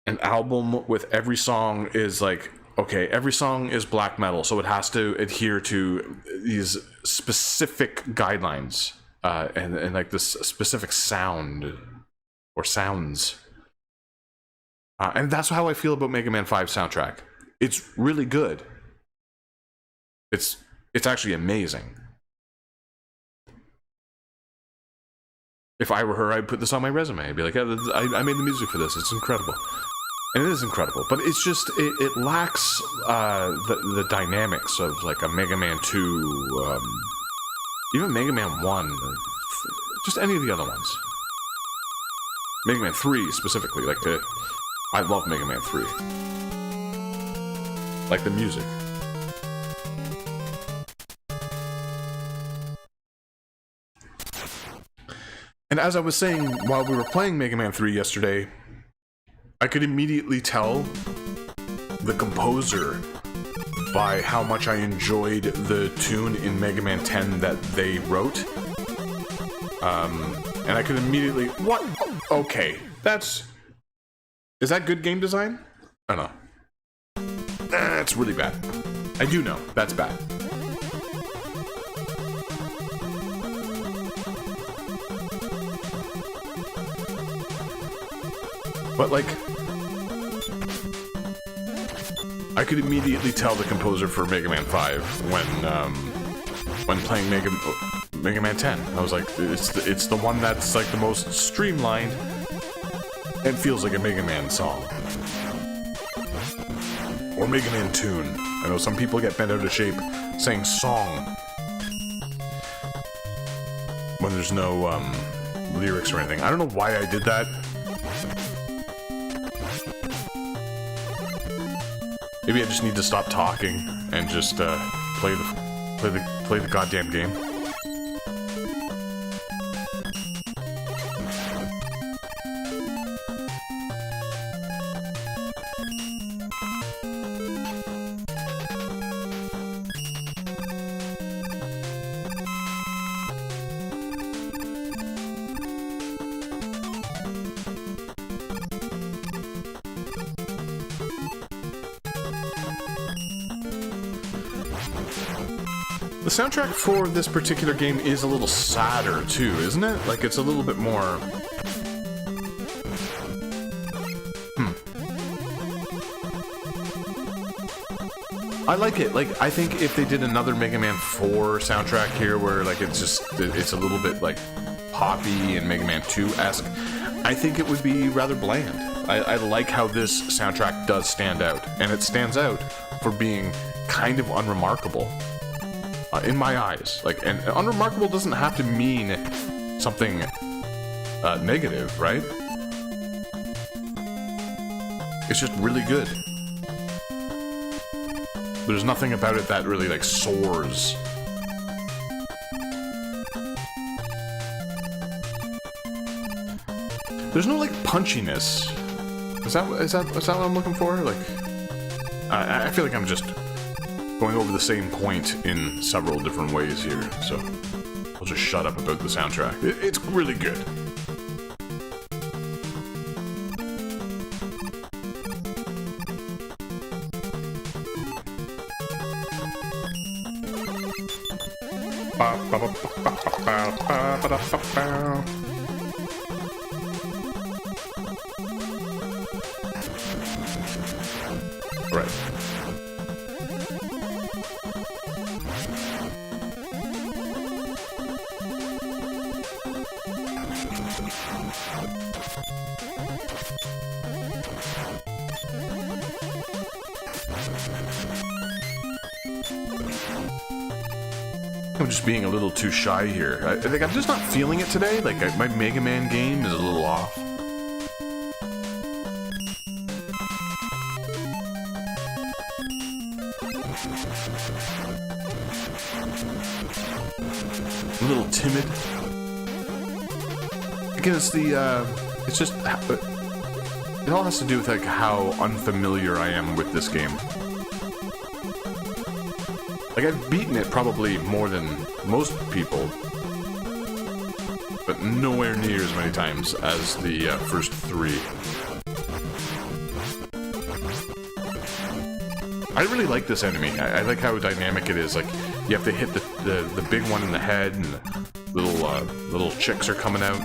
an album with every song is like, okay, every song is black metal, so it has to adhere to these specific guidelines and like this specific sound or sounds. And that's how I feel about Mega Man 5 soundtrack. It's really good. It's actually amazing. If I were her, I'd put this on my resume. I'd be like, yeah, I made the music for this. It's incredible. And it is incredible. But it's just, it lacks the dynamics of like a Mega Man 2, even Mega Man 1, or just any of the other ones. Mega Man 3 specifically, like I love Mega Man 3. Like the music. And as I was saying while we were playing Mega Man 3 yesterday, I could immediately tell the composer by how much I enjoyed the tune in Mega Man 10 that they wrote. And I could immediately... What? Okay, that's... Is that good game design? I don't know. That's really bad. I do know, that's bad. But like, I could immediately tell the composer for Mega Man 5 when playing Mega Man 10. I was like, it's the one that's like the most streamlined and feels like a Mega Man song. Or Mega Man tune. I know some people get bent out of shape saying song when there's no lyrics or anything. I don't know why I did that. Maybe I just need to stop talking and just play the goddamn game. The soundtrack for this particular game is a little sadder too, isn't it? Like it's a little bit more... I like it. Like, I think if they did another Mega Man 4 soundtrack here where like it's a little bit like poppy and Mega Man 2-esque, I think it would be rather bland. I like how this soundtrack does stand out, and it stands out for being kind of unremarkable. In my eyes. Like, and unremarkable doesn't have to mean something negative, right? It's just really good. There's nothing about it that really like soars. There's no like punchiness. Is that what I'm looking for? Like, I feel like I'm just going over the same point in several different ways here, so I'll just shut up about the soundtrack. It's really good. All right. I'm just being a little too shy here. I think I'm just not feeling it today. Like, my Mega Man game is a little off. A little timid. Again, it's just, it all has to do with like how unfamiliar I am with this game. Like, Like, I've beaten it probably more than most people, but nowhere near as many times as the first 3. I really like this enemy. I like how dynamic it is. Like, you have to hit the big one in the head, and the little chicks are coming out.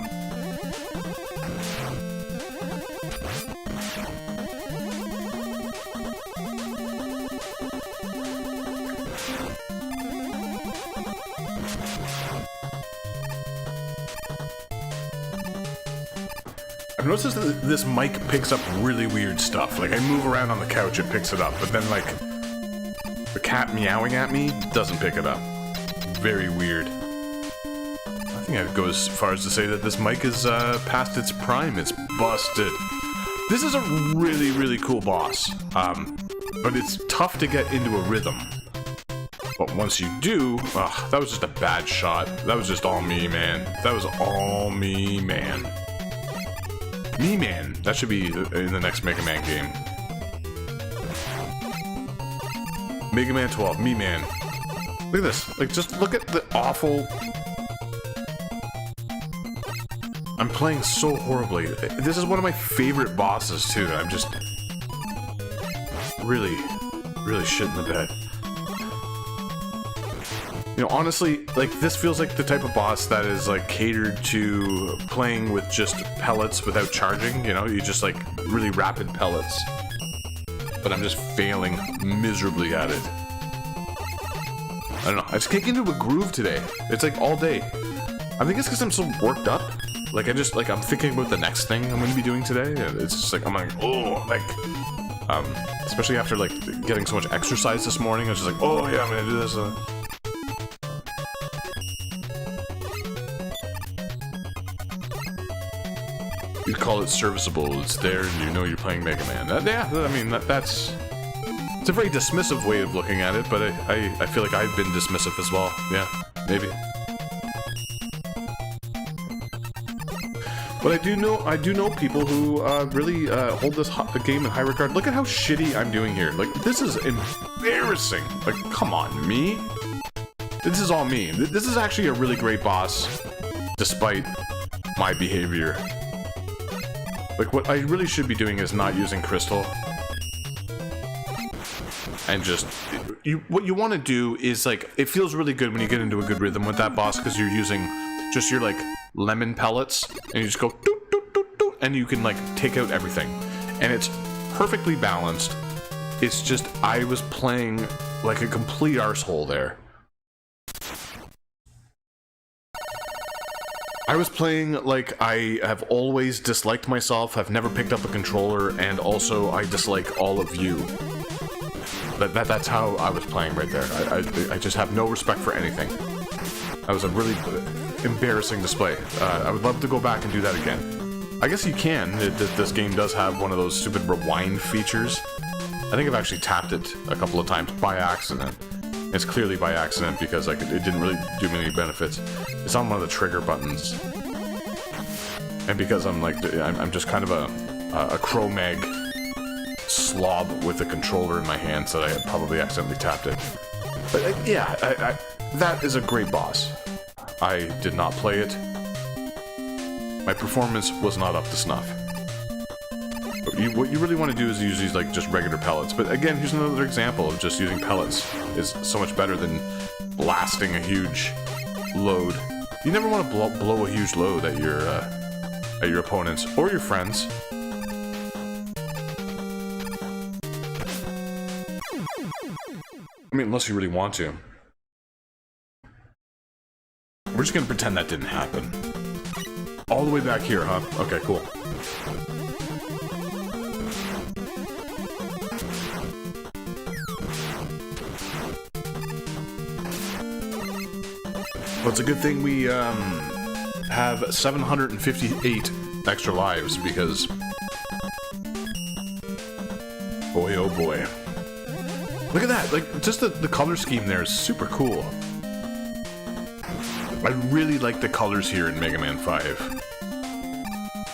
I've noticed that this mic picks up really weird stuff. Like, I move around on the couch, it picks it up, but then, like, the cat meowing at me doesn't pick it up. Very weird. I think I'd go as far as to say that this mic is past its prime. It's busted. This is a really, really cool boss, but it's tough to get into a rhythm. But once you do, that was just a bad shot. That was just all me, man. That was all me, man. Me Man. That should be in the next Mega Man game. Mega Man 12. Me Man. Look at this. Like, just look at the awful... I'm playing so horribly. This is one of my favorite bosses, too. I'm just... really, really shitting the bed. You know, honestly, like, this feels like the type of boss that is, like, catered to playing with just pellets without charging, you know? You just, like, really rapid pellets. But I'm just failing miserably at it. I don't know, I just kick into a groove today. It's, like, all day. I think it's because I'm so worked up. Like, I'm thinking about the next thing I'm gonna be doing today. It's just, like, I'm like, oh, like... especially after, like, getting so much exercise this morning, I was just like, oh, yeah, I'm gonna do this, You'd call it serviceable. It's there, and you know you're playing Mega Man. Yeah, I mean, that's... It's a very dismissive way of looking at it, but I feel like I've been dismissive as well. Yeah, maybe. But I do know people who really hold this game in high regard. Look at how shitty I'm doing here. Like, this is embarrassing. Like, come on, me? This is all me. This is actually a really great boss, despite my behavior. Like, what I really should be doing is not using Crystal. And just... what you want to do is, like, it feels really good when you get into a good rhythm with that boss, because you're using just your, like, lemon pellets, and you just go doot, doot, doot, doot, and you can, like, take out everything. And it's perfectly balanced. It's just, I was playing like a complete arsehole there. I was playing like I have always disliked myself, I've never picked up a controller, and also I dislike all of you. That's how I was playing right there. I just have no respect for anything. That was a really embarrassing display. I would love to go back and do that again. I guess you can. This game does have one of those stupid rewind features. I think I've actually tapped it a couple of times by accident. It's clearly by accident because like it didn't really do me any benefits. It's on one of the trigger buttons, and because I'm just kind of a Cro-Mag slob with a controller in my hand, so I probably accidentally tapped it. But yeah, that is a great boss. I did not play it. My performance was not up to snuff. What you really want to do is use these like just regular pellets. But again, here's another example of just using pellets is so much better than blasting a huge load. You never want to blow a huge load at your opponents or your friends. I mean, unless you really want to. We're just gonna pretend that didn't happen. All the way back here, huh? Okay, cool. Well, it's a good thing we have 758 extra lives because boy oh boy. Look at that, like just the color scheme there is super cool. I really like the colors here in Mega Man 5.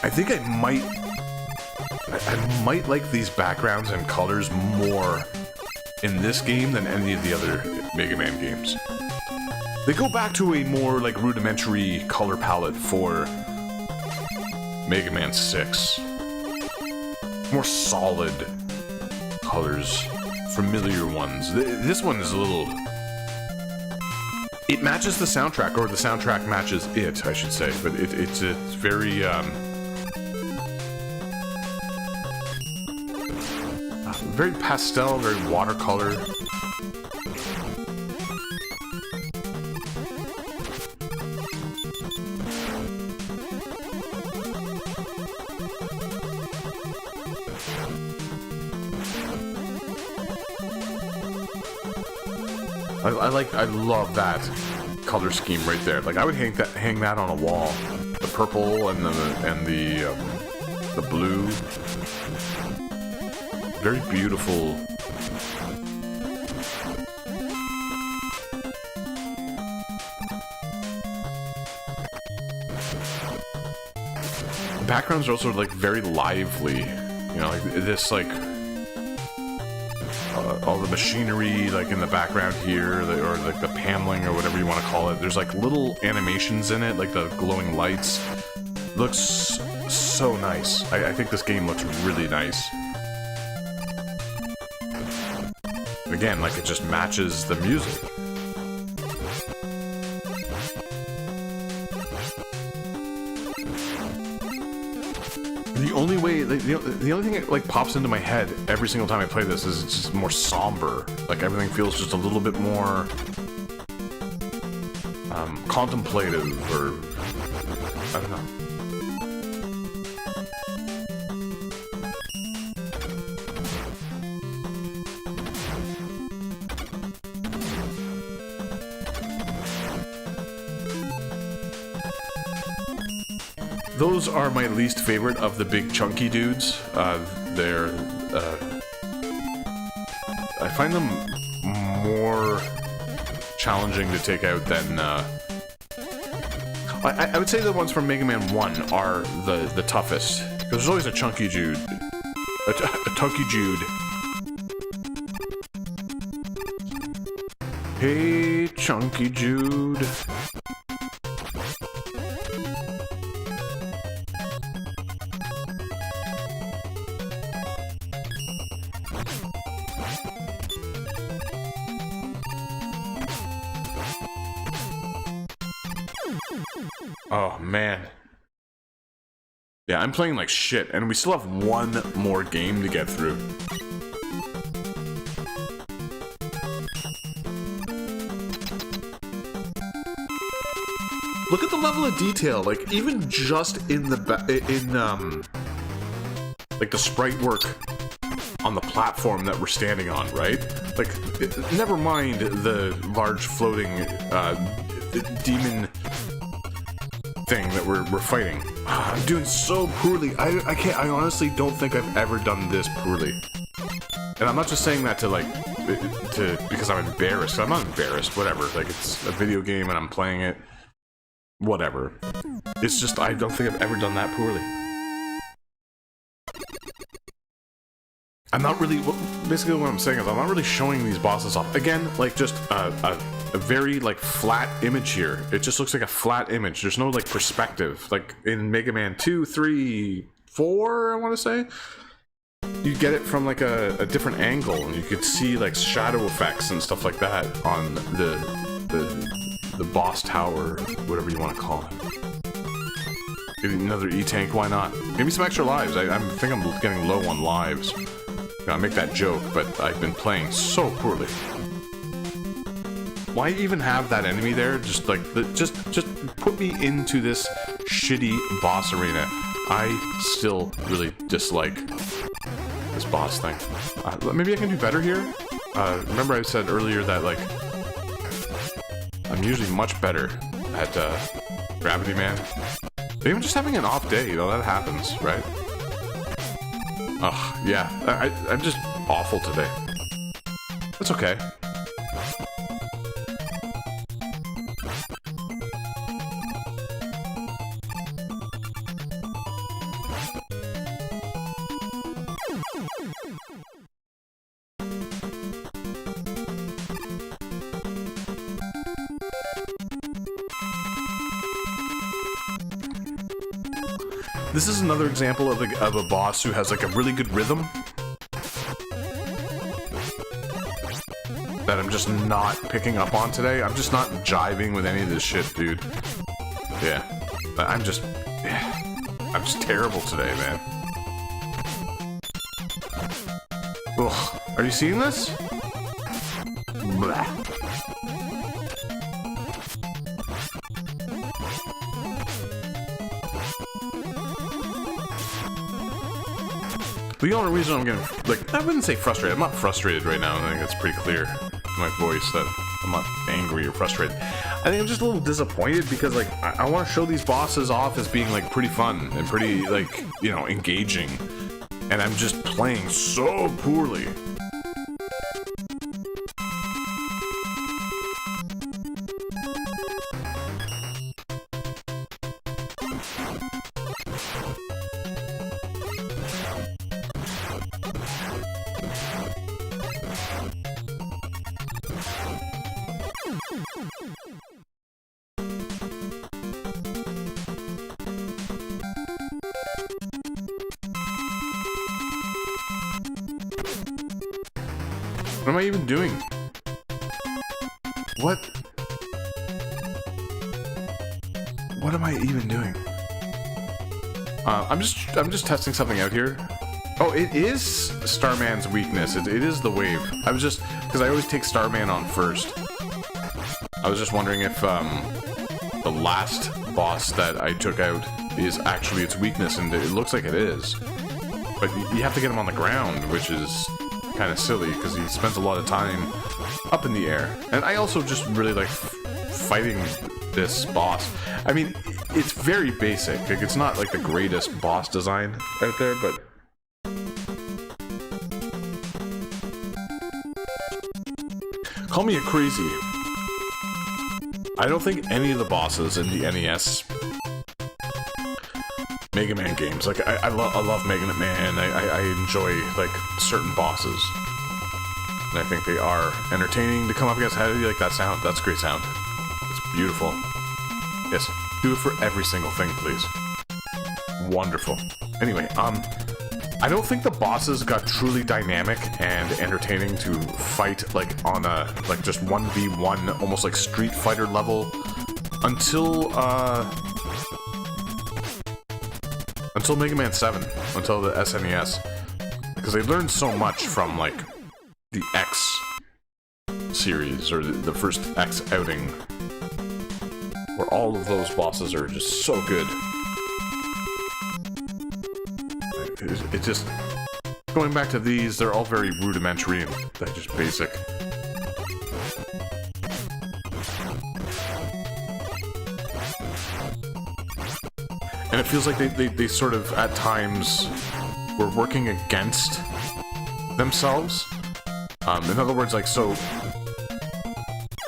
I think I might like these backgrounds and colors more in this game than any of the other Mega Man games. They go back to a more like rudimentary color palette for Mega Man 6. More solid colors, familiar ones. This one is a little... It matches the soundtrack, or the soundtrack matches it, I should say, but it's very, very pastel, very watercolor. I love that color scheme right there. Like I would hang that on a wall. The purple and the blue. Very beautiful. The backgrounds are also like very lively. You know, like this like. All the machinery, like in the background here, or like the paneling, or whatever you want to call it. There's like little animations in it, like the glowing lights. Looks so nice. I think this game looks really nice. Again, like it just matches the music. The only way, the only thing that like pops into my head every single time I play this is it's just more somber. Like everything feels just a little bit more contemplative, or I don't know. Those are my least favorite of the big chunky dudes. I find them more challenging to take out than... I would say the ones from Mega Man 1 are the toughest. Because there's always a chunky dude. A chunky Jude. Hey, chunky Jude. Oh, man. Yeah, I'm playing like shit, and we still have one more game to get through. Look at the level of detail, like, even just in the like, the sprite work on the platform that we're standing on, right? Like, never mind the large floating, demon thing that we're fighting. I'm doing so poorly. I honestly don't think I've ever done this poorly. And I'm not just saying that because I'm embarrassed. I'm not embarrassed, whatever. Like, it's a video game and I'm playing it. Whatever. It's just, I don't think I've ever done that poorly. I'm not really, basically what I'm saying is I'm not really showing these bosses off. Again, like, just a very, like, flat image here. It just looks like a flat image. There's no, like, perspective. Like, in Mega Man 2, 3, 4, I want to say, you get it from, like, a different angle, and you could see, like, shadow effects and stuff like that on the boss tower, whatever you want to call it. Maybe another E-Tank, why not? Give me some extra lives. I think I'm getting low on lives. I make that joke, but I've been playing so poorly. Why even have that enemy there? Just like, just put me into this shitty boss arena. I still really dislike this boss thing. Maybe I can do better here? Remember I said earlier that, like, I'm usually much better at Gravity Man. Maybe I'm just having an off day, you know, that happens, right? Ugh, yeah, I'm just awful today. That's okay. This is another example of a boss who has like a really good rhythm that I'm just not picking up on today. I'm just not jiving with any of this shit, dude. Yeah. I'm just terrible today, man. Ugh. Are you seeing this? Blah. The only reason I'm getting, like, I wouldn't say frustrated. I'm not frustrated right now. I think it's pretty clear in my voice that I'm not angry or frustrated. I think I'm just a little disappointed because, like, I want to show these bosses off as being, like, pretty fun and pretty, like, you know, engaging. And I'm just playing so poorly. What am I even doing? What? What am I even doing? I'm just testing something out here. Oh, it is Starman's weakness. It is the wave. I was just, because I always take Starman on first. I was just wondering if the last boss that I took out is actually its weakness, and it looks like it is. But you have to get him on the ground, which is kind of silly because he spends a lot of time up in the air. And I also just really like fighting this boss. I mean, it's very basic. Like, it's not like the greatest boss design out there, but call me a crazy. I don't think any of the bosses in the NES Mega Man games, like, I love Mega Man. I enjoy, like, certain bosses. And I think they are entertaining to come up against. How do you like that sound? That's great sound. It's beautiful. Yes, do it for every single thing, please. Wonderful. Anyway, I don't think the bosses got truly dynamic and entertaining to fight, like, on a, like, just 1v1, almost like Street Fighter level, until Mega Man 7, until the SNES. Because they learned so much from, like, the X series, or the first X outing, where all of those bosses are just so good. It just, going back to these, they're all very rudimentary and they're just basic. And it feels like they sort of, at times, were working against themselves. In other words, like, so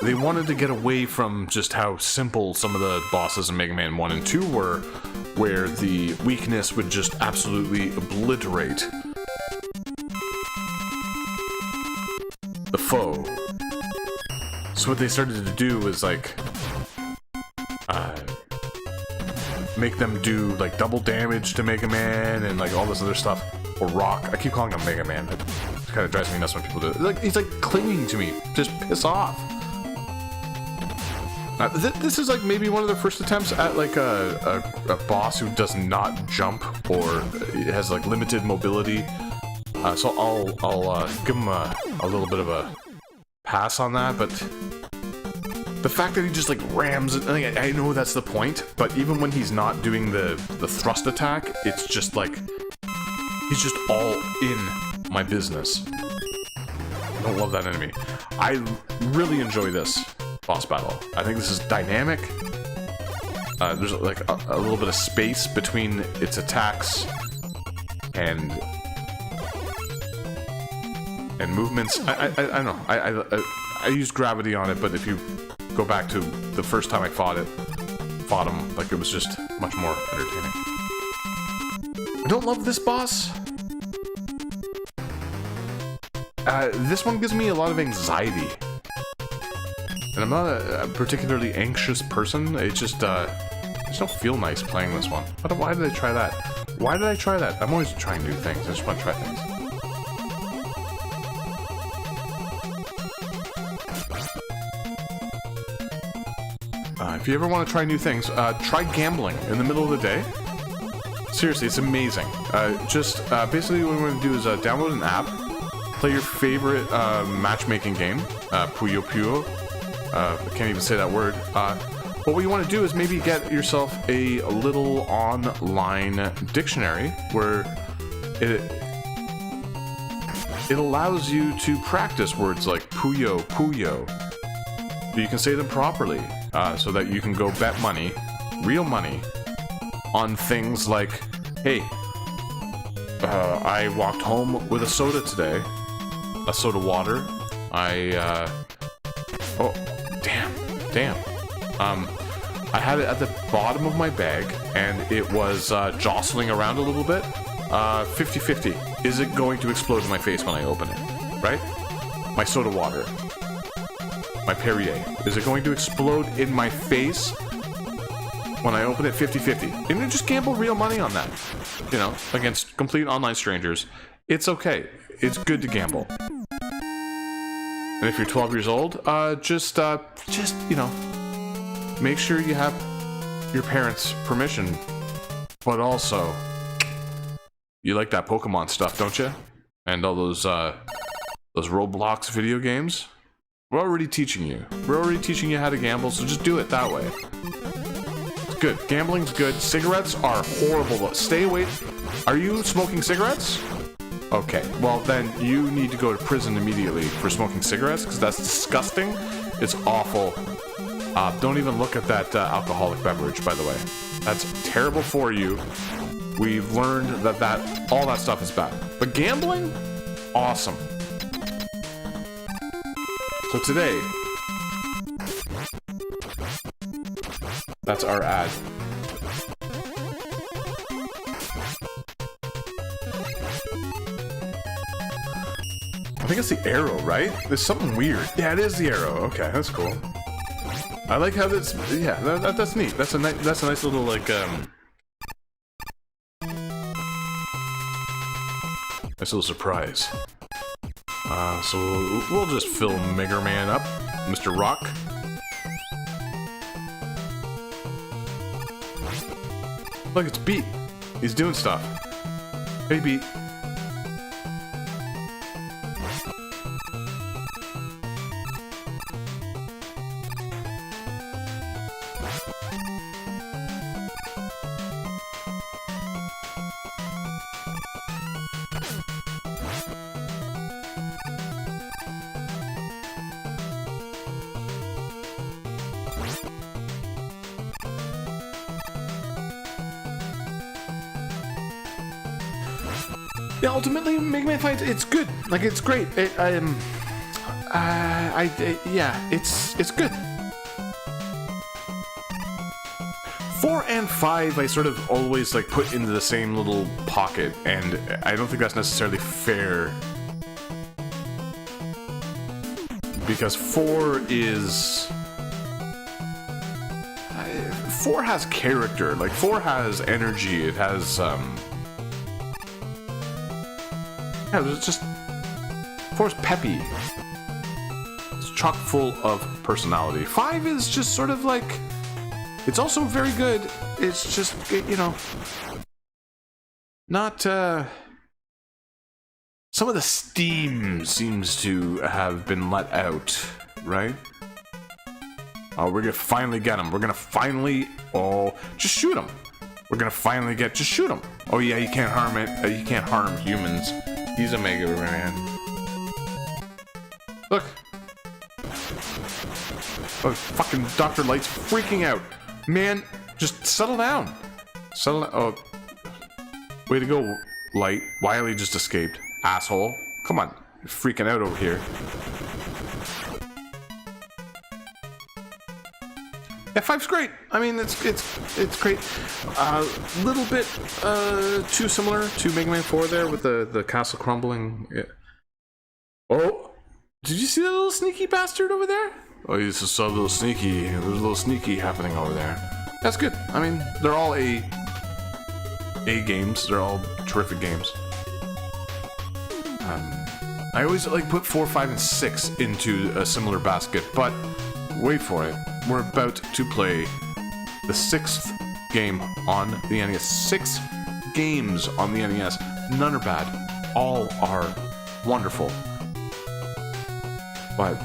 they wanted to get away from just how simple some of the bosses in Mega Man 1 and 2 were, where the weakness would just absolutely obliterate the foe. So what they started to do was, like, make them do, like, double damage to Mega Man and, like, all this other stuff. Or Rock. I keep calling him Mega Man. It kind of drives me nuts when people do it. Like, he's, like, clinging to me. Just piss off. This is, like, maybe one of their first attempts at, like, a boss who does not jump or has, like, limited mobility. So I'll give him a little bit of a pass on that, but the fact that he just, like, rams it, I know that's the point, but even when he's not doing the thrust attack, it's just, like, he's just all in my business. I don't love that enemy. I really enjoy this boss battle. I think this is dynamic. There's, like, a little bit of space between its attacks and movements. I don't know. I used gravity on it, but if you go back to the first time I fought him, like, it was just much more entertaining. I don't love this boss. This one gives me a lot of anxiety. And I'm not a particularly anxious person. It's just, just don't feel nice playing this one. Why did I try that? Why did I try that? I'm always trying new things. I just want to try things. If you ever want to try new things, try gambling in the middle of the day. Seriously, it's amazing. Basically what we're going to do is download an app, play your favorite matchmaking game, Puyo Puyo. I can't even say that word. What you want to do is maybe get yourself a little online dictionary where it allows you to practice words like Puyo Puyo. You can say them properly, so that you can go bet money, real money, on things like, hey, I walked home with a soda today, a soda water. Oh, damn. I had it at the bottom of my bag, and it was jostling around a little bit. 50-50. Is it going to explode in my face when I open it? Right? My soda water. My Perrier. Is it going to explode in my face when I open it? 50-50. And you just gamble real money on that. You know, against complete online strangers. It's okay. It's good to gamble. And if you're 12 years old, just you know, make sure you have your parents' permission. But also, you like that Pokemon stuff, don't you? And all those Roblox video games? We're already teaching you. We're already teaching you how to gamble, so just do it that way. It's good. Gambling's good. Cigarettes are horrible. Stay away. Are you smoking cigarettes? Okay, well then you need to go to prison immediately for smoking cigarettes, because that's disgusting. It's awful. Don't even look at that alcoholic beverage, by the way. That's terrible for you. We've learned that all that stuff is bad. But gambling? Awesome. So today, that's our ad. I think it's the arrow, right? There's something weird. Yeah, it is the arrow. Okay, that's cool. I like how that's, yeah, that's neat. That's a nice little, like, nice little surprise. So we'll just fill Mega Man up, Mr. Rock. Look, it's Beat. He's doing stuff. Hey, Beat. Yeah, ultimately, Mega Man Fight, it's good. Like, it's great. Yeah, it's good. 4 and 5, I sort of always, like, put into the same little pocket, and I don't think that's necessarily fair. Because 4 is... 4 has character. Like, 4 has energy. It has, yeah, it's just... 4's peppy. It's chock full of personality. 5 is just sort of like... It's also very good. It's just, you know... Not, Some of the steam seems to have been let out, right? Oh, we're gonna finally get him. We're gonna finally... Oh, just shoot him. We're gonna finally get... Just shoot him. Oh yeah, you can't harm it. You can't harm humans. He's a Mega Man. Look. Oh, fucking Dr. Light's freaking out. Man, just settle down. Settle down. Oh. Way to go, Light. Wily just escaped. Asshole. Come on. You're freaking out over here. Yeah, 5's great. I mean, it's great. Little bit too similar to Mega Man 4 there with the castle crumbling. Yeah. Oh, did you see that little sneaky bastard over there? Oh, he's so little sneaky. There's a little sneaky happening over there. That's good. I mean, they're all A games. They're all terrific games. I always like put 4, 5, and 6 into a similar basket, but wait for it. We're about to play the 6th game on the NES. 6 games on the NES. None are bad. All are wonderful. But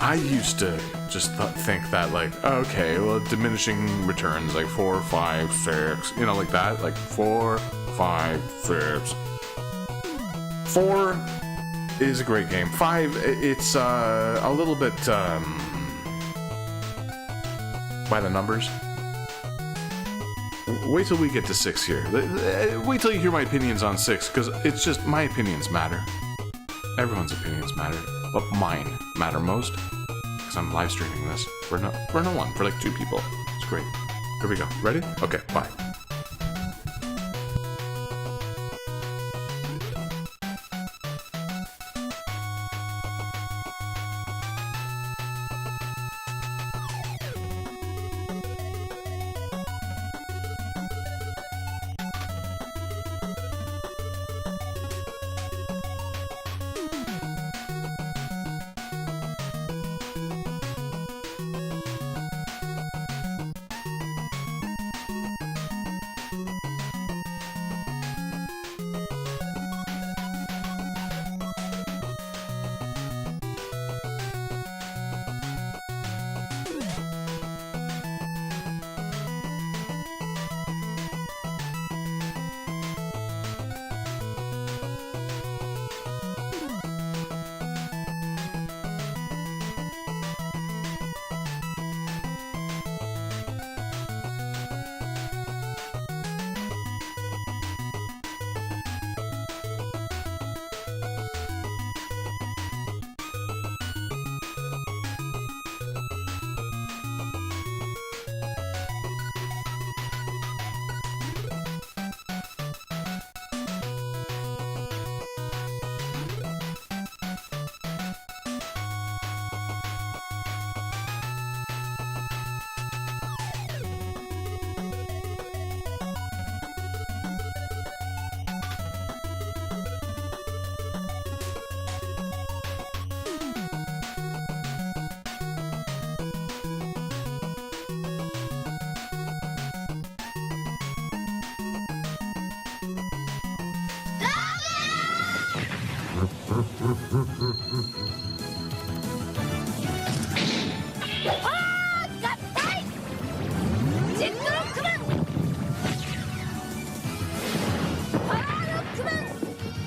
I used to just think that, like, okay, well, diminishing returns, like 4, 5, 6, you know, like that. Like 4, 5, 6. 4 is a great game. 5, it's a little bit by the numbers. Wait till we get to 6 here. Wait till you hear my opinions on 6, because it's just my opinions matter. Everyone's opinions matter, but mine matter most, because I'm live streaming this for no one, for like 2 people. It's great. Here we go. Ready? Okay, bye.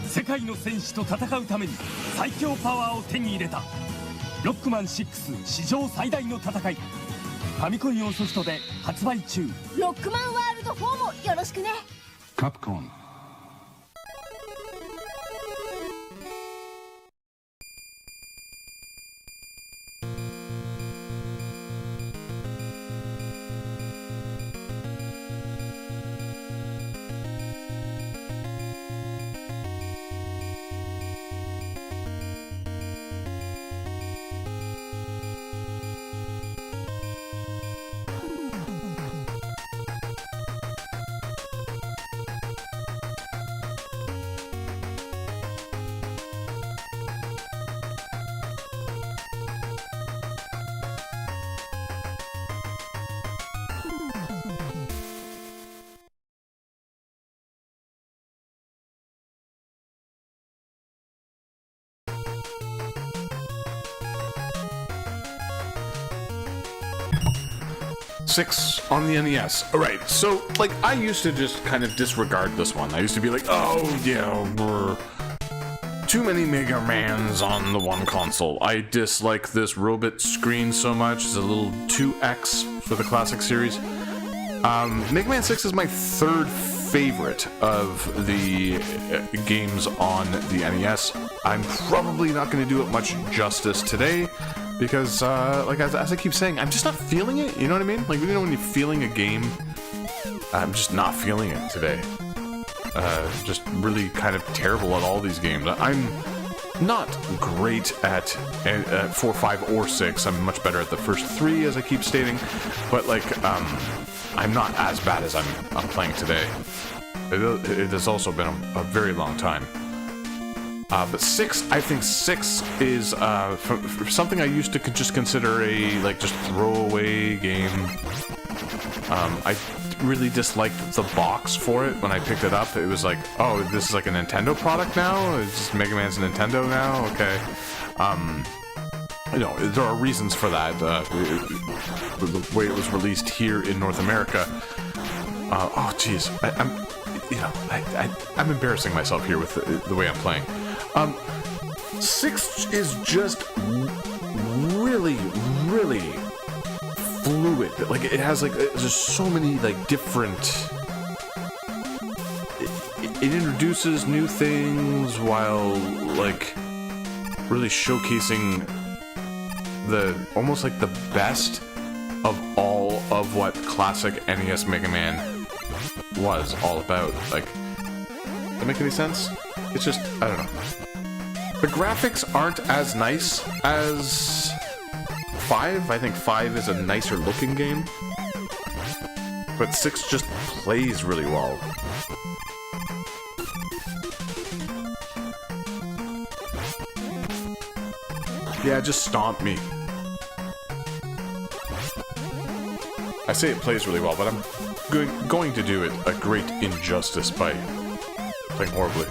世界の戦士と戦うために最強パワーを手に入れたロックマン6史上最大の戦い。ファミコン用ソフトで発売中。ロックマンワールド4もよろしくね。カプコン。Six on the NES. Alright, so, like, I used to just kind of disregard this one. I used to be like, oh, yeah, too many Mega Mans on the one console. I dislike this robot screen so much. It's a little 2X for the classic series. Mega Man 6 is my 3rd favorite of the games on the NES. I'm probably not going to do it much justice today, because, like, as I keep saying, I'm just not feeling it, you know what I mean? Like, you know when you're feeling a game, I'm just not feeling it today. Just really kind of terrible at all these games. I'm not great at 4, 5, or 6. I'm much better at the first 3, as I keep stating. But like, I'm not as bad as I'm playing today. It has also been a very long time. But 6, I think 6 is for something I used to just consider a just throwaway game. I really disliked the box for it when I picked it up. It was like, oh, this is like a Nintendo product now? It's just Mega Man's Nintendo now? Okay. You know, there are reasons for that. The way it was released here in North America. Oh, jeez. I'm embarrassing myself here with the way I'm playing. 6 is just really, really fluid. Like, it has there's so many different. It introduces new things while really showcasing almost the best of all of what classic NES Mega Man was all about. Does that make any sense? It's just, I don't know. The graphics aren't as nice as 5. I think 5 is a nicer looking game. But 6 just plays really well. Yeah, just stomp me. I say it plays really well, but I'm going to do it a great injustice by playing horribly.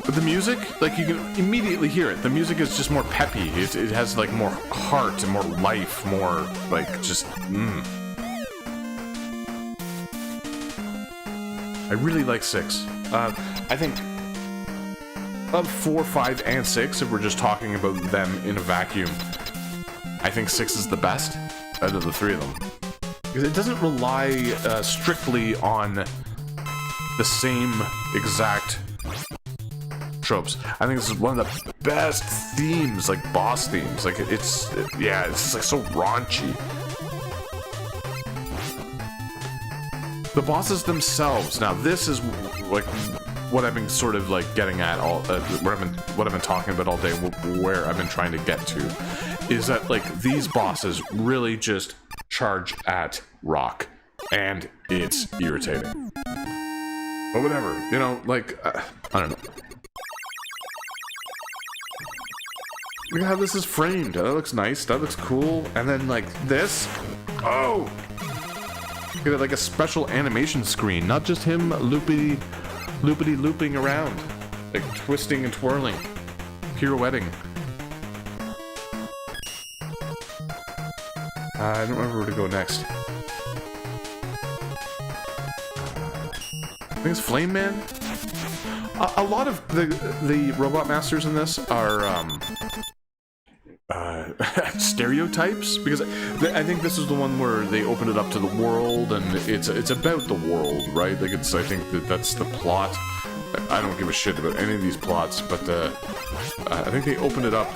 But the music, you can immediately hear it. The music is just more peppy. It has more heart and more life, more just I really like 6. I think of 4, 5, and 6, if we're just talking about them in a vacuum, I think 6 is the best out of the 3 of them. Because it doesn't rely strictly on the same exact tropes. I think this is one of the best themes, boss themes. It's just so raunchy. The bosses themselves. Now, this is what I've been sort of getting at what I've been talking about all day. Where I've been trying to get to is that these bosses really just charge at rock, and it's irritating. But whatever, I don't know. Look at how this is framed. That looks nice. That looks cool. And then this. Oh! Look at a special animation screen. Not just him looping around. Twisting and twirling. Pirouetting. I don't remember where to go next. I think it's Flame Man? A lot of the Robot Masters in this are stereotypes, because I think this is the one where they open it up to the world, and it's about the world, right? I think that's the plot. I don't give a shit about any of these plots, but I think they opened it up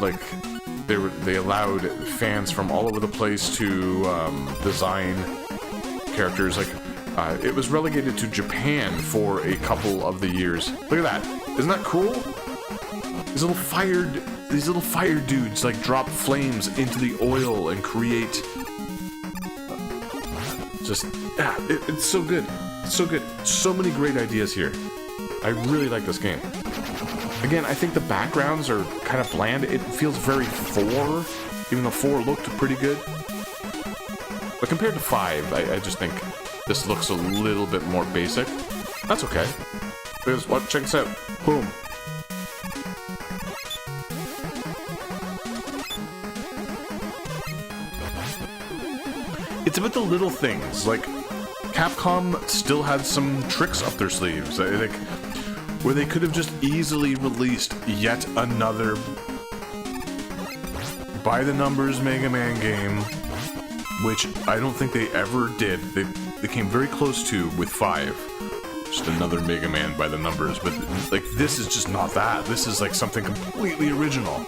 they allowed fans from all over the place to design characters. It was relegated to Japan for a couple of the years. Look at that! Isn't that cool? These little fire dudes drop flames into the oil and create. It's so good. It's so good. So many great ideas here. I really like this game. Again, I think the backgrounds are kind of bland. It feels very 4, even though 4 looked pretty good. But compared to 5, I just think this looks a little bit more basic. That's okay. Check this out. Boom. It's about the little things. Capcom still had some tricks up their sleeves. Where they could have just easily released yet another by-the-numbers Mega Man game, which I don't think they ever did. They came very close to with 5. Just another Mega Man by the numbers, but this is just not that. This is something completely original.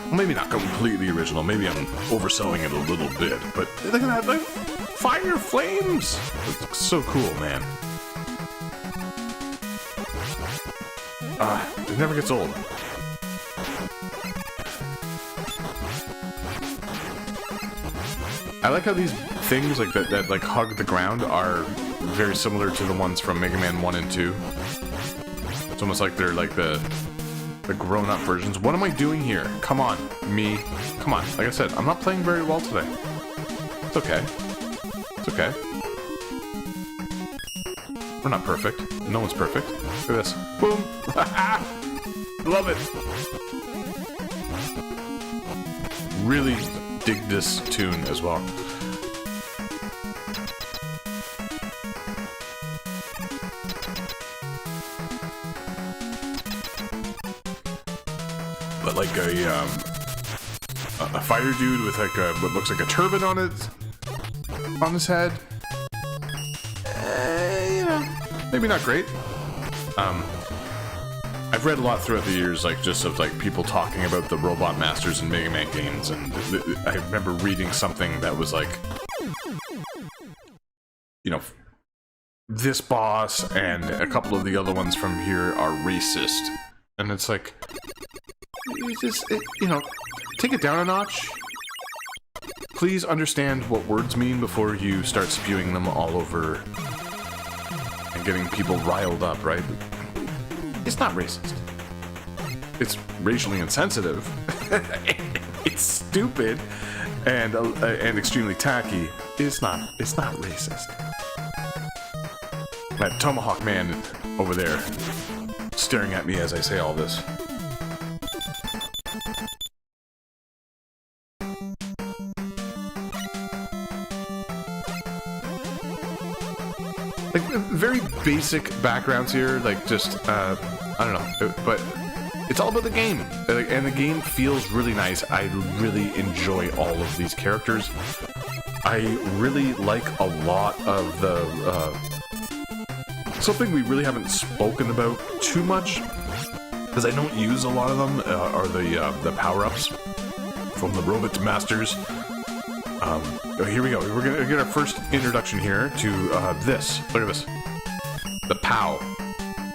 Well, maybe not completely original. Maybe I'm overselling it a little bit, but look at that, fire flames! It's so cool, man. It never gets old. I like how these things like that like hug the ground are very similar to the ones from Mega Man 1 and 2. It's almost like they're like the grown-up versions. What am I doing here? Come on, me. Come on. Like I said, I'm not playing very well today. It's okay. It's okay. We're not perfect. No one's perfect. Look at this. Boom! Love it! Really dig this tune as well. But like a fire dude with like what looks like a turban on his head. You know, maybe not great. I've read a lot throughout the years, like just of like people talking about the Robot Masters in Mega Man games, and I remember reading something that was like, you know, this boss and a couple of the other ones from here are racist, and it's like, you just, you know, take it down a notch. Please understand what words mean before you start spewing them all over and getting people riled up, right? It's not racist. It's racially insensitive. It's stupid and extremely tacky. It's not racist. That Tomahawk man over there staring at me as I say all this. Like, very basic backgrounds here, like just, I don't know, but it's all about the game, and the game feels really nice. I really enjoy all of these characters. I really like a lot of the, something we really haven't spoken about too much, because I don't use a lot of them, are the power-ups from the Robot Masters. Here we go. We're gonna get our first introduction here to this. Look at this. The POW.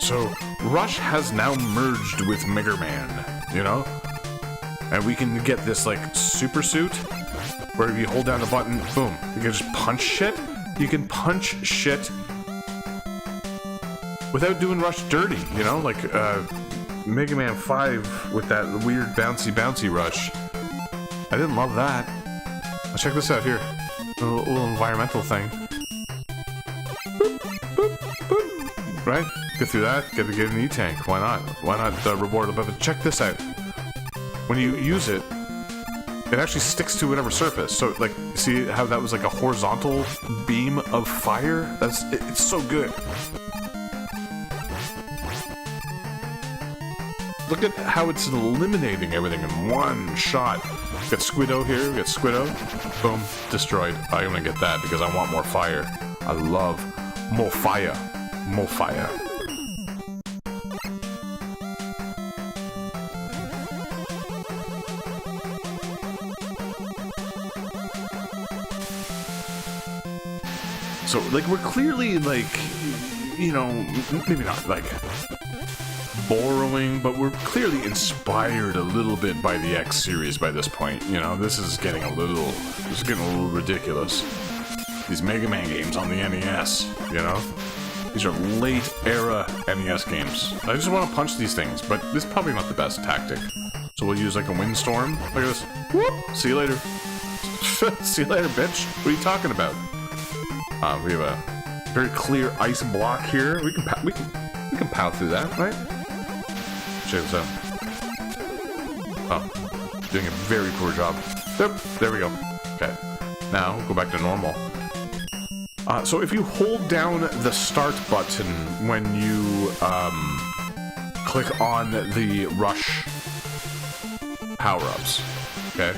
So, Rush has now merged with Mega Man, you know? And we can get this, like, super suit, where if you hold down the button, boom, you can just punch shit. You can punch shit without doing Rush dirty, you know? Like, Mega Man 5 with that weird bouncy Rush. I didn't love that. Check this out here. A little environmental thing. Boop, boop, boop. Right? Get through that, get an E-Tank. Why not? Why not reward a bit? But check this out. When you use it, it actually sticks to whatever surface. So, like, see how that was like a horizontal beam of fire? It's so good. Look at how it's eliminating everything in one shot. We got Squiddo here, we got Squiddo. Boom, destroyed. I'm gonna get that because I want more fire. I love more fire. More fire. So, like, we're clearly, like, you know, maybe not, like, borrowing, but we're clearly inspired a little bit by the X series by this point. You know, this is getting a little ridiculous. These Mega Man games on the NES, you know? These are late era NES games. I just want to punch these things, but this is probably not the best tactic. So we'll use like a windstorm. Look at this. Whoop! See you later. See you later, bitch. What are you talking about? We have a very clear ice block here. We can pow through that, right? Check this out. Oh, doing a very poor job. There we go. Okay, now go back to normal. So if you hold down the start button when you click on the Rush power-ups, okay,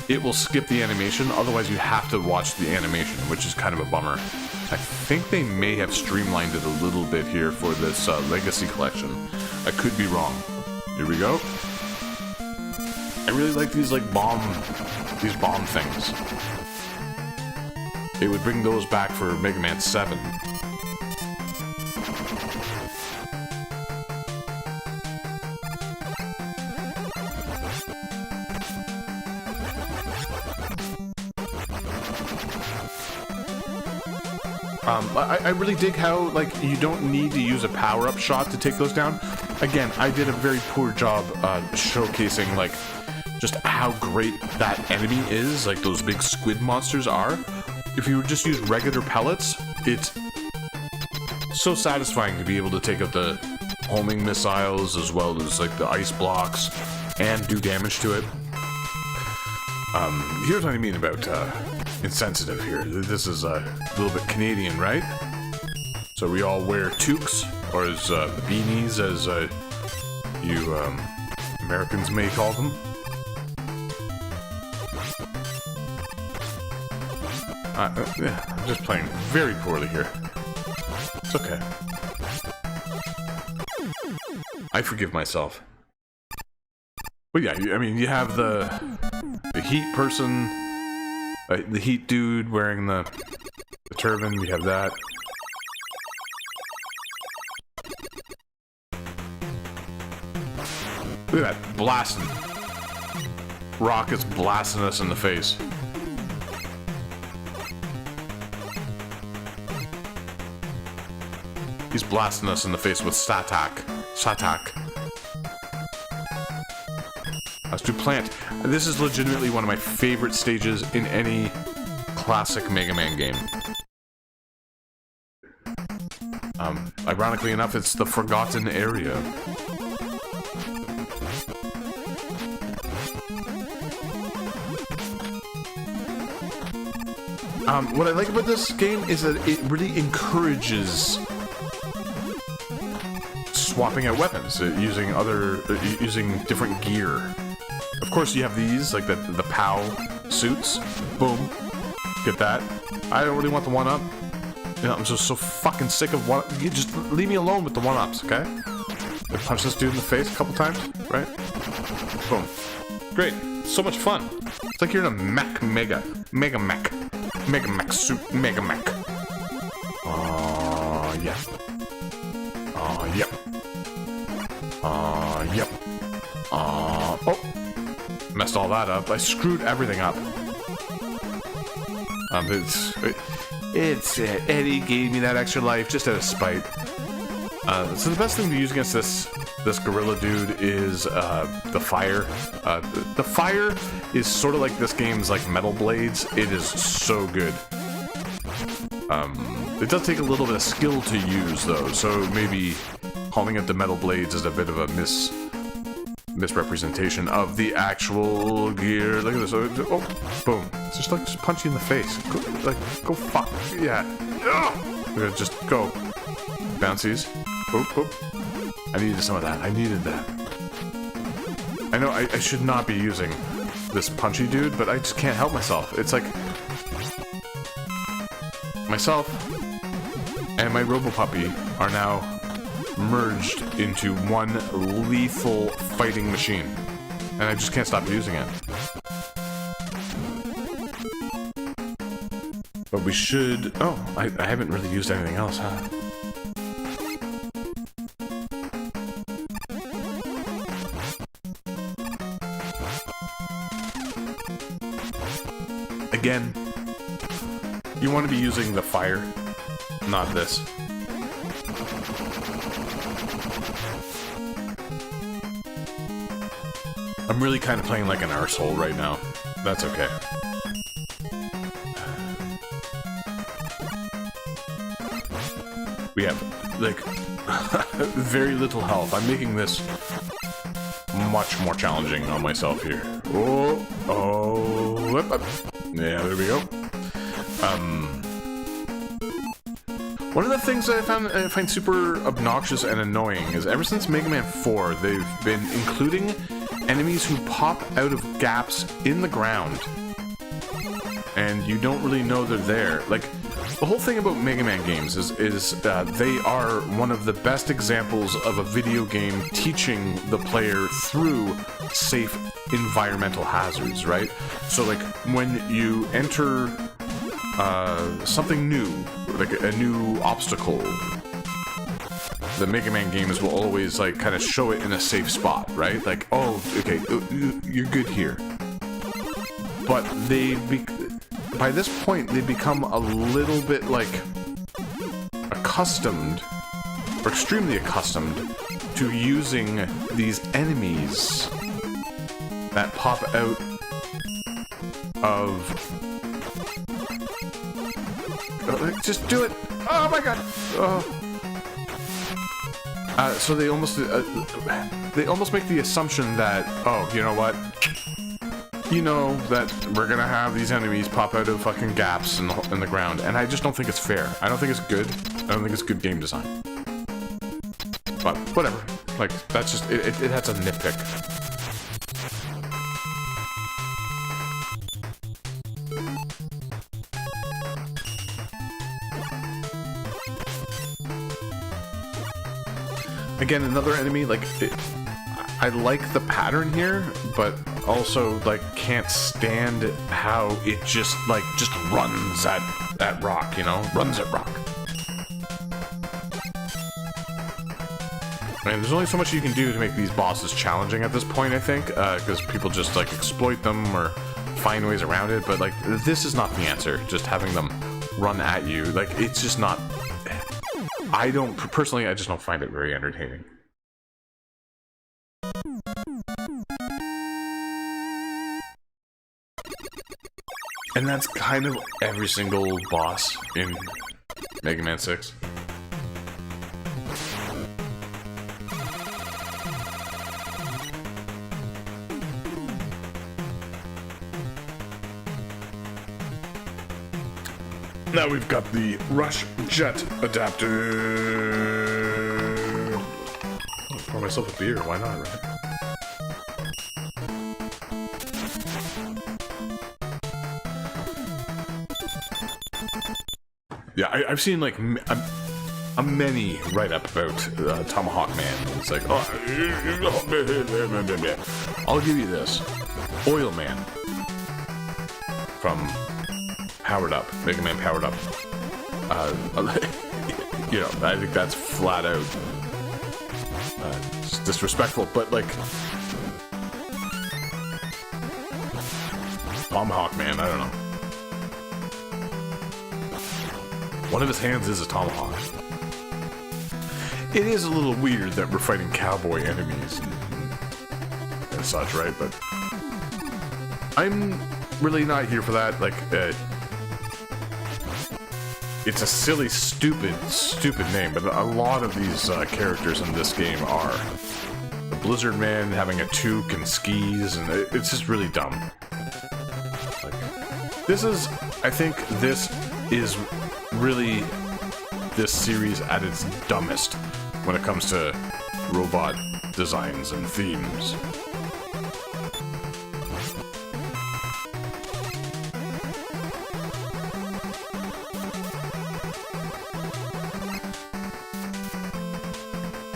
it will skip the animation. Otherwise, you have to watch the animation, which is kind of a bummer. I think they may have streamlined it a little bit here for this Legacy Collection. I could be wrong. Here we go. I really like these like bomb things. They would bring those back for Mega Man 7. I really dig how, like, you don't need to use a power-up shot to take those down. Again, I did a very poor job showcasing, like, just how great that enemy is, like those big squid monsters are. If you just use regular pellets, it's so satisfying to be able to take out the homing missiles as well as, like, the ice blocks and do damage to it. Here's what I mean about insensitive here. This is a little bit Canadian, right? So we all wear toques, or as beanies, as you Americans may call them. I'm just playing very poorly here. It's okay. I forgive myself. But yeah, I mean, you have the heat person, the heat dude wearing the turban, you have that. Look at that, blasting. Rockets blasting us in the face. He's blasting us in the face with Satak. Satak. Let's do plant. This is legitimately one of my favorite stages in any classic Mega Man game. Ironically enough, it's the Forgotten Area. What I like about this game is that it really encourages swapping out weapons, using different gear. Of course, you have these, like the POW suits. Boom. Get that. I don't really want the one-up. You know, I'm just so fucking sick of one. You just leave me alone with the one-ups, okay? I punch this dude in the face a couple times, right? Boom. Great. So much fun. It's like you're in a mech Mega Mech suit Mega Mech. Yeah. Yep. Yep. Oh. Messed all that up. I screwed everything up. Eddie gave me that extra life just out of spite. So the best thing to use against this gorilla dude is the fire. The fire is sort of like this game's like metal blades. It is so good. It does take a little bit of skill to use though, so maybe calling it the metal blades is a bit of a misrepresentation of the actual gear. Look at this. Oh, boom. It's just like, just punch you in the face. Go fuck. Yeah. We're gonna just go. Bouncies. Boop, boop. I needed some of that. I needed that. I know I should not be using this punchy dude, but I just can't help myself. It's like myself and my Robopuppy are now merged into one lethal fighting machine, and I just can't stop using it. But we should... Oh, I haven't really used anything else, huh? Again, you want to be using the fire, not this. I'm really kind of playing like an arsehole right now. That's okay. We have, like, very little health. I'm making this much more challenging on myself here. Yeah, there we go. One of the things that I find super obnoxious and annoying is ever since Mega Man 4, they've been including enemies who pop out of gaps in the ground, and you don't really know they're there. Like, the whole thing about Mega Man games is they are one of the best examples of a video game teaching the player through safe environmental hazards, right? So, like, when you enter something new, like a new obstacle, the Mega Man games will always, like, kind of show it in a safe spot, right? Like, oh, okay, you're good here. But by this point, they become a little bit, like, accustomed, or extremely accustomed, to using these enemies that pop out of... just do it! Oh my god! Oh. So they almost make the assumption that, oh, you know what? You know that we're gonna have these enemies pop out of fucking gaps in the ground, and I just don't think it's fair. I don't think it's good. I don't think it's good game design. But whatever. Like, that's just it has a nitpick. Again, another enemy, like, I like the pattern here, but also, like, can't stand how it just runs at rock, you know? Runs at rock. I mean, there's only so much you can do to make these bosses challenging at this point, I think, because people just, like, exploit them or find ways around it, but, like, this is not the answer, just having them run at you. Like, it's just not... Personally, I just don't find it very entertaining. And that's kind of every single boss in Mega Man 6. Now we've got the Rush Jet adapter. I'll pour myself a beer, why not, right? Yeah, I've seen like a many write-up about Tomahawk Man. It's like, oh, I'll give you this. Oil Man from Powered Up, Mega Man Powered Up. You know, I think that's flat out just disrespectful, but like Tomahawk Man, I don't know. One of his hands is a tomahawk. It is a little weird that we're fighting cowboy enemies and such, right? But I'm really not here for that. Like, it's a silly, stupid name, but a lot of these characters in this game are. The Blizzard Man having a toque and skis, and it's just really dumb. Like, I think this is really this series at its dumbest when it comes to robot designs and themes.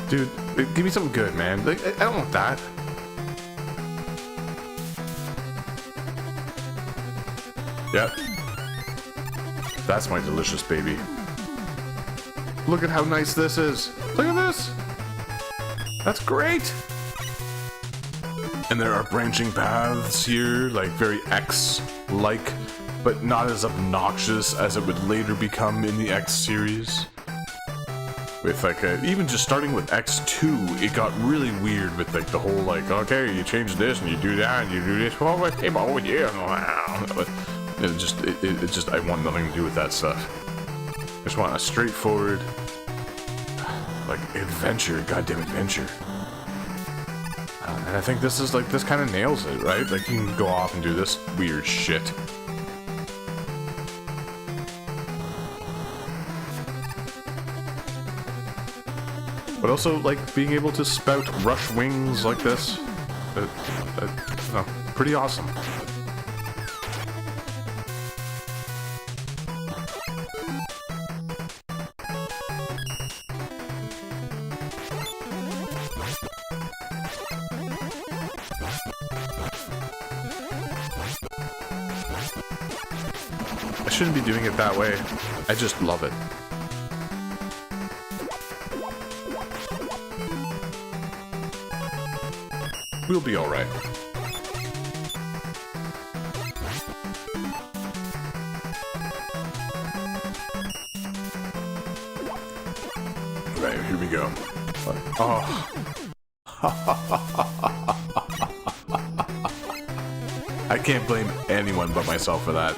Dude, give me something good, man. Like, I don't want that. Yep. That's my delicious baby. Look at how nice this is. Look at this. That's great. And there are branching paths here, like very X-like, but not as obnoxious as it would later become in the X series. With like even just starting with X2, it got really weird with like the whole like, okay, you change this and you do that and you do this. Oh yeah. But it just I want nothing to do with that stuff. I just want a straightforward like adventure, goddamn adventure. And I think this is like, this kind of nails it, right? Like you can go off and do this weird shit. But also, like, being able to spout rush wings like this, pretty awesome. I shouldn't be doing it that way. I just love it. We'll be alright. here we go. Oh. I can't blame anyone but myself for that.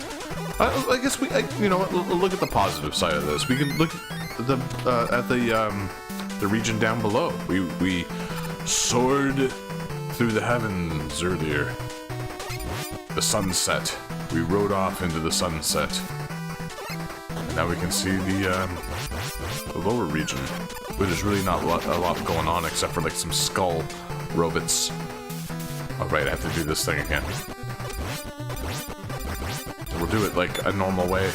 I guess you know what? Look at the positive side of this. We can look at the region down below. We soared through the heavens earlier. The sunset. We rode off into the sunset. Now we can see the lower region, where there's really not a lot going on except for like some skull robots. Oh right, I have to do this thing again. So we'll do it like a normal way.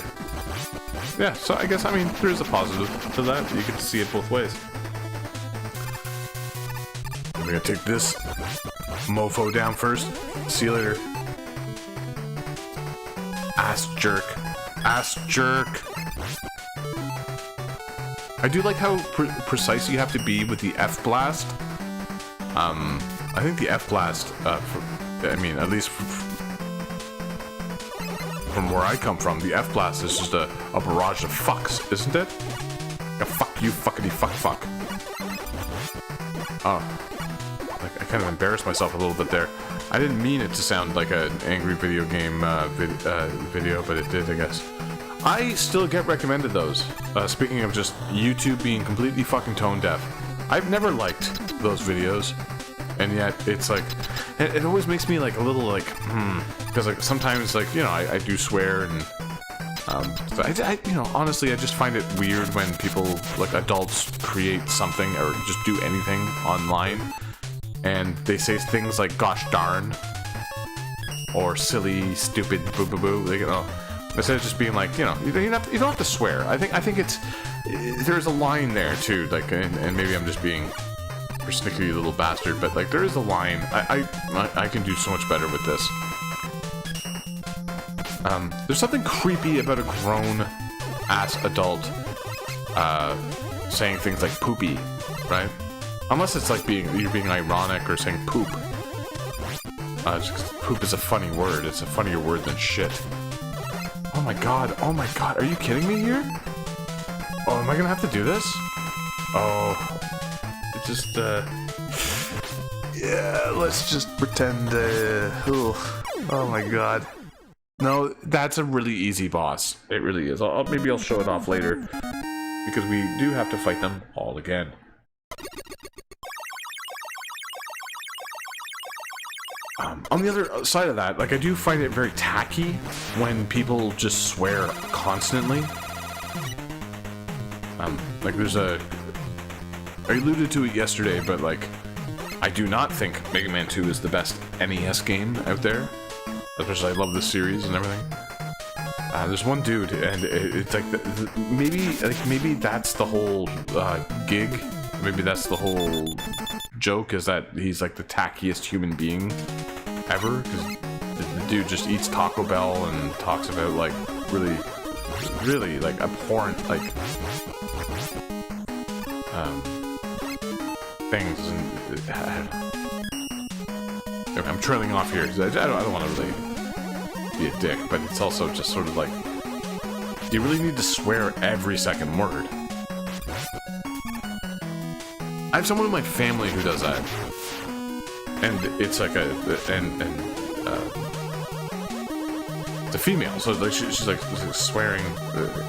Yeah, so I guess, I mean, there's a positive to that. You get to see it both ways. I'm gonna take this mofo down first. See you later. Ass jerk. Ass jerk. I do like how precise you have to be with the F-Blast. I think the F-Blast, I mean, at least from where I come from, the F-Blast is just a barrage of fucks, isn't it? Like a fuck you, fuckity fuck. Oh. Like, I kind of embarrassed myself a little bit there. I didn't mean it to sound like an angry video game video, but it did, I guess. I still get recommended those. Speaking of just YouTube being completely fucking tone deaf, I've never liked those videos, and yet it's like, it always makes me like a little like, because like sometimes like, you know, I do swear and I you know, honestly I just find it weird when people, like adults, create something or just do anything online and they say things like gosh darn or silly, stupid, boo boo boo, like, you know, instead of just being like, you know, you don't have to swear. I think it's, there's a line there too, like, and maybe I'm just being a persnickety little bastard, but like there is a line. I can do so much better with this. There's something creepy about a grown ass adult saying things like poopy, right? Unless it's like you're being ironic or saying poop. Just poop is a funny word. It's a funnier word than shit. Oh my god, are you kidding me here? Oh, am I gonna have to do this? Oh, it just, yeah, let's just pretend, oh my god. No, that's a really easy boss. It really is. Maybe I'll show it off later, because we do have to fight them all again. On the other side of that, like, I do find it very tacky when people just swear constantly. Like, there's I alluded to it yesterday, but, like, I do not think Mega Man 2 is the best NES game out there. Especially, I love the series and everything. There's one dude, and it's like, maybe that's the whole gig. Maybe that's the whole joke, is that he's, like, the tackiest human being ever, because the dude just eats Taco Bell and talks about like really like abhorrent like things, and I'm trailing off here because I don't want to really be a dick, but it's also just sort of like you really need to swear every second word. I have someone in my family who does that. And it's like it's a female, so like she's like swearing.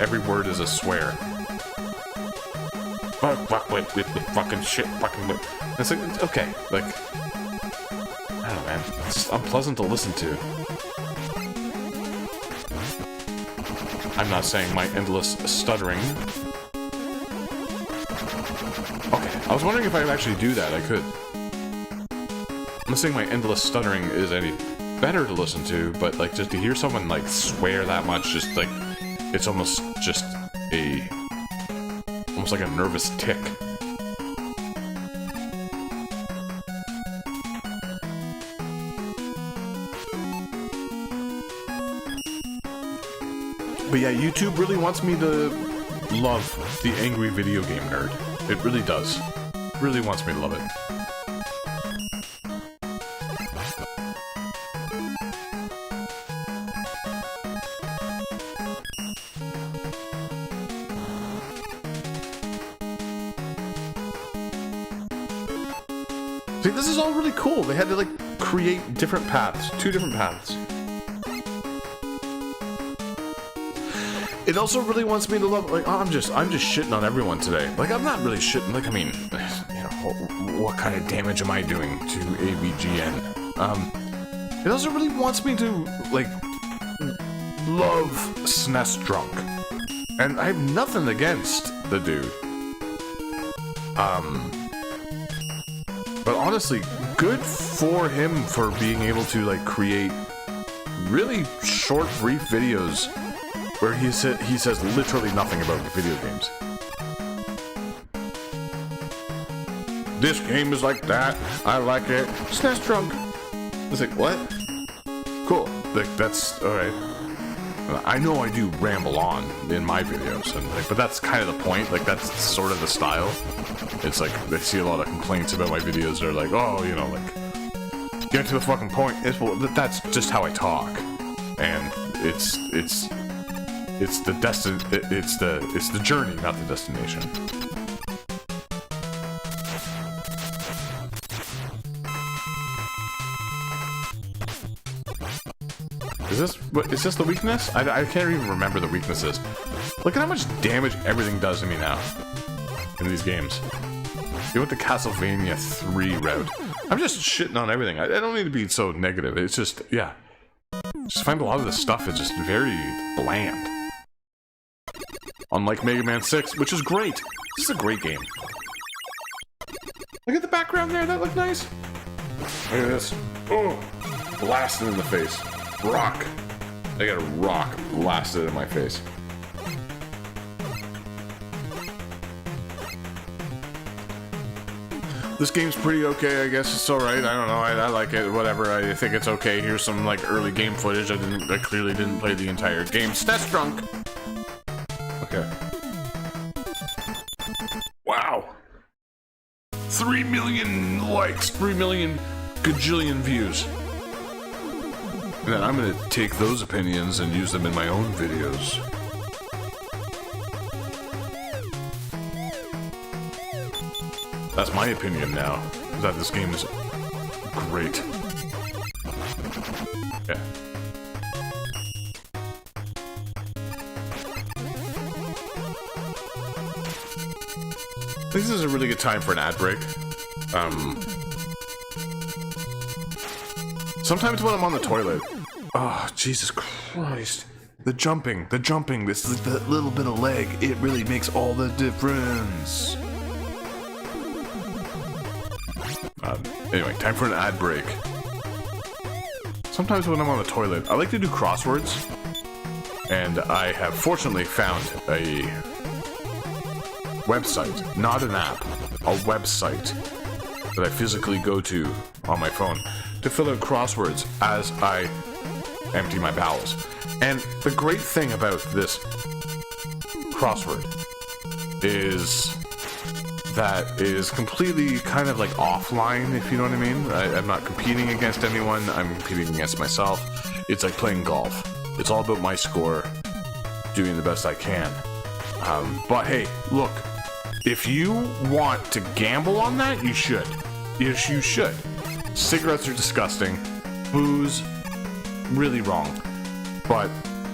Every word is a swear. Fuck, wait, fucking shit, fucking. Wait. It's like, it's okay, like, I don't know, man. It's unpleasant to listen to. I'm not saying my endless stuttering. Okay, I was wondering if I could actually do that. I could. I'm not saying my endless stuttering is any better to listen to, but like just to hear someone like swear that much, just like it's almost just almost like a nervous tick. But yeah, YouTube really wants me to love the angry video game nerd. It really does. It really wants me to love it. See, this is all really cool. They had to like create different paths, 2 different paths. It also really wants me to love, like, oh, I'm just shitting on everyone today. Like, I'm not really shitting, like, I mean, you know, what kind of damage am I doing to AVGN? It also really wants me to, like, love SNES Drunk. And I have nothing against the dude. But honestly, good for him for being able to, like, create really short, brief videos where he says literally nothing about video games. This game is like that. I like it. SNES Drunk. It's like, what? Cool. Like, that's alright. I know I do ramble on in my videos, and like, but that's kind of the point. Like, that's sort of the style. It's like they see a lot of complaints about my videos. They're like, oh, you know, like, get to the fucking point. Well, that's just how I talk, and it's the journey, not the destination. Is this the weakness? I can't even remember the weaknesses. Look at how much damage everything does to me now in these games. You went the Castlevania 3 route. I'm just shitting on everything. I don't need to be so negative. It's just, yeah. Just find a lot of this stuff is just very bland. Unlike Mega Man 6, which is great. This is a great game. Look at the background there. That looked nice. Look at this. Oh, blasted in the face. Rock. I got a rock blasted in my face. This game's pretty okay, I guess. It's alright. I don't know. I like it. Whatever. I think it's okay. Here's some like early game footage. I clearly didn't play the entire game. SNES Drunk. Okay. Wow. 3 million likes. 3 million gajillion views. And then I'm gonna take those opinions and use them in my own videos. That's my opinion now, that this game is great. Yeah. I think this is a really good time for an ad break. Sometimes when I'm on the toilet, oh, Jesus Christ. The jumping, this is the little bit of leg, it really makes all the difference. Anyway, time for an ad break. Sometimes when I'm on the toilet, I like to do crosswords. And I have fortunately found a website, not an app, a website that I physically go to on my phone to fill out crosswords as I empty my bowels. And the great thing about this crossword is that it is completely kind of like offline, if you know what I mean. I'm not competing against anyone, I'm competing against myself. It's like playing golf. It's all about my score, doing the best I can. But hey, look, if you want to gamble on that, you should. Yes, you should. Cigarettes are disgusting. Booze, really wrong. But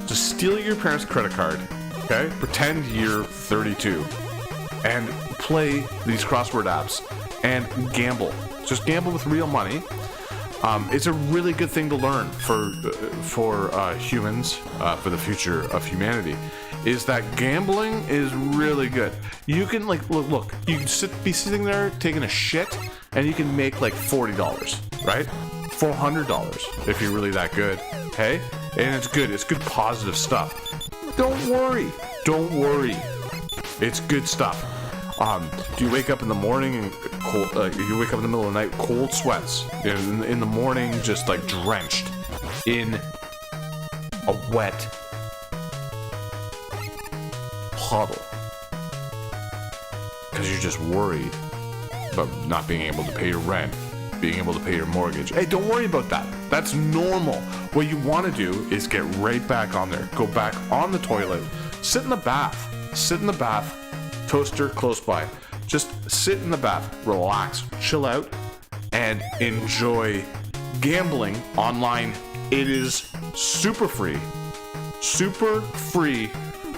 just steal your parents' credit card, okay? Pretend you're 32 and play these crossword apps and gamble. Just gamble with real money. It's a really good thing to learn for humans, for the future of humanity. Is that gambling is really good. You can like look. You can be sitting there taking a shit, and you can make like $40, right? $400 if you're really that good. Hey, and it's good. It's good positive stuff. Don't worry. It's good stuff. Do you wake up in the morning and cold? You wake up in the middle of the night, cold sweats. In the morning, just like drenched in a wet puddle because you're just worried about not being able to pay your rent, being able to pay your mortgage. Hey, don't worry about that. That's normal. What you want to do is get right back on there. Go back on the toilet. Sit in the bath. Toaster close by. Just sit in the bath, relax, chill out, and enjoy gambling online. It is super free. Super free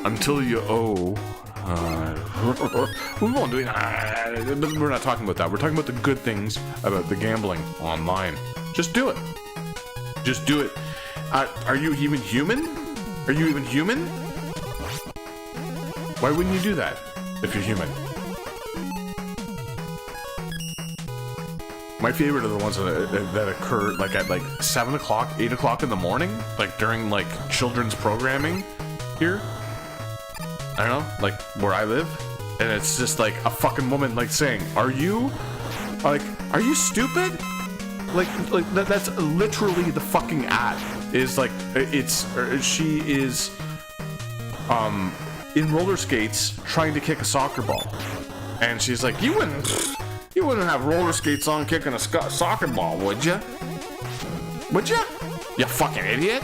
until you owe. We won't do it. We're not talking about that. We're talking about the good things about the gambling online. Just do it. Just do it. Are you even human? Are you even human? Why wouldn't you do that if you're human? My favorite are the ones that occur like at like 7 o'clock, 8 o'clock in the morning, like during like children's programming here. I don't know, like where I live, and it's just like a fucking woman like saying, "Are you stupid?" Like that's literally the fucking ad. Is like she is in roller skates trying to kick a soccer ball, and she's like, "You wouldn't have roller skates on kicking a soccer ball, would you? Would you? You fucking idiot."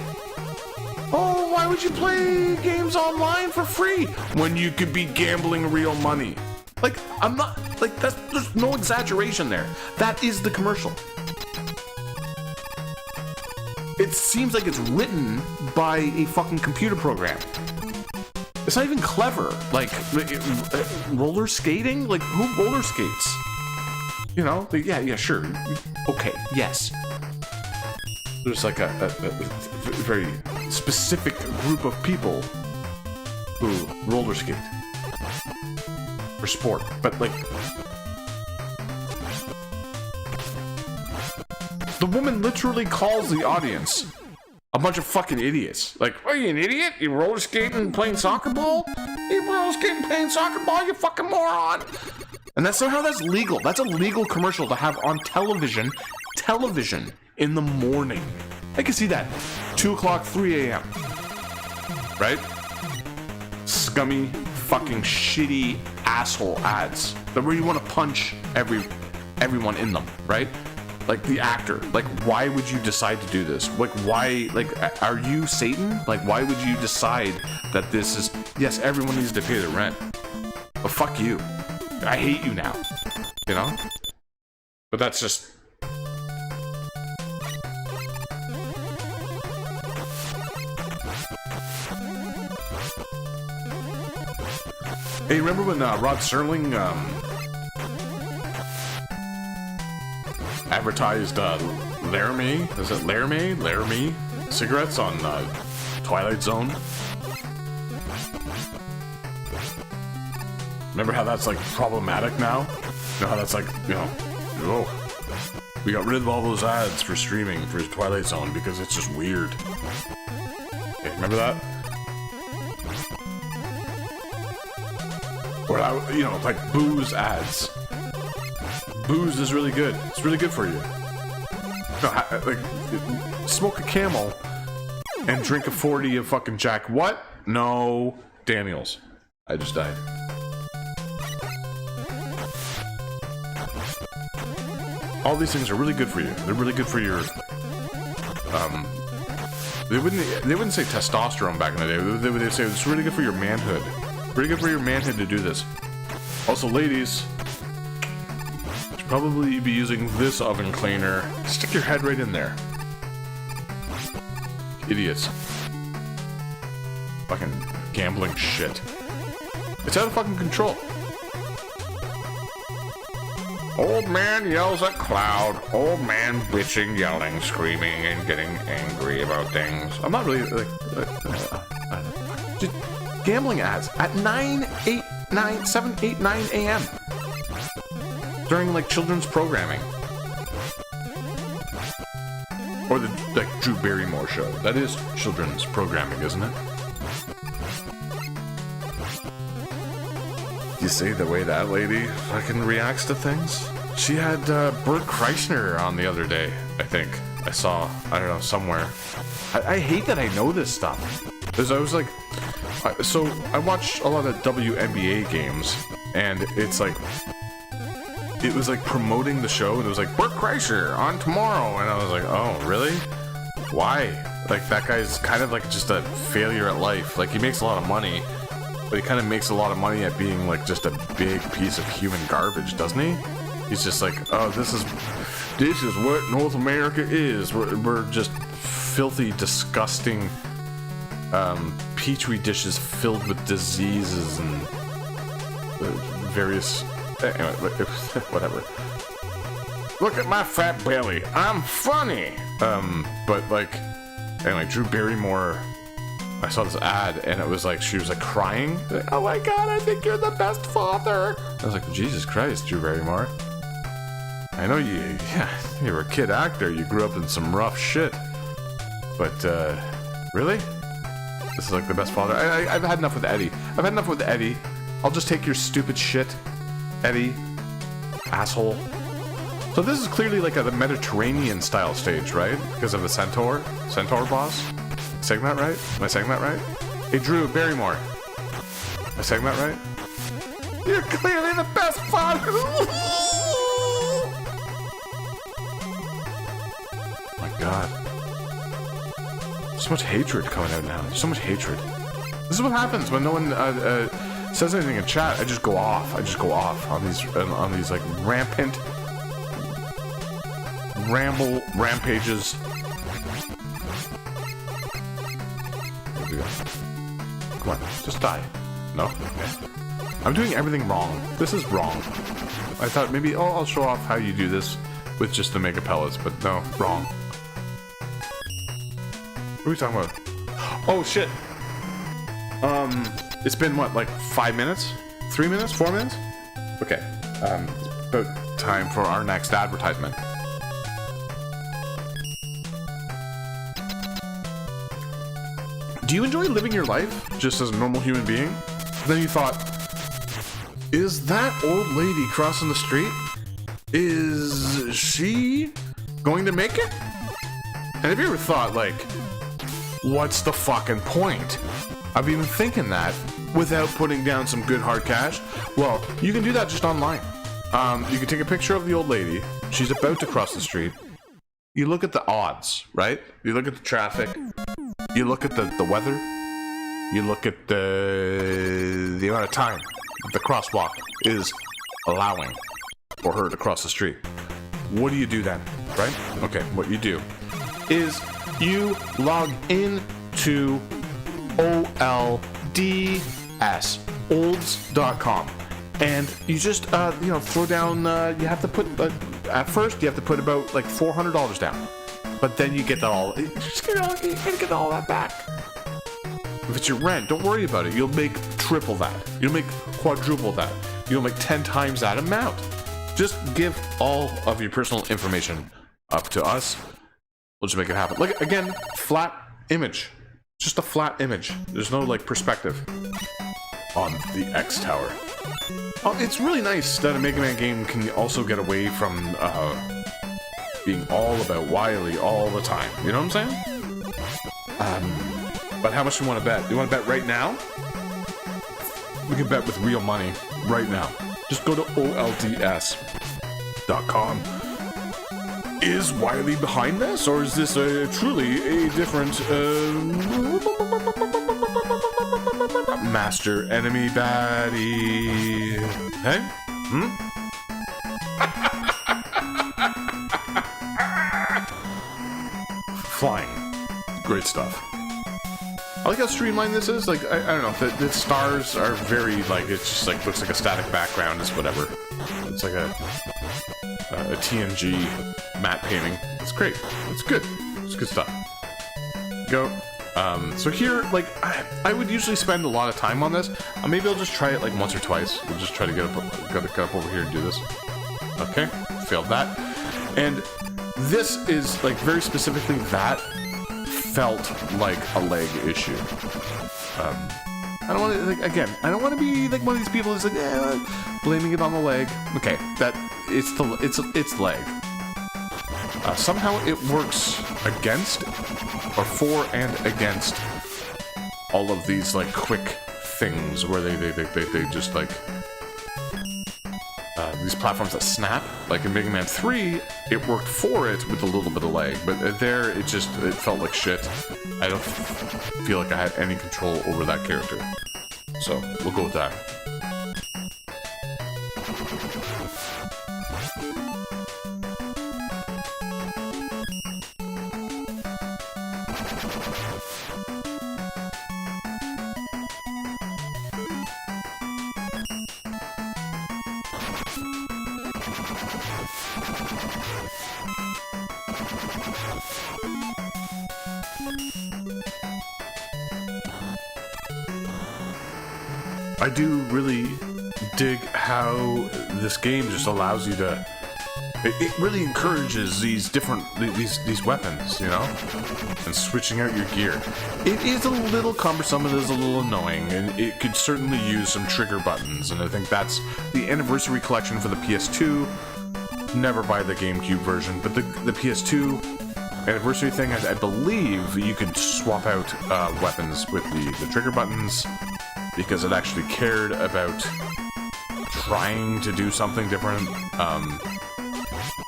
Oh, why would you play games online for free when you could be gambling real money? Like, I'm not, like, there's no exaggeration there. That is the commercial. It seems like it's written by a fucking computer program. It's not even clever. Like, roller skating? Like, who roller skates? You know? Yeah, sure. Okay, yes. There's like a very specific group of people who roller skate for sport, but like the woman literally calls the audience a bunch of fucking idiots. Like, are you an idiot? You roller skating playing soccer ball? You roller skating playing soccer ball? You fucking moron! And that's somehow that's legal. That's a legal commercial to have on television in the morning. I can see that. 2 o'clock, 3 a.m. Right? Scummy, fucking shitty asshole ads. Where you want to punch everyone in them, right? Like the actor. Like, why would you decide to do this? Like, why? Like, are you Satan? Like, why would you decide that this is... Yes, everyone needs to pay their rent. But fuck you. I hate you now. You know? But that's just... Hey, remember when Rod Serling advertised Laramie? Is it Laramie cigarettes on Twilight Zone? Remember how that's like problematic now? You know how that's like, you know, oh, we got rid of all those ads for streaming for Twilight Zone because it's just weird. Okay, remember that? Or, you know, like booze ads. Booze is really good. It's really good for you. No, like, smoke a Camel and drink a 40 of fucking Jack. What? No, Daniels. I just died. All these things are really good for you. They're really good for your, they wouldn't say testosterone back in the day. They would say it's really good for your manhood. Pretty good for your manhood to do this. Also, ladies, you should probably be using this oven cleaner. Stick your head right in there. Idiots. Fucking gambling shit. It's out of fucking control. Old man yells at cloud. Old man bitching, yelling, screaming, and getting angry about things. I'm not really just gambling ads at 7, 8, 9 a.m. during like children's programming. Or the like Drew Barrymore show. That is children's programming, isn't it? You see the way that lady fucking reacts to things? She had Bert Kreischer on the other day, I think. I saw, I don't know, somewhere. I hate that I know this stuff. Because I was like, so I watch a lot of WNBA games, and it's like, it was like promoting the show, and it was like, Bert Kreischer on tomorrow, and I was like, oh, really? Why? Like, that guy's kind of like just a failure at life. Like, he makes a lot of money, but he kind of makes a lot of money at being like just a big piece of human garbage, doesn't he? He's just like, oh, this is This is what North America is. We're just filthy, disgusting petri dishes filled with diseases and various. Anyway, whatever. Look at my fat belly. I'm funny. But like, anyway, Drew Barrymore. I saw this ad and it was like she was like crying. Like, oh my god, I think you're the best father. I was like, Jesus Christ, Drew Barrymore. I know you were a kid actor. You grew up in some rough shit. But really? This is like the best father. I've had enough with Eddie. I've had enough with Eddie. I'll just take your stupid shit, Eddie. Asshole. So this is clearly like the Mediterranean style stage, right? Because of the Centaur boss. Saying that right? Am I saying that right? Hey, Drew Barrymore. Am I saying that right? You're clearly the best father. My God. So much hatred coming out now. So much hatred. This is what happens when no one says anything in chat. I just go off. I just go off on these like rampant rampages. Come on, just die. No? Okay. I'm doing everything wrong. This is wrong. I thought maybe, I'll show off how you do this with just the Mega Pellets, but no, wrong. What are we talking about? Oh, shit. It's been, what, like 5 minutes? 3 minutes? 4 minutes? Okay. It's about time for our next advertisement. Do you enjoy living your life just as a normal human being? Then you thought, is that old lady crossing the street? Is she going to make it? And have you ever thought, like, what's the fucking point of even thinking that without putting down some good hard cash? Well, you can do that just online. You can take a picture of the old lady. She's about to cross the street. You look at the odds, right? You look at the traffic. You look at the weather. You look at the amount of time the crosswalk is allowing for her to cross the street. What do you do then, right? Okay, what you do is you log in to OLDS, olds.com, and you just throw down. You have to put at first you have to put about like $400 down. But then you get that all. You get all that back. If it's your rent, don't worry about it. You'll make triple that. You'll make quadruple that. You'll make 10 times that amount. Just give all of your personal information up to us. We'll just make it happen. Like again, flat image. Just a flat image. There's no like perspective on the X Tower. Oh, it's really nice that a Mega Man game can also get away from being all about Wily all the time. You know what I'm saying? But how much do you want to bet? Do you want to bet right now? We can bet with real money right now. Just go to olds.com. Is Wily behind this, or is this truly a different master enemy baddie? Hey? Flying. Great stuff. I like how streamlined this is. Like, I don't know, the stars are very, like, it's just like, looks like a static background, it's whatever. It's like a TNG matte painting. It's great. It's good. It's good stuff. Go. So here, like, I would usually spend a lot of time on this. Maybe I'll just try it like once or twice. We'll just try to get up over here and do this. Okay, failed that. And this is, like, very specifically that felt like a leg issue. I don't want to, like, again, I don't want to be like one of these people who's like, blaming it on the leg. Okay, that it's leg. Somehow it works against or for and against all of these like quick things where they just like these platforms that snap. Like in Mega Man 3, it worked for it with a little bit of lag, but there it felt like shit. I don't feel like I had any control over that character. So we'll go with that. I do really dig how this game just allows you to. It really encourages these different these weapons, you know, and switching out your gear. It is a little cumbersome. It is a little annoying, and it could certainly use some trigger buttons. And I think that's the Anniversary Collection for the PS2. Never buy the GameCube version, but the PS2 Anniversary thing, I believe you could swap out weapons with the trigger buttons, because it actually cared about trying to do something different.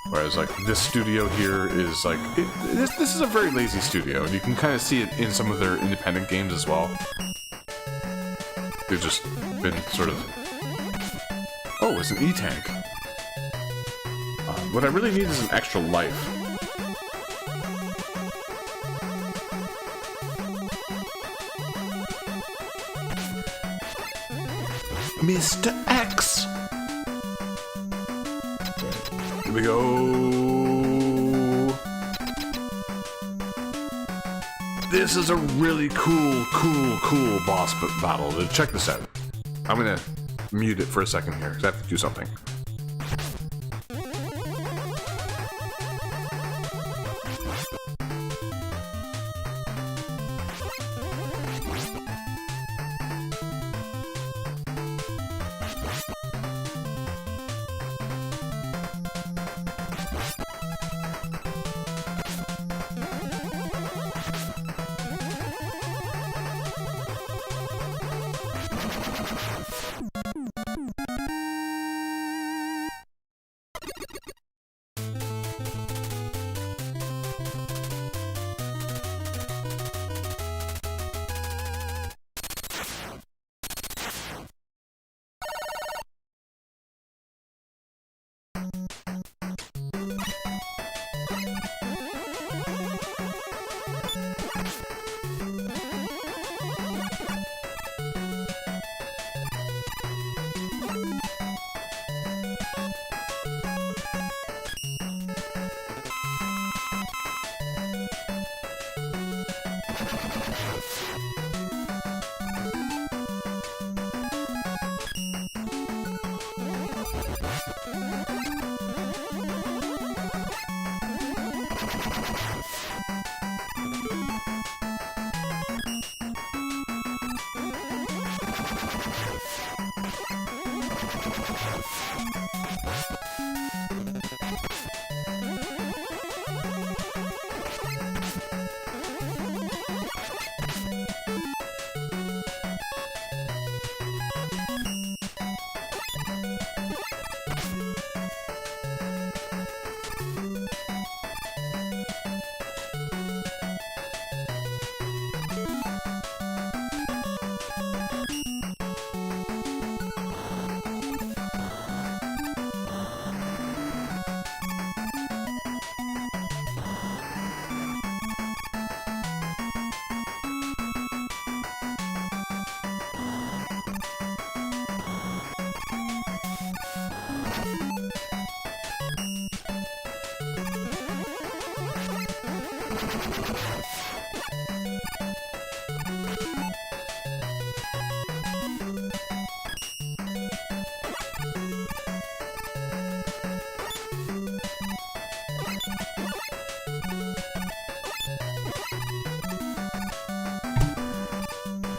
Whereas, like, this studio here is, like, this is a very lazy studio, and you can kind of see it in some of their independent games as well. They've just been sort of... Oh, it's an E-Tank. What I really need is an extra life. Mr. X! Here we go. This is a really cool boss battle. Check this out. I'm gonna mute it for a second here, because I have to do something.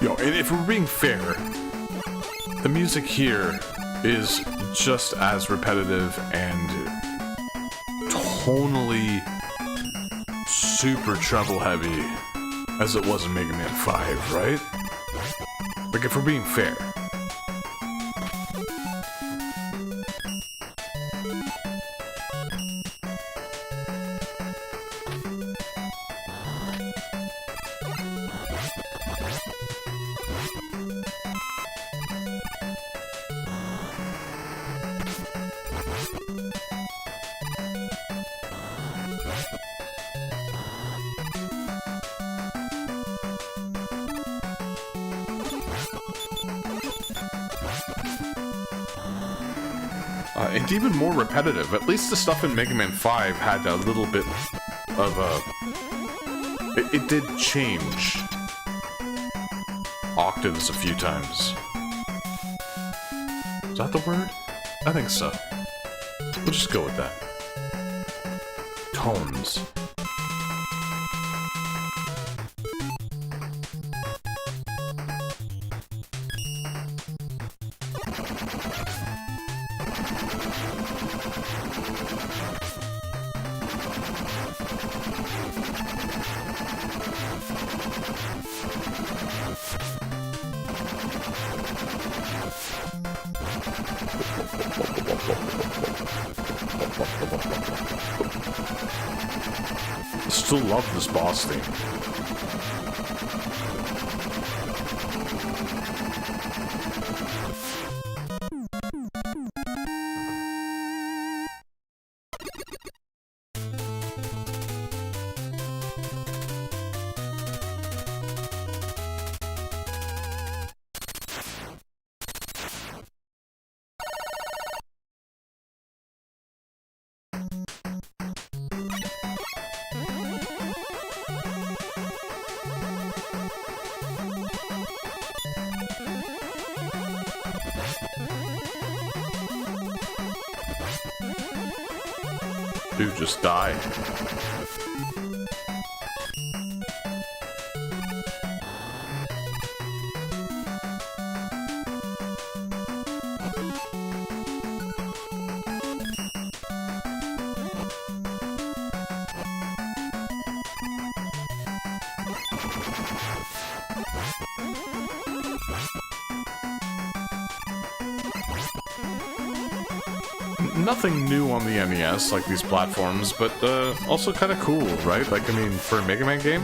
Yo, and if we're being fair, the music here is just as repetitive and tonally super treble heavy as it was in Mega Man 5, right? Like, if we're being fair. and even more repetitive. At least the stuff in Mega Man 5 had a little bit of a... It did change octaves a few times. Is that the word? I think so. We'll just go with that. Tones. I still love this boss theme. Dude, just die. Nothing new on the NES, like these platforms, but also kind of cool, right? Like, I mean, for a Mega Man game?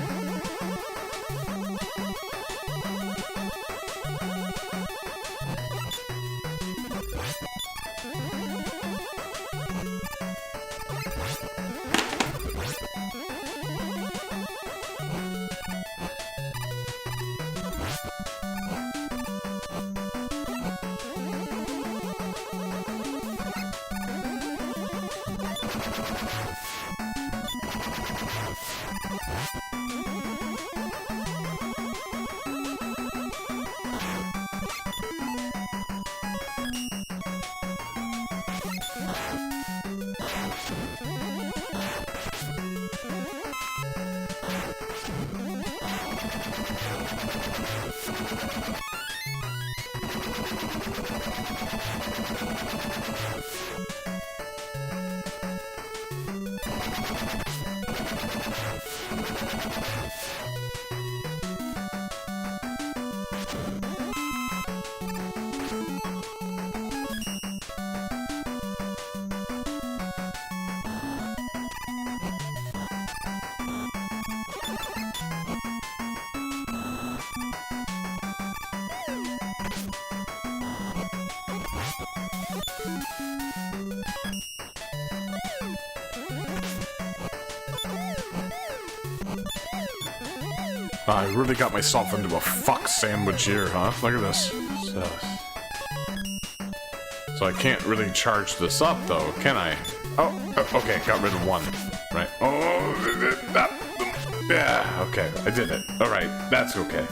I really got myself into a fuck sandwich here, huh? Look at this. So I can't really charge this up, though, can I? Oh, okay, got rid of one. Right. Oh, yeah, okay, I did it. Alright, that's okay.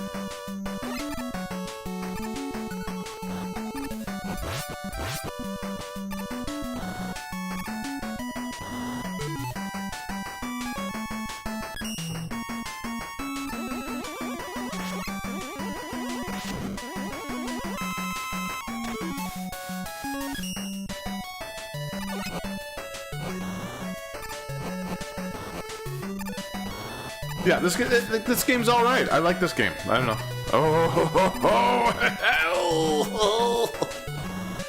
Yeah, this game's all right. I like this game. I don't know. Oh, hell!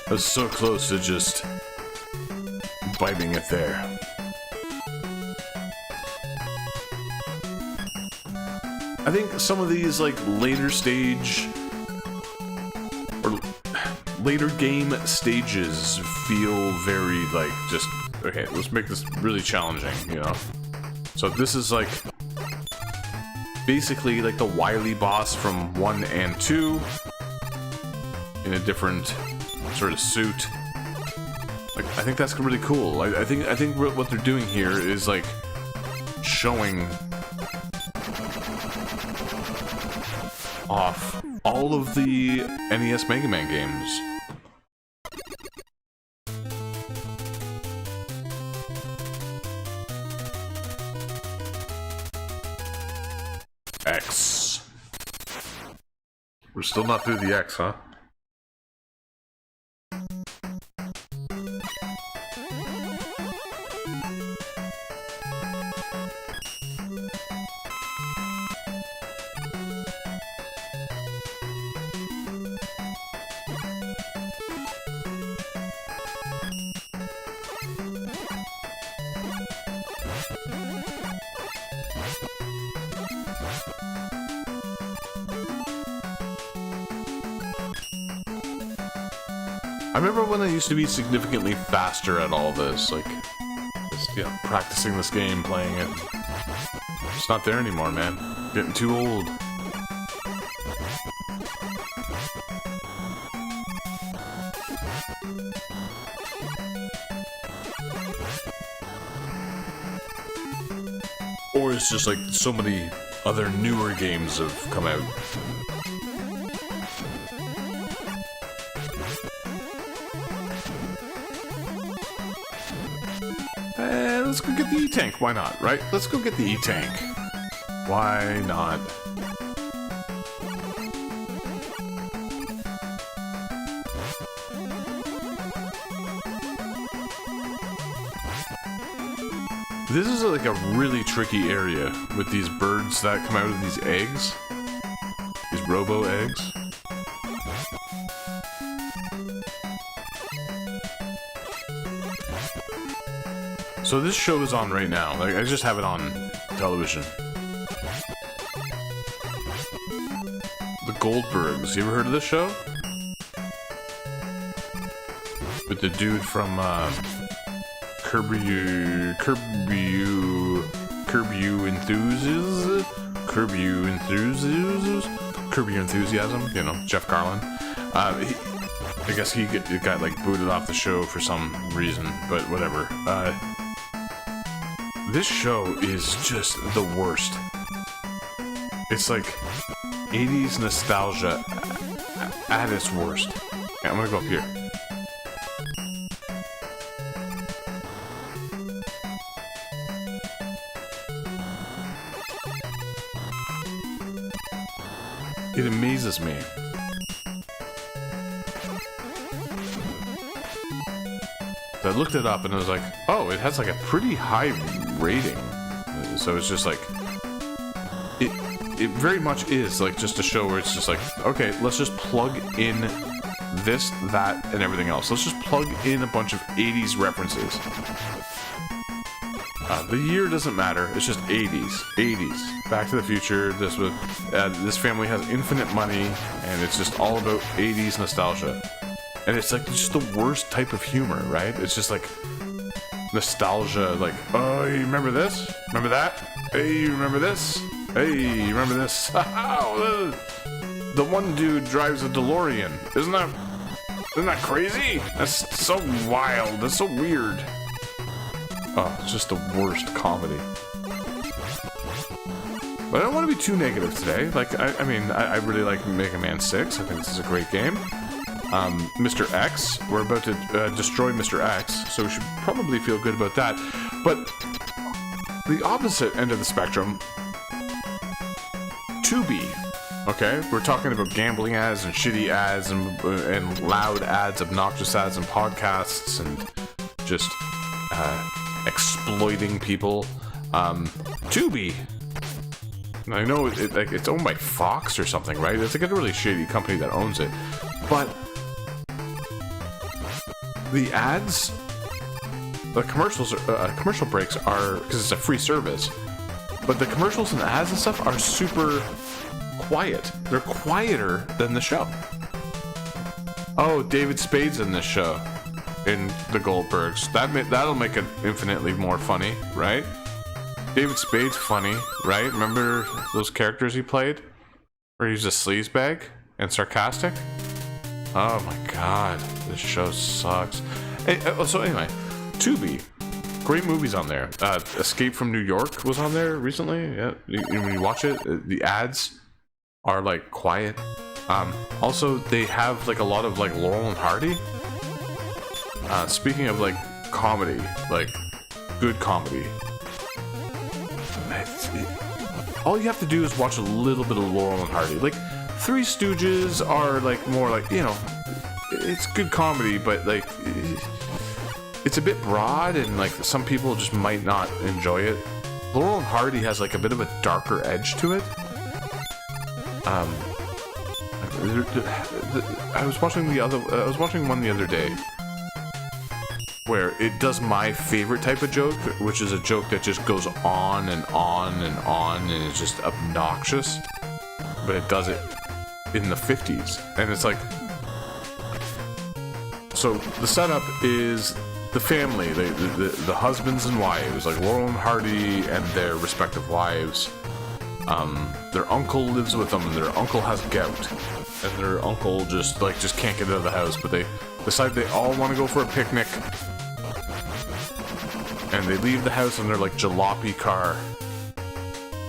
I was so close to just biting it there. I think some of these like later stage or later game stages feel very like just okay. Let's make this really challenging, you know. So this is like. Basically, like the Wily boss from 1 and 2 in a different sort of suit. Like, I think that's really cool. I think what they're doing here is like showing off all of the NES Mega Man games. X. We're still not through the X, huh? I remember when I used to be significantly faster at all this, like, just, you know, practicing this game, playing it. It's not there anymore, man. Getting too old. Or it's just like so many other newer games have come out. Let's go get the E-Tank. Why not, right? Let's go get the E-Tank. Why not? This is like a really tricky area with these birds that come out of these eggs. These robo eggs. So this show is on right now. Like, I just have it on television. The Goldbergs. You ever heard of this show? With the dude from Curb Your Enthusiasm. You know, Jeff Garlin. I guess he got like booted off the show for some reason, but whatever. This show is just the worst. It's like 80s nostalgia at its worst. Okay, I'm gonna go up here. It amazes me. I looked it up and I was like, oh, it has like a pretty high rating. So it's just like, it very much is like just a show where it's just like, okay, let's just plug in this, that, and everything else. Let's just plug in a bunch of 80s references. The year doesn't matter. It's just 80s. 80s. Back to the Future. This family has infinite money, and it's just all about 80s nostalgia. And it's like just the worst type of humor, right? It's just like nostalgia, like, oh, you remember this? Remember that? Hey, you remember this? Hey, you remember this? The one dude drives a DeLorean. Isn't that crazy? That's so wild. That's so weird. Oh, it's just the worst comedy. But I don't want to be too negative today. Like, I mean, I really like Mega Man 6. I think this is a great game. Mr. X. We're about to destroy Mr. X, so we should probably feel good about that. But the opposite end of the spectrum, Tubi. Okay, we're talking about gambling ads and shitty ads and loud ads, obnoxious ads and podcasts and just exploiting people. Tubi. I know it's owned by Fox or something, right? It's like a really shady company that owns it, but the ads, the commercials, commercial breaks are, because it's a free service, but the commercials and ads and stuff are super quiet. They're quieter than the show. Oh, David Spade's in this show, in the Goldbergs. That'll make it infinitely more funny, right? David Spade's funny, right? Remember those characters he played? Where he's a sleazebag and sarcastic? Oh my god, this show sucks. So anyway, Tubi, great movies on there. Escape from New York was on there recently. Yeah, when you watch it, the ads are like quiet. Also, they have like a lot of like Laurel and Hardy. Speaking of like comedy, like good comedy, all you have to do is watch a little bit of Laurel and Hardy. Like Three Stooges are like more like, you know, it's good comedy, but like it's a bit broad and like some people just might not enjoy it. Laurel and Hardy has like a bit of a darker edge to it. I was watching one the other day where it does my favorite type of joke, which is a joke that just goes on and on and on and is just obnoxious, but it does it in the 50s, and it's like, so the setup is the family, the husbands and wives, like Laurel and Hardy and their respective wives. Their uncle lives with them, and their uncle has gout, and their uncle just can't get out of the house, but they decide they all want to go for a picnic, and they leave the house in their like jalopy car,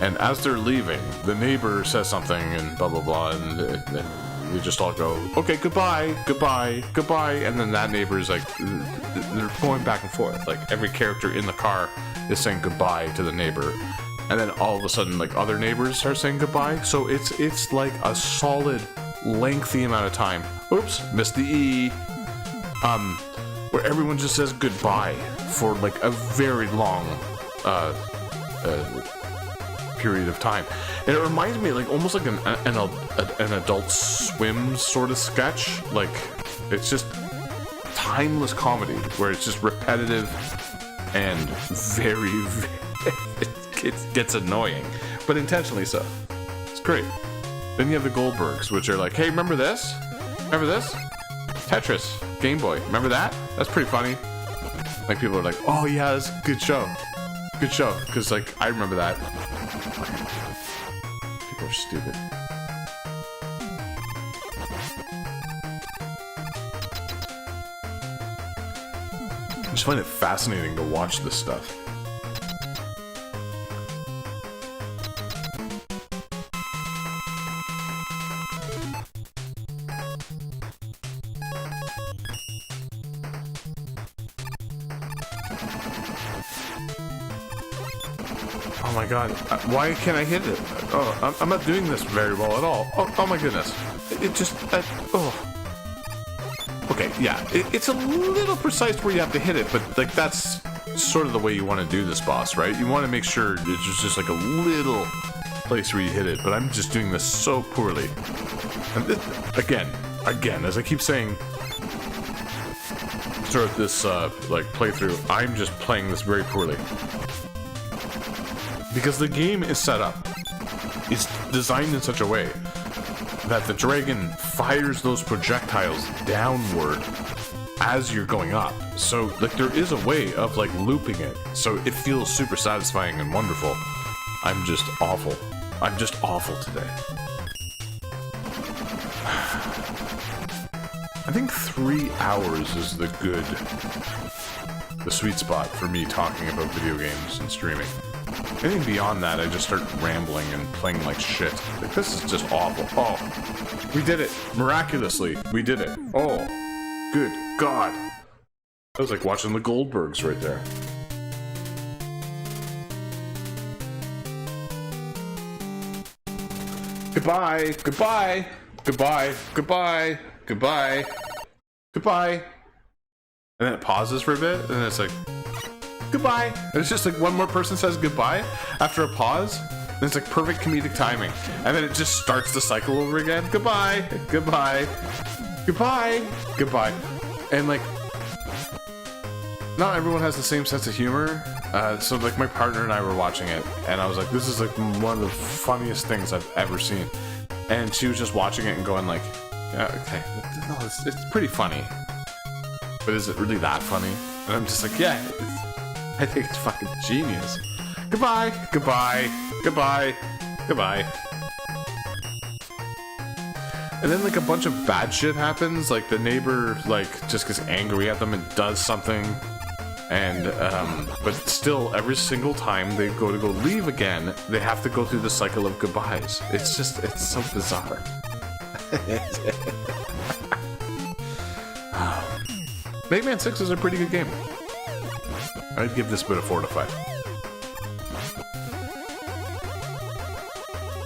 and as they're leaving, the neighbor says something and blah blah blah, and they just all go, okay, goodbye, goodbye, goodbye, and then that neighbor is like, they're going back and forth, like every character in the car is saying goodbye to the neighbor, and then all of a sudden like other neighbors start saying goodbye, so it's like a solid lengthy amount of time, oops, missed the E, where everyone just says goodbye for like a very long period of time. And it reminds me like almost like an Adult Swim sort of sketch. Like it's just timeless comedy where it's just repetitive and very it gets annoying, but intentionally so. It's great. Then you have the Goldbergs, which are like, hey, remember this? Remember this? Tetris, Game Boy. Remember that? That's pretty funny. Like people are like, oh yeah, that's a good show. Good show. Because like, I remember that. People are stupid. I just find it fascinating to watch this stuff. Oh my god, why can't I hit it? Oh, I'm not doing this very well at all. Oh my goodness. It just, oh. Okay, yeah, it's a little precise where you have to hit it, but like that's sort of the way you want to do this boss, right? You want to make sure it's just like a little place where you hit it, but I'm just doing this so poorly. And this, again, as I keep saying throughout this like playthrough, I'm just playing this very poorly. Because the game is set up, it's designed in such a way that the dragon fires those projectiles downward as you're going up. So like there is a way of like looping it, so it feels super satisfying and wonderful. I'm just awful. I'm just awful today. I think 3 hours is the sweet spot for me talking about video games and streaming. Anything beyond that, I just start rambling and playing like shit. Like, this is just awful. Oh, we did it. Miraculously, we did it. Oh, good God. That was like watching the Goldbergs right there. Goodbye, goodbye, goodbye, goodbye, goodbye, goodbye. And then it pauses for a bit, and then it's like, goodbye. And it's just like one more person says goodbye after a pause. And it's like perfect comedic timing. And then it just starts the cycle over again. Goodbye, goodbye, goodbye, goodbye. And like, not everyone has the same sense of humor. So like my partner and I were watching it, and I was like, this is like one of the funniest things I've ever seen. And she was just watching it and going like, yeah, okay, no, it's pretty funny. But is it really that funny? And I'm just like, yeah, I think it's fucking genius. Goodbye, goodbye, goodbye, goodbye. And then like a bunch of bad shit happens, like the neighbor like just gets angry at them and does something. And but still every single time they go to leave again, they have to go through the cycle of goodbyes. It's so bizarre. Mega Man 6 is a pretty good game. I'd give this bit a 4 to 5.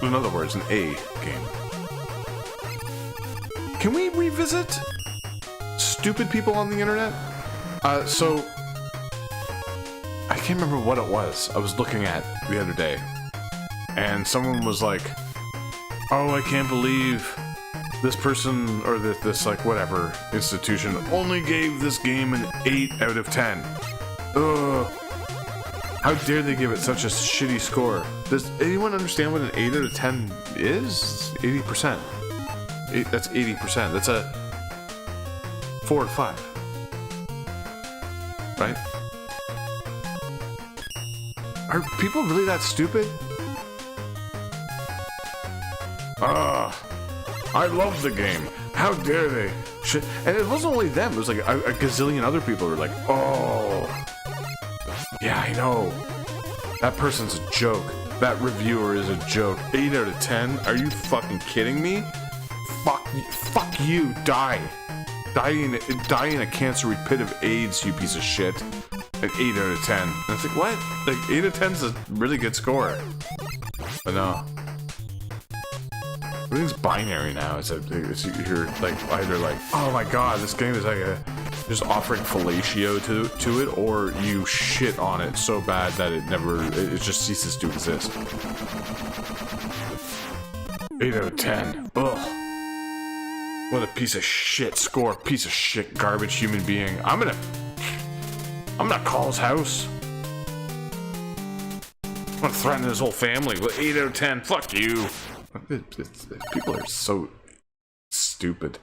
In other words, an A game. Can we revisit stupid people on the internet? So I can't remember what it was I was looking at the other day, and someone was like, "Oh, I can't believe this person or this like whatever institution only gave this game an 8 out of 10. Ugh. How dare they give it such a shitty score? Does anyone understand what an 8 out of 10 is? 80%. That's 80%. That's a 4 to 5. Right? Are people really that stupid? I love the game. How dare they? Shit. And it wasn't only them. It was like a gazillion other people who were like, oh, yeah, I know. That person's a joke. That reviewer is a joke. 8 out of 10? Are you fucking kidding me? Fuck you. Die. Die in a cancery pit of AIDS, you piece of shit. An 8 out of 10. And it's like, what? Like, 8 out of 10 is a really good score. But no. Everything's binary now. It's you're like either like, oh my god, this game is like just offering fellatio to it, or you shit on it so bad that it just ceases to exist. 8 out of 10. Ugh. What a piece of shit score. Piece of shit garbage human being. I'm gonna call his house. I'm gonna threaten his whole family with 8 out of 10. Fuck you. People are so stupid.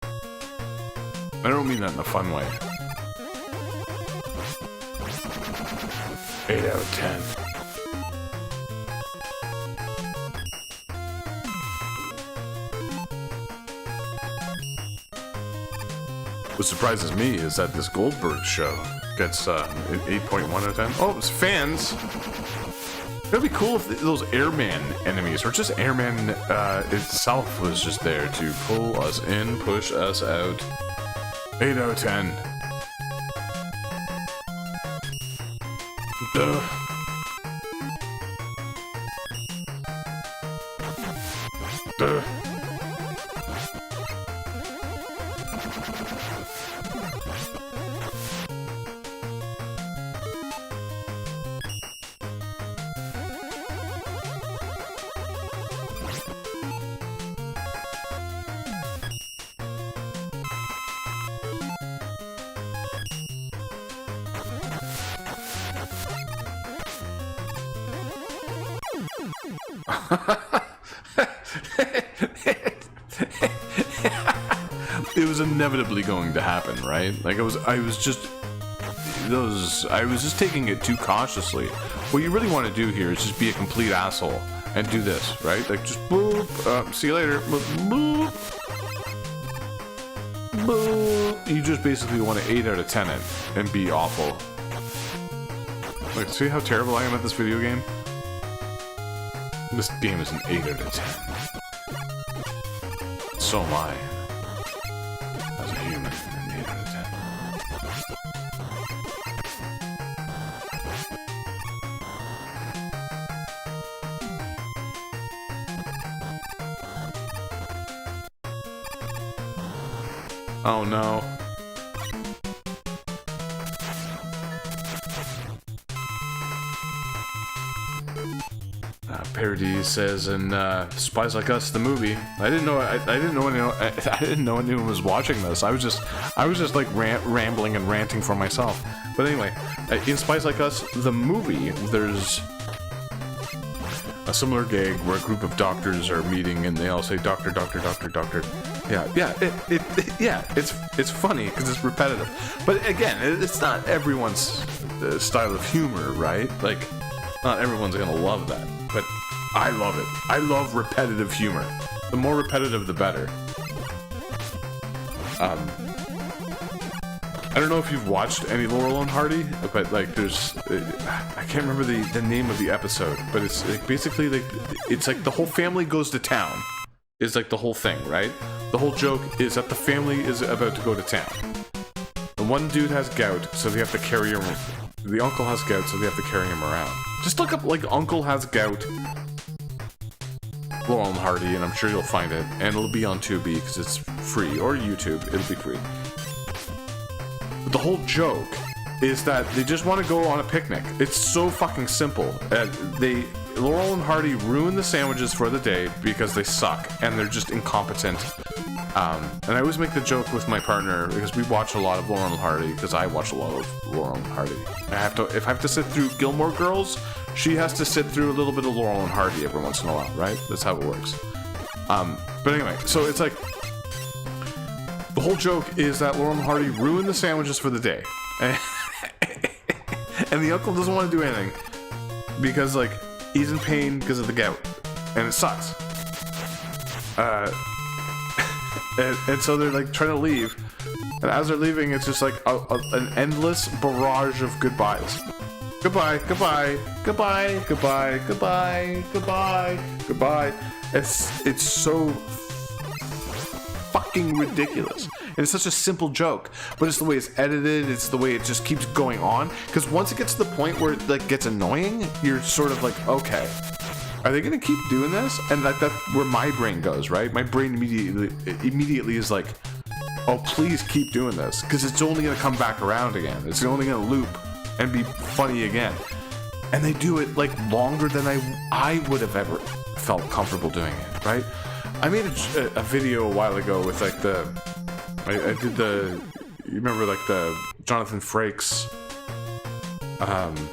I don't mean that in a fun way. 8 out of 10. What surprises me is that this Goldberg show gets an 8.1 out of 10. Oh, it's fans. It'd be cool if those airman enemies, or just airman itself, was just there to pull us in, push us out. 8 out of 10. Duh. Duh. It was inevitably going to happen, right? Like I was just taking it too cautiously. What you really want to do here is just be a complete asshole and do this, right? Like just boop, see you later, boop, boop. You just basically want to 8 out of 10 it and be awful. Like, see how terrible I am at this video game? This game is an 8 out of 10. So am I. As a human, an 8 out of 10. Oh no. Parody says in Spies Like Us the movie. I didn't know anyone was watching this. I was just like rambling and ranting for myself. But anyway, in Spies Like Us the movie, there's a similar gag where a group of doctors are meeting and they all say doctor, doctor, doctor, doctor. Yeah, it's funny because it's repetitive. But again, it's not everyone's style of humor, right? Like, not everyone's gonna love that. But I love it. I love repetitive humor. The more repetitive, the better. I don't know if you've watched any Laurel and Hardy, but like there's, I can't remember the name of the episode, but it's like basically like, it's like the whole family goes to town, is like the whole thing, right? The whole joke is that the family is about to go to town. And one dude has gout, so they have to carry him, the uncle has gout, so they have to carry him around. Just look up like Uncle Has Gout, Laurel and Hardy, and I'm sure you'll find it, and it'll be on Tubi because it's free, or YouTube, it'll be free. But the whole joke is that they just want to go on a picnic. It's so fucking simple. Laurel and Hardy ruin the sandwiches for the day because they suck and they're just incompetent. And I always make the joke with my partner because we watch a lot of Laurel and Hardy, because I watch a lot of Laurel and Hardy. If I have to sit through Gilmore Girls, she has to sit through a little bit of Laurel and Hardy every once in a while, right? That's how it works. But anyway, so it's like, the whole joke is that Laurel and Hardy ruin the sandwiches for the day. And the uncle doesn't want to do anything because, like, he's in pain because of the gout. And it sucks. And so they're, like, trying to leave. And as they're leaving, it's just, like, an endless barrage of goodbyes. Goodbye, goodbye, goodbye, goodbye, goodbye, goodbye, goodbye. It's so fucking ridiculous, and it's such a simple joke, but it's the way it's edited, it's the way it just keeps going on, because once it gets to the point where it like gets annoying, you're sort of like, okay, are they gonna keep doing this? And that's where my brain goes, right? My brain immediately is like, oh, please keep doing this, because it's only gonna come back around again, it's only gonna loop and be funny again. And they do it like longer than I would have ever felt comfortable doing it, right? I made a video a while ago with like I did you remember like the Jonathan Frakes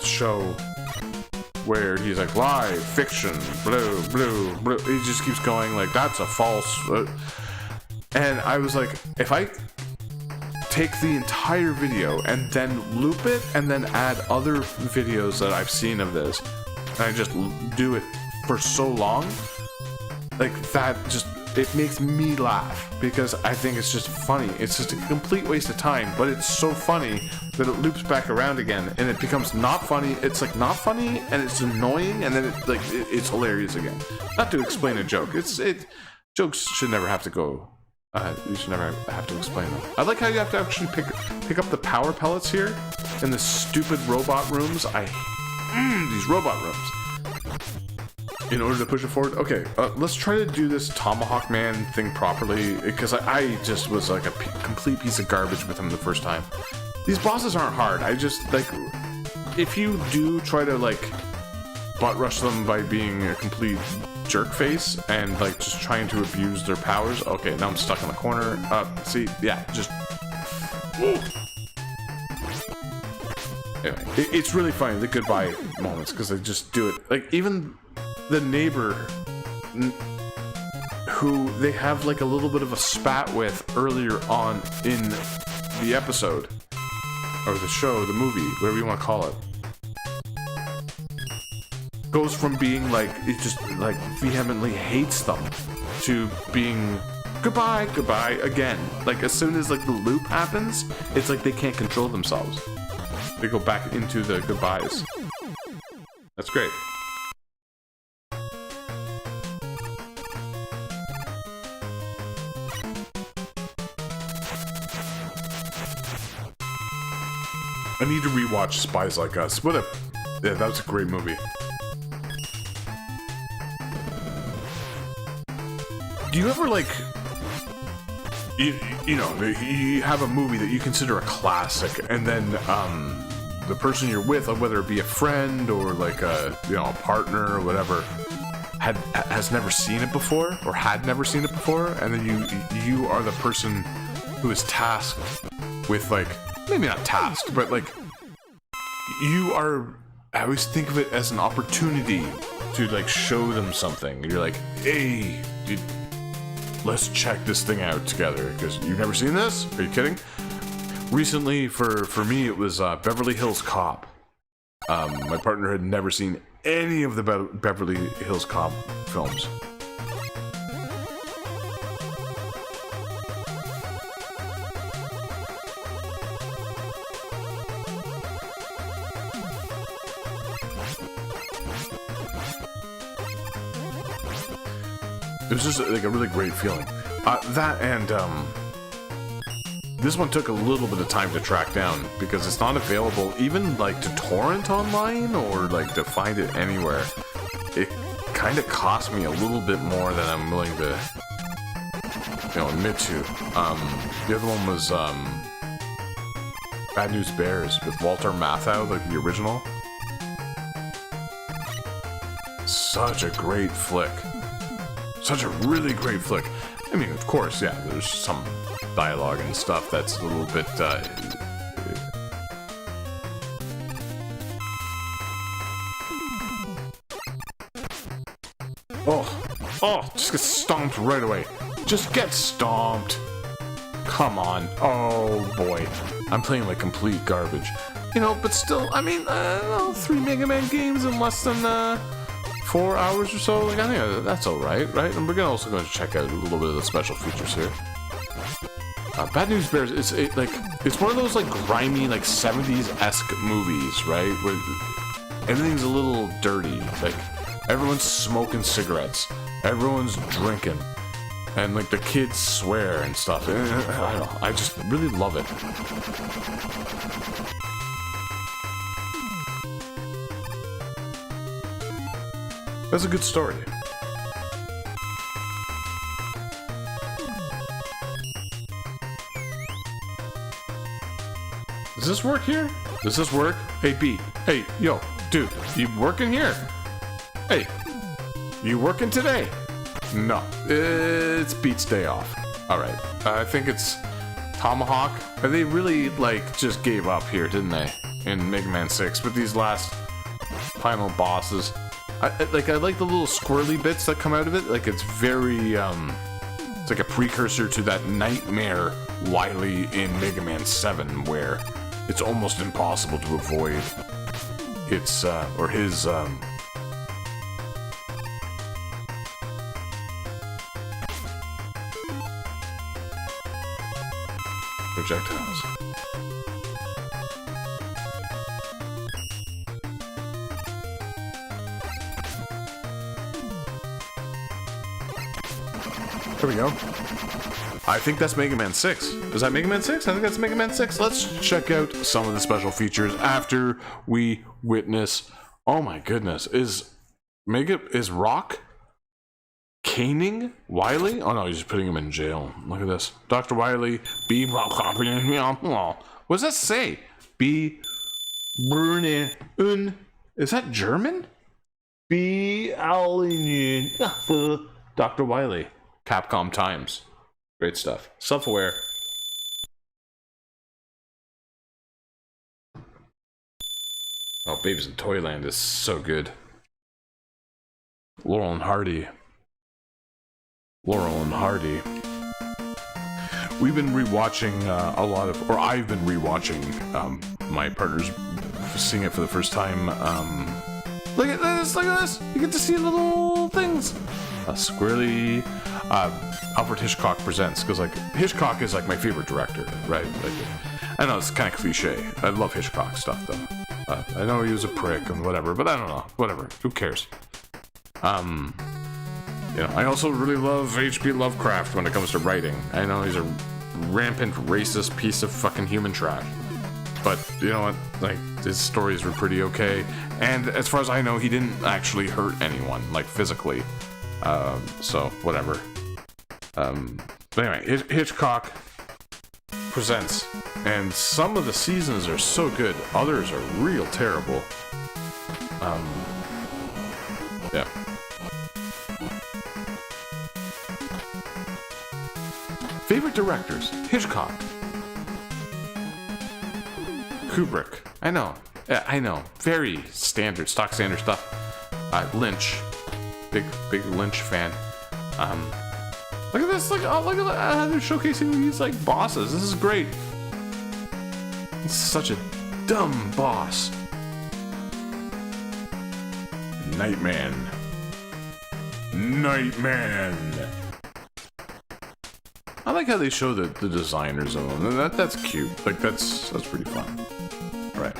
show where he's like, live, fiction, blue, blue, blue. He just keeps going like, that's a false. And I was like, if I take the entire video and then loop it and then add other videos that I've seen of this, and I just do it for so long, like that just, it makes me laugh because I think it's just funny. It's just a complete waste of time, but it's so funny that it loops back around again and it becomes not funny. It's like not funny and it's annoying, and then it's hilarious again. Not to explain a joke. Jokes should never have to go. You should never have to explain them. I like how you have to actually pick up the power pellets here in the stupid robot rooms. These robot rooms. In order to push it forward. Okay, let's try to do this Tomahawk Man thing properly, because I just was like a complete piece of garbage with him the first time. These bosses aren't hard. I just, like, if you do try to, like, butt rush them by being a complete jerk face and, like, just trying to abuse their powers. Okay, now I'm stuck in the corner. See, yeah, just... Whoa. Anyway, it's really funny, the goodbye moments, because they just do it. Like, even the neighbor who they have like a little bit of a spat with earlier on in the episode, or the show, the movie, whatever you want to call it, goes from being like, it just like vehemently hates them to being goodbye, goodbye again. Like as soon as like the loop happens, it's like they can't control themselves. They go back into the goodbyes. That's great. I need to rewatch Spies Like Us. Yeah, that was a great movie. Do you ever like, you know, you have a movie that you consider a classic, and then the person you're with, whether it be a friend or like a a partner or whatever, has never seen it before or had never seen it before, and then you are the person who is tasked with like, maybe not tasked, but like you are, I always think of it as an opportunity to like show them something. You're like, hey, dude, let's check this thing out together, because you've never seen this? Are you kidding? Recently, for me, it was Beverly Hills Cop. My partner had never seen any of the Beverly Hills Cop films. it was just like a really great feeling. That and this one took a little bit of time to track down because it's not available even like to torrent online or like to find it anywhere. It kind of cost me a little bit more than I'm willing to, admit to. The other one was Bad News Bears with Walter Matthau, like the original. Such a great flick. Such a really great flick. I mean, of course, yeah, there's some dialogue and stuff that's a little bit, Oh, just get stomped right away. Just get stomped. Come on. Oh, boy. I'm playing like complete garbage. But still, I mean, 3 Mega Man games in less than, 4 hours or so. Like, I think that's alright, right? And we're also going to check out a little bit of the special features here. Bad News Bears, it's one of those, like, grimy, like, 70s-esque movies, right? Where everything's a little dirty. Like, everyone's smoking cigarettes. Everyone's drinking. And, like, the kids swear and stuff. I don't know. I just really love it. That's a good story. Does this work here? Does this work? Hey, B. Hey, yo, dude, you working here? Hey, you working today? No, it's Beat's day off. Alright, I think it's Tomahawk. They really, like, just gave up here, didn't they? In Mega Man 6, with these last final bosses. I like the little squirrely bits that come out of it. Like, it's very, it's like a precursor to that nightmare Wily in Mega Man 7, where it's almost impossible to avoid its, or his, projectiles. There we go. I think that's Mega Man 6. Is that Mega Man 6? I think that's Mega Man 6. Let's check out some of the special features after we witness... Oh my goodness. Is Rock caning Wily? Oh no, he's just putting him in jail. Look at this. Dr. Wily, be... What does that say? Be... Is that German? Be... Dr. Wily. Capcom Times. Great stuff. Self-aware. Oh, Babies in Toyland is so good. Laurel and Hardy. Laurel and Hardy. We've been rewatching a lot of, or I've been rewatching my partner's seeing it for the first time. Look at this, look at this! You get to see little things! Squirrely... Alfred Hitchcock Presents, because like Hitchcock is like my favorite director, right? Like, I know it's kind of cliche. I love Hitchcock stuff though. I know he was a prick and whatever, but I don't know. Whatever. Who cares? I also really love H.P. Lovecraft when it comes to writing. I know he's a rampant racist piece of fucking human trash, but you know what? Like, his stories were pretty okay. And as far as I know, he didn't actually hurt anyone, like physically. So whatever. But anyway, Hitchcock Presents, and some of the seasons are so good, others are real terrible. Yeah. Favorite directors: Hitchcock, Kubrick. I know, yeah, I know, very standard, stock standard stuff. Lynch, big Lynch fan. Look at this, look at that, they're showcasing these, like, bosses. This is great. It's such a dumb boss. Nightman. I like how they show the designers of them. That's cute. Like, that's pretty fun. Alright.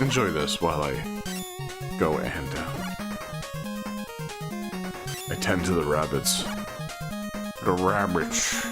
Enjoy this while I go and I tend to the rabbits. The rabbits.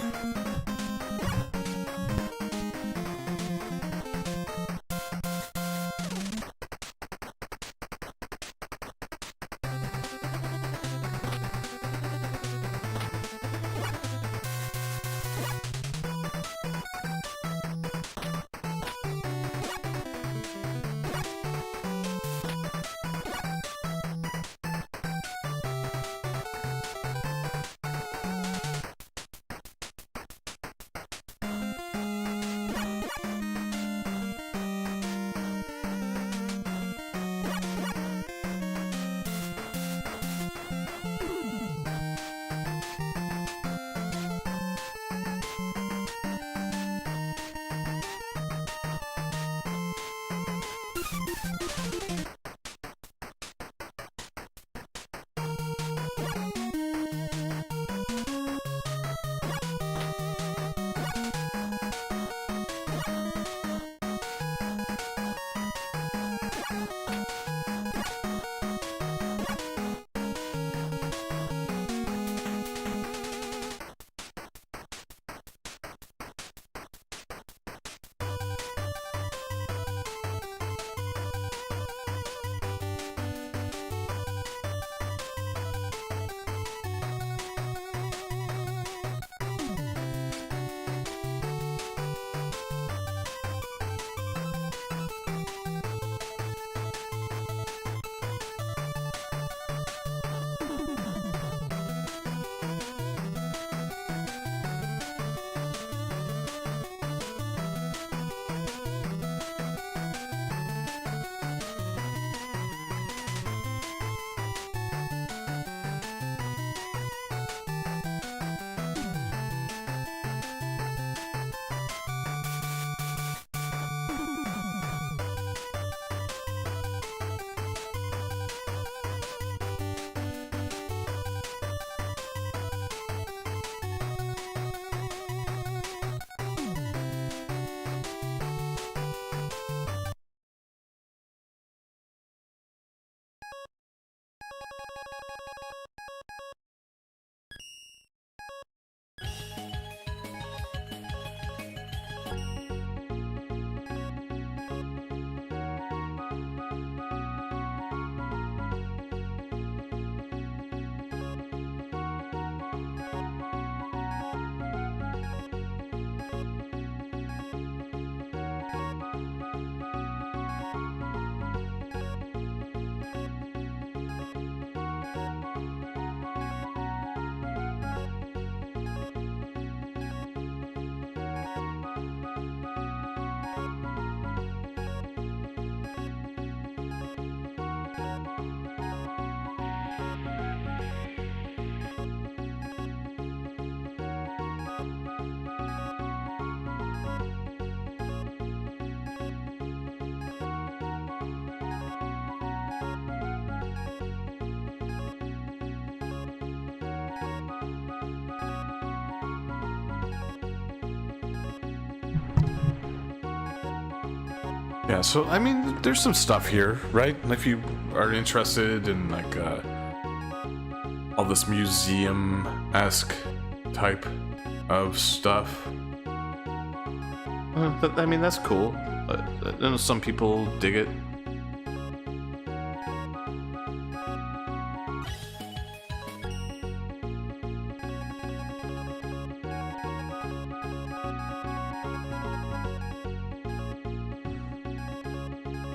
Yeah, so I mean, there's some stuff here, right? If you are interested in like all this museum-esque type of stuff, I mean, that's cool. I know some people dig it.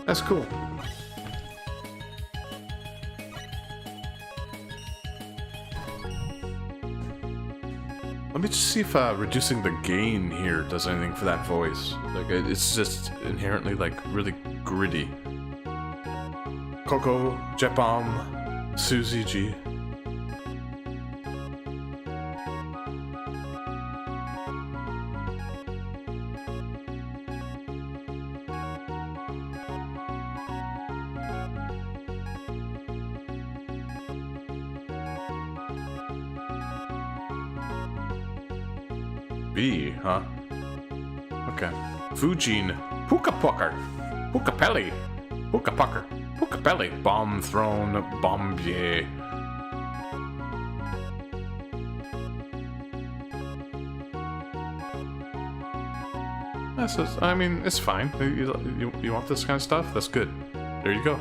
That's cool. Let me just see if reducing the gain here does anything for that voice. Like, it's just inherently, like, really gritty. Coco, Jet Bomb, Susie G. B, huh? Okay. Fujin, Puka Pucker, Pukapelli, Puka Pucker, Pukapelli, Bomb Throne, Bombier. I mean, it's fine. You want this kind of stuff? That's good. There you go.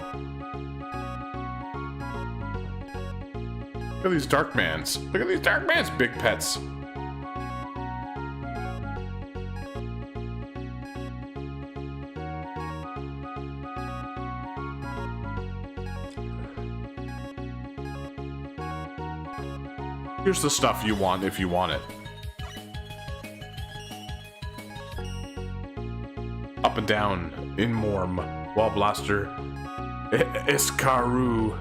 Look at these Darkmans. Look at these Darkmans, big pets. Here's the stuff you want if you want it. Up and down, Inmorm, Wall Blaster, Iskaru.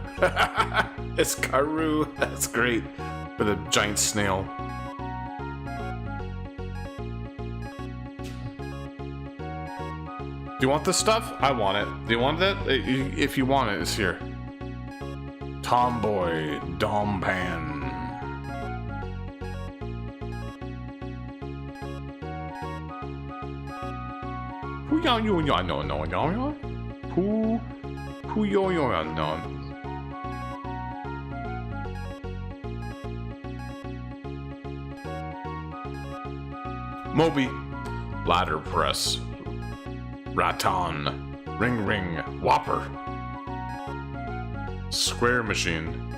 Iskaru, that's great. With a giant snail. Do you want this stuff? I want it. Do you want it? If you want it, it's here. Tomboy, Dompan. Moby, Ladder Press, Raton, Ring, Whopper, Square Machine,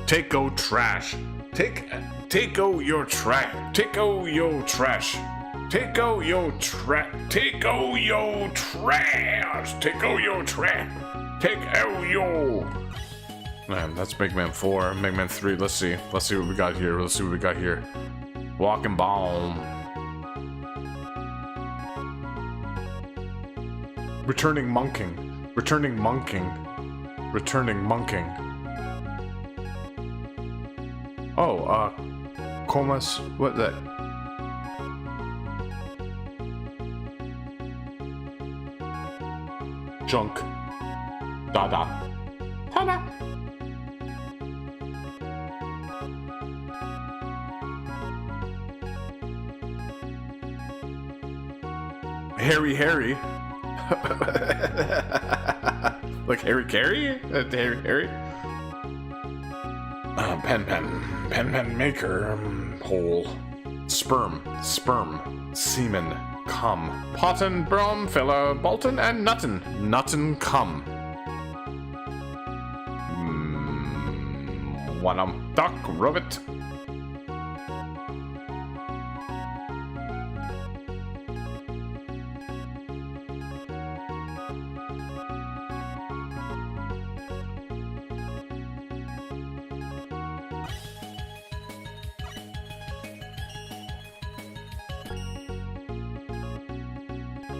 Take-O Trash, Take-O your trash, Take-O your trash, Take-O your trash, Take-O your trash, Take-O your trash, Take-O your... Man, that's Mega Man 4. Mega Man 3, let's see what we got here, Walking Bomb. Returning Monking. Oh, Comas, what that? Junk. Dada. Tada. Harry. Like Harry Carey? Harry? Pen maker, hole. Sperm, semen, cum. Potten, Brom, Fella, Bolton, and Nutten, cum. Duck, Robert.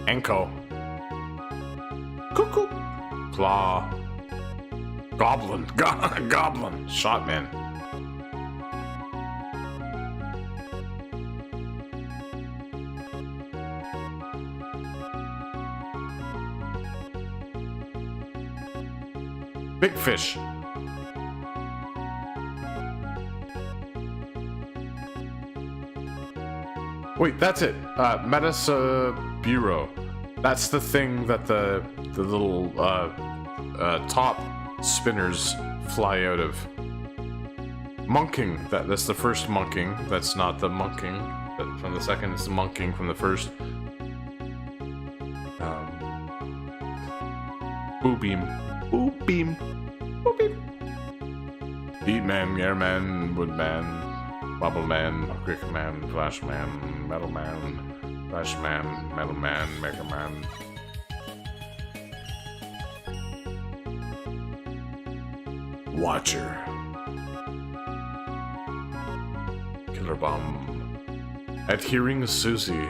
Enko. Cuckoo. Claw. Goblin. Goblin. Shotman. Big Fish. Wait, that's it. Bureau. That's the thing that the little top spinners fly out of. Monking. That's the first monking. That's not the monking. But from the second, it's the monking from the first. Beam. Beatman, Airman, Woodman, Wobbleman, Crickman, Flashman, Metalman, Flashman, Metalman, Mega Man. Watcher. Killer Bomb. Adhering Susie.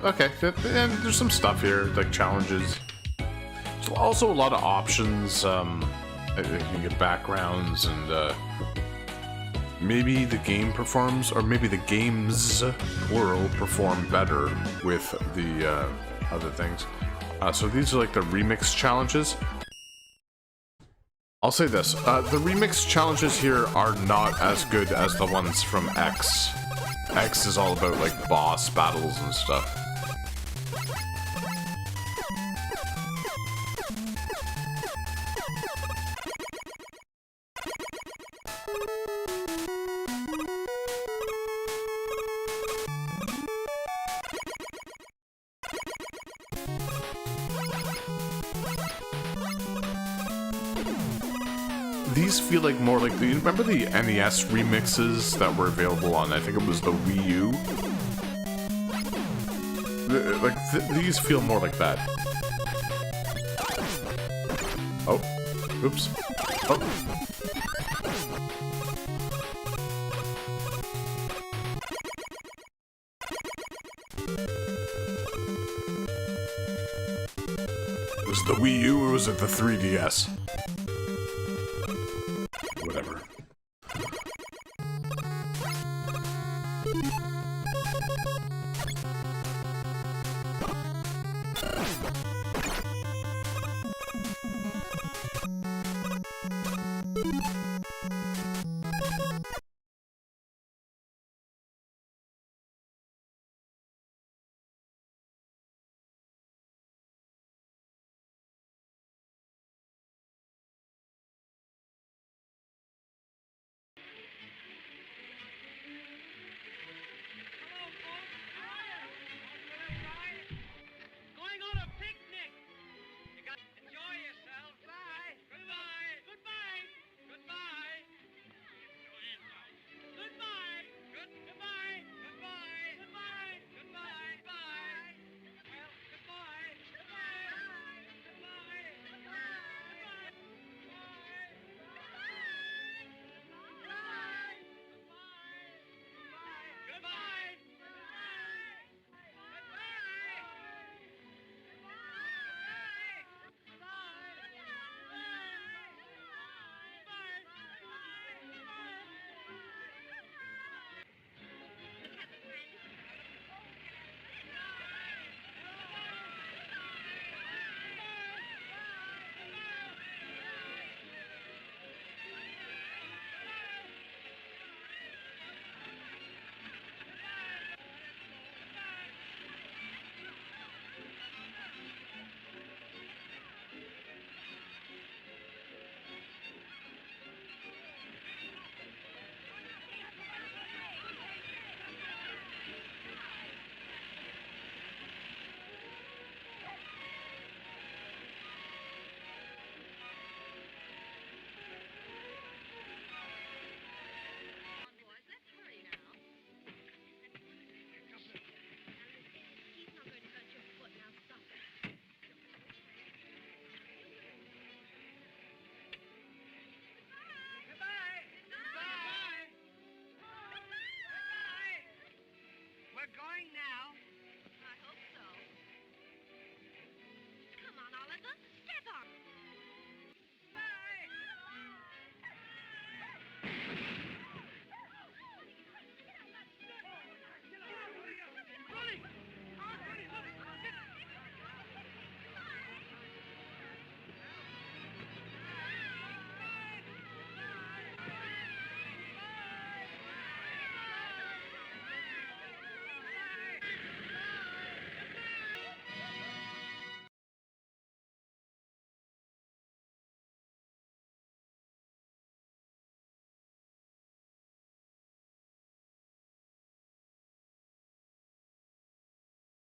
Okay. And there's some stuff here, like challenges. There's also a lot of options. You can get backgrounds and maybe the game performs, or maybe the games will perform better with the other things. So these are like the remix challenges. I'll say this, the remix challenges here are not as good as the ones from X. X is all about like boss battles and stuff. These feel like more like the, remember the NES remixes that were available on, I think it was the Wii U? These feel more like that. Oh, oops. Oh. Was it the Wii U or was it the 3DS? Whatever.